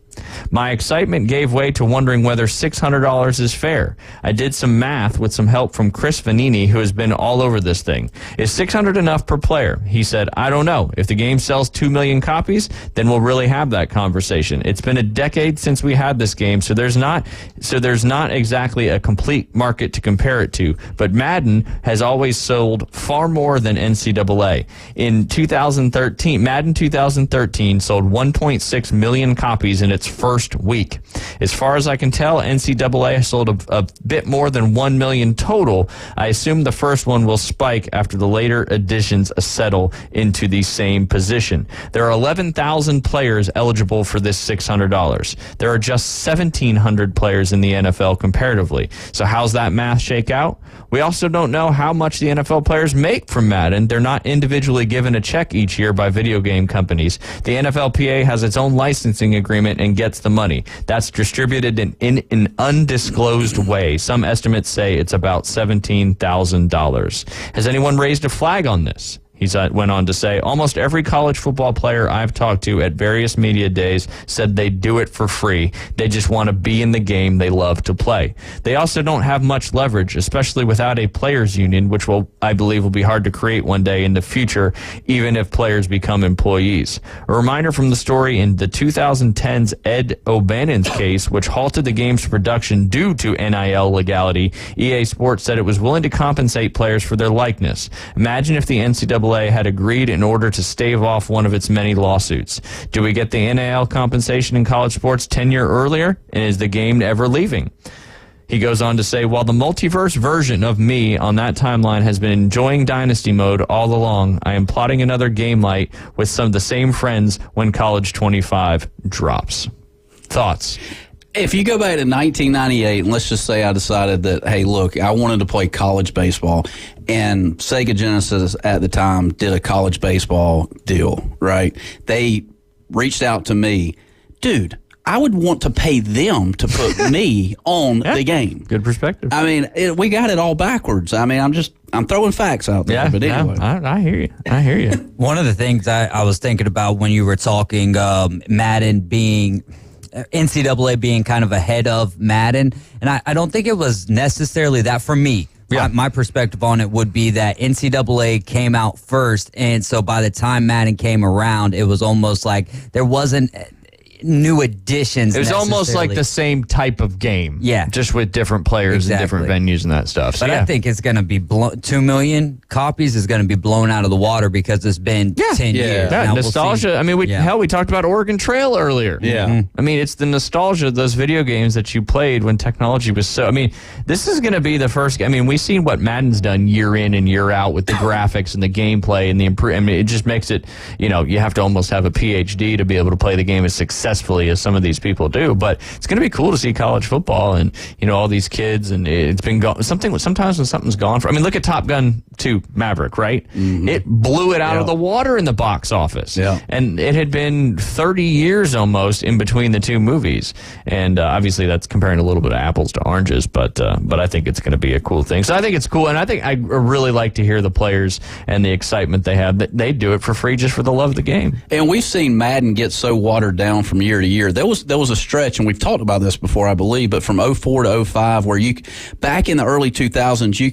My excitement gave way to wondering whether $600 is fair. I did some math with some help from Chris Vanini, who has been all over this thing. Is $600 enough per player? He said, I don't know. If the game sells 2 million copies, then we'll really have that conversation. It's been a decade since we had this game, so there's not exactly a complete market to compare it to. But Madden has always sold far more than NCAA. In 2013, Madden 2013 sold 1.6 million copies in its first week. As far as I can tell, NCAA sold a bit more than 1 million total. I assume the first one will spike after the later editions settle into the same position. There are 11,000 players eligible for this $600. There are just 1,700 players in the NFL comparatively. So how's that math shake out? We also don't know how much the NFL players make from Madden. They're not individually given a check each year by video game companies. The NFLPA has its own licensing agreement and gets the money. That's distributed in an undisclosed way. Some estimates say it's about $17,000. Has anyone raised a flag on this? He went on to say, almost every college football player I've talked to at various media days said they do it for free. They just want to be in the game they love to play. They also don't have much leverage, especially without a players union, which I believe will be hard to create one day in the future, even if players become employees. A reminder from the story in the 2010's Ed O'Bannon's case, which halted the game's production due to NIL legality, EA Sports said it was willing to compensate players for their likeness. Imagine if the NCAA had agreed in order to stave off one of its many lawsuits. Do we get the NIL compensation in college sports 10 years earlier? And is the game ever leaving? He goes on to say, while the multiverse version of me on that timeline has been enjoying Dynasty mode all along, I am plotting another game night with some of the same friends when College 25 drops. Thoughts? If you go back to 1998, and let's just say I decided that, hey, look, I wanted to play college baseball, and Sega Genesis at the time did a college baseball deal, right? They reached out to me, dude, I would want to pay them to put me on the game. Good perspective. I mean, we got it all backwards. I mean, I'm throwing facts out there. But anyway. I hear you. I hear you. One of the things I was thinking about when you were talking Madden being NCAA being kind of ahead of Madden, and I don't think it was necessarily that for me. Yeah. My perspective on it would be that NCAA came out first, and so by the time Madden came around, it was almost like there wasn't new additions. It was almost like the same type of game. Yeah. Just with different players and different venues and that stuff. So, but I think it's going to be 2 million copies is going to be blown out of the water because it's been 10 years. Yeah, Now nostalgia. We'll I mean, we talked about Oregon Trail earlier. Yeah. I mean, it's the nostalgia of those video games that you played when technology was so. I mean, this is going to be the first. I mean, we've seen what Madden's done year in and year out with the graphics and the gameplay and the I mean, it just makes it. You know, you have to almost have a PhD to be able to play the game as successfully as some of these people do. But it's going to be cool to see college football and all these kids. And it's been sometimes when something's gone for. I mean, look at Top Gun 2 Maverick, right? Mm-hmm. It blew it out of the water in the box office. Yeah. And it had been 30 years almost in between the two movies. And obviously that's comparing a little bit of apples to oranges, but I think it's going to be a cool thing. So I think it's cool. And I think I really like to hear the players and the excitement they have. That they do it for free just for the love of the game. And we've seen Madden get so watered down from year to year. There was a stretch, and we've talked about this before, I believe, but from 04 to 05, where back in the early 2000s, you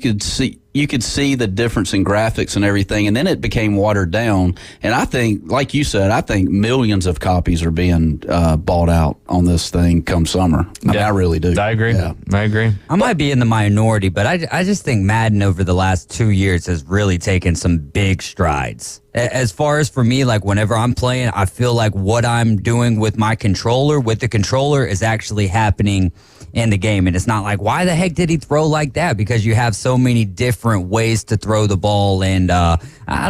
could see the difference in graphics and everything, and then it became watered down. And I think, like you said, I think millions of copies are being bought out on this thing come summer. I mean, I really do. I agree. Yeah. I agree. I might be in the minority, but I just think Madden over the last 2 years has really taken some big strides. As far as for me, like whenever I'm playing, I feel like what I'm doing with my controller, with the controller, is actually happening in the game. And it's not like, why the heck did he throw like that? Because you have so many different ways to throw the ball. And I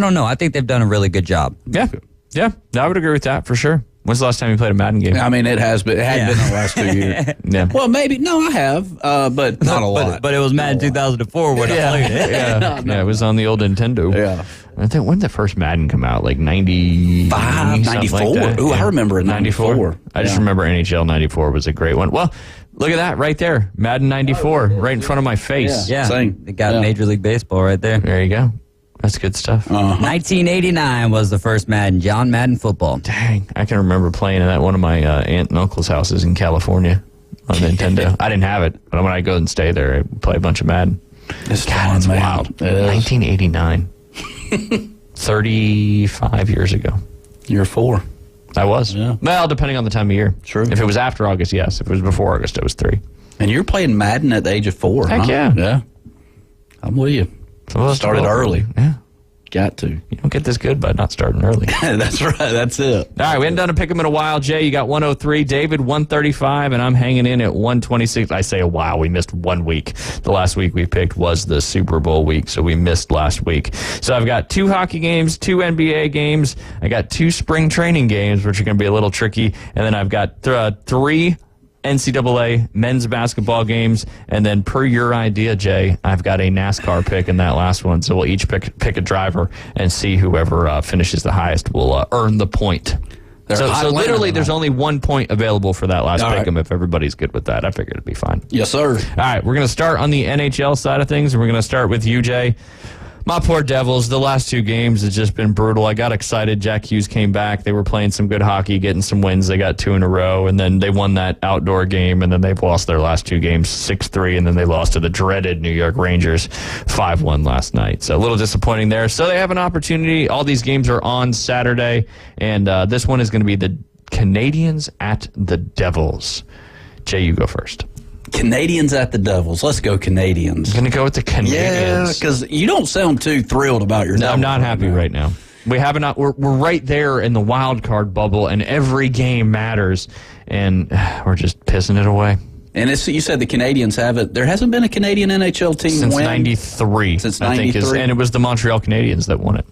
don't know. I think they've done a really good job. Yeah. Yeah. I would agree with that for sure. When's the last time you played a Madden game? I mean, it has been. It had been the last 2 years. Yeah. Well, maybe. No, I have, but not a lot. But it was Madden 2004 when I played it. Yeah, it was on the old Nintendo. Yeah. I think, when did the first Madden come out? Like 95, 94. Like Ooh, I remember it. 94. I just remember NHL 94 was a great one. Well, look at that right there. Madden 94 right in front of my face. Yeah. Same. They got Major League Baseball right there. There you go. That's good stuff. 1989 was the first Madden, John Madden football. Dang, I can remember playing it at one of my aunt and uncle's houses in California on Nintendo. I didn't have it, but when I go and stay there, I play a bunch of Madden. It's That's wild. 1989. 35 years ago. You're 4. I was. Yeah. Well, depending on the time of year. True. If it was after August, yes. If it was before August, it was 3. And you're playing Madden at the age of 4. Heck yeah. Yeah. I'm with you. Started early. Yeah. Got to. You don't get this good by not starting early. That's right. That's it. All right, we haven't done a pick 'em in a while. Jay, you got 103. David, 135. And I'm hanging in at 126. I say a while. We missed 1 week. The last week we picked was the Super Bowl week, so we missed last week. So I've got 2 hockey games, 2 NBA games. I got 2 spring training games, which are going to be a little tricky. And then I've got 3 NCAA men's basketball games, and then per your idea, Jay, I've got a NASCAR pick in that last one. So we'll each pick a driver and see whoever finishes the highest will earn the point. So literally, there's only 1 point available for that last pick 'em. If everybody's good with that, I figured it'd be fine. Yes, sir. All right, we're going to start on the NHL side of things, and we're going to start with you, Jay. My poor Devils, the last 2 games has just been brutal. I got excited. Jack Hughes came back. They were playing some good hockey, getting some wins. They got 2 in a row, and then they won that outdoor game, and then they've lost their last 2 games 6-3, and then they lost to the dreaded New York Rangers 5-1 last night. So a little disappointing there. So they have an opportunity. All these games are on Saturday, and this one is going to be the Canadiens at the Devils. Jay, you go first. Canadians at the Devils. Let's go Canadians. I'm going to go with the Canadiens. Yeah, because you don't sound too thrilled about your Devils. I'm not happy right now. We're right there in the wild card bubble, and every game matters, and we're just pissing it away. And you said the Canadians haven't. There hasn't been a Canadian NHL team since win? '93. Since I think '93, and it was the Montreal Canadiens that won it.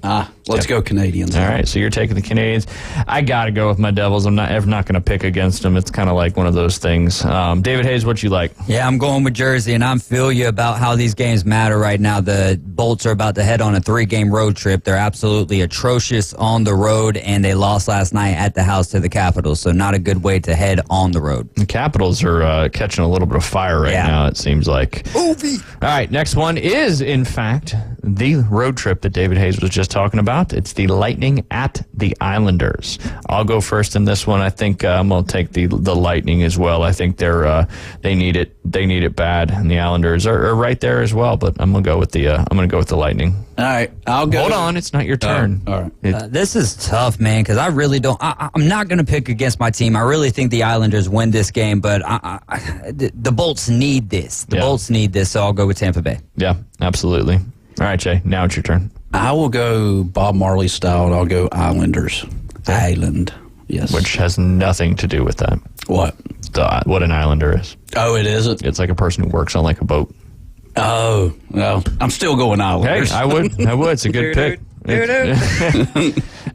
Let's go Canadians. All right, so you're taking the Canadians. I got to go with my Devils. I'm not going to pick against them. It's kind of like one of those things. David Hayes, what you like? Yeah, I'm going with Jersey, and I'm feel you about how these games matter right now. The Bolts are about to head on a 3-game road trip. They're absolutely atrocious on the road, and they lost last night at the house to the Capitals, so not a good way to head on the road. The Capitals are catching a little bit of fire right now, it seems like. All right, next one is, in fact, the road trip that David Hayes was just talking about. It's the Lightning at the Islanders. I'll go first in this one. I think I'm going to take the Lightning as well. I think they need it. They need it bad, and the Islanders are right there as well. But I'm going to go with the Lightning. All right, I'll go. Hold on, it's not your turn. All right. This is tough, man, because I really don't. I'm not going to pick against my team. I really think the Islanders win this game, but the Bolts need this. The Bolts need this, so I'll go with Tampa Bay. Yeah, absolutely. All right, Jay, now it's your turn. I will go Bob Marley style, and I'll go Islanders. Island, yes. Which has nothing to do with that. What? What an Islander is. Oh, it isn't? It's like a person who works on like a boat. Oh, well, I'm still going Islanders. Hey, I would. It's a good pick.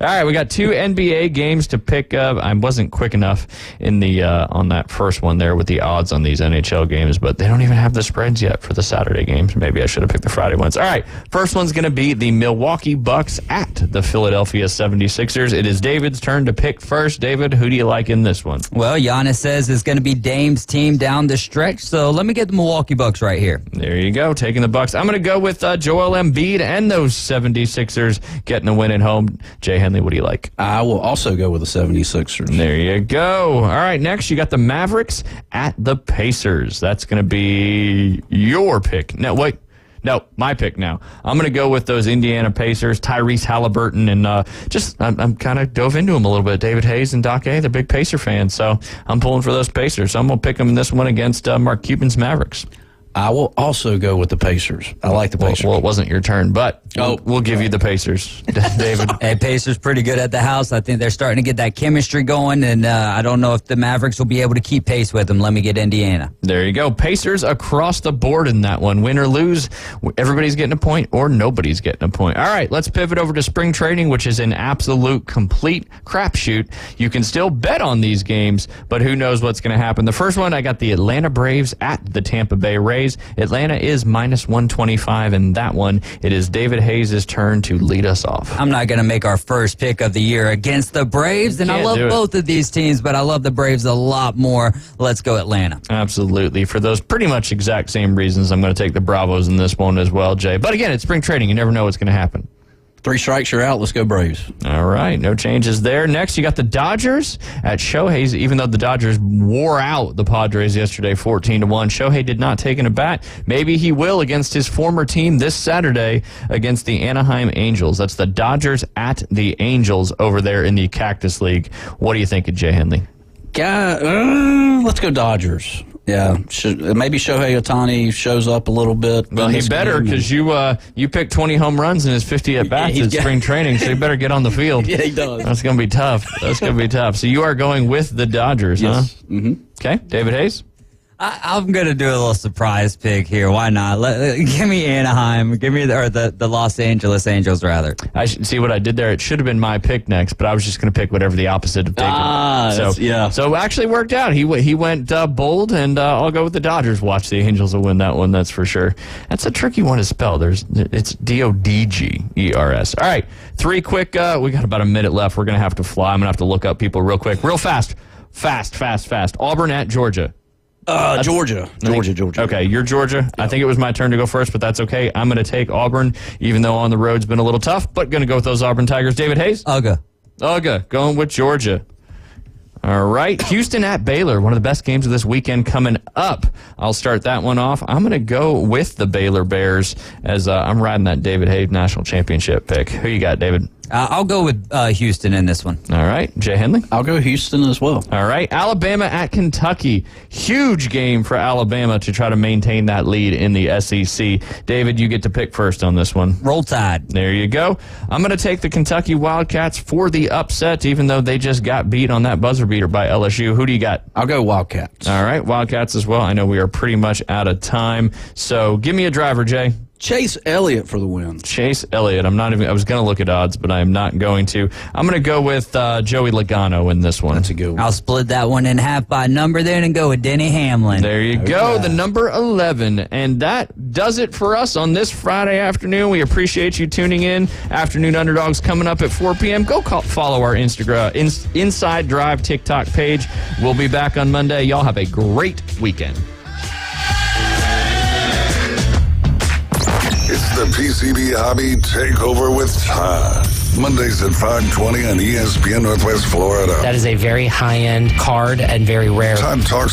All right, we got 2 NBA games to pick up. I wasn't quick enough in the on that first one there with the odds on these NHL games, but they don't even have the spreads yet for the Saturday games. Maybe I should have picked the Friday ones. All right, first one's going to be the Milwaukee Bucks at the Philadelphia 76ers. It is David's turn to pick first. David, who do you like in this one? Well, Giannis says it's going to be Dame's team down the stretch, so let me get the Milwaukee Bucks right here. There you go, taking the Bucks. I'm going to go with Joel Embiid and those 76ers getting a win at home. Jay Henley, what do you like? I will also go with the 76ers. There you go. All right, next you got the Mavericks at the Pacers. That's going to be your pick. No, wait. No, my pick now. I'm going to go with those Indiana Pacers, Tyrese Halliburton, and I'm kind of dove into them a little bit. David Hayes and Doc A, they're big Pacer fans, so I'm pulling for those Pacers. So I'm going to pick them in this one against Mark Cuban's Mavericks. I will also go with the Pacers. I like the Pacers. Well, it wasn't your turn, but we'll give you the Pacers, David. Hey, Pacers pretty good at the house. I think they're starting to get that chemistry going, and I don't know if the Mavericks will be able to keep pace with them. Let me get Indiana. There you go. Pacers across the board in that one. Win or lose, everybody's getting a point or nobody's getting a point. All right, let's pivot over to spring training, which is an absolute complete crapshoot. You can still bet on these games, but who knows what's going to happen. The first one, I got the Atlanta Braves at the Tampa Bay Rays. Atlanta is minus 125 in that one. It is David Hayes' turn to lead us off. I'm not going to make our first pick of the year against the Braves, and I love both of these teams, but I love the Braves a lot more. Let's go Atlanta. Absolutely. For those pretty much exact same reasons, I'm going to take the Bravos in this one as well, Jay. But again, it's spring training. You never know what's going to happen. 3 strikes, you're out. Let's go Braves. All right, no changes there. Next, you got the Dodgers at Shohei's. Even though the Dodgers wore out the Padres yesterday 14-1, Shohei did not take in a bat. Maybe he will against his former team this Saturday against the Anaheim Angels. That's the Dodgers at the Angels over there in the Cactus League. What do you think of Jay Henley? Let's go Dodgers. Yeah, maybe Shohei Ohtani shows up a little bit. Well, he better, because you picked 20 home runs in his 50 at-bats in spring training, so he better get on the field. Yeah, he does. That's going to be tough. So you are going with the Dodgers, yes. Huh? Mm-hmm. Okay, David Hayes? I'm going to do a little surprise pick here. Why not? Give me Anaheim. Give me the Los Angeles Angels, rather. I see what I did there. It should have been my pick next, but I was just going to pick whatever the opposite of David. So it actually worked out. He went bold, and I'll go with the Dodgers. Watch, the Angels will win that one, that's for sure. That's a tricky one to spell. It's Dodgers. All right, 3 quick. We got about a minute left. We're going to have to fly. I'm going to have to look up people real quick. Real fast. Fast. Auburn at Georgia. Georgia. Okay, you're Georgia. Yep. I think it was my turn to go first, but that's okay. I'm going to take Auburn, even though on the road's been a little tough, but going to go with those Auburn Tigers. David Hayes? Ugga, going with Georgia. All right, Houston at Baylor, one of the best games of this weekend coming up. I'll start that one off. I'm going to go with the Baylor Bears as I'm riding that David Hayes National Championship pick. Who you got, David? I'll go with Houston in this one. All right. Jay Henley? I'll go Houston as well. All right. Alabama at Kentucky. Huge game for Alabama to try to maintain that lead in the SEC. David, you get to pick first on this one. Roll Tide. There you go. I'm going to take the Kentucky Wildcats for the upset, even though they just got beat on that buzzer beater by LSU. Who do you got? I'll go Wildcats. All right. Wildcats as well. I know we are pretty much out of time. So give me a driver, Jay. Chase Elliott for the win. Chase Elliott. I was going to look at odds, but I am not going to. I'm going to go with Joey Logano in this one. That's a good one. I'll split that one in half by number then and go with Denny Hamlin. There you go, the number 11. And that does it for us on this Friday afternoon. We appreciate you tuning in. Afternoon Underdogs coming up at 4 p.m. Go follow our Instagram, Inside Drive TikTok page. We'll be back on Monday. Y'all have a great weekend. It's the PCB Hobby Takeover with Todd. Mondays at 5:20 on ESPN Northwest Florida. That is a very high-end card and very rare. Todd talks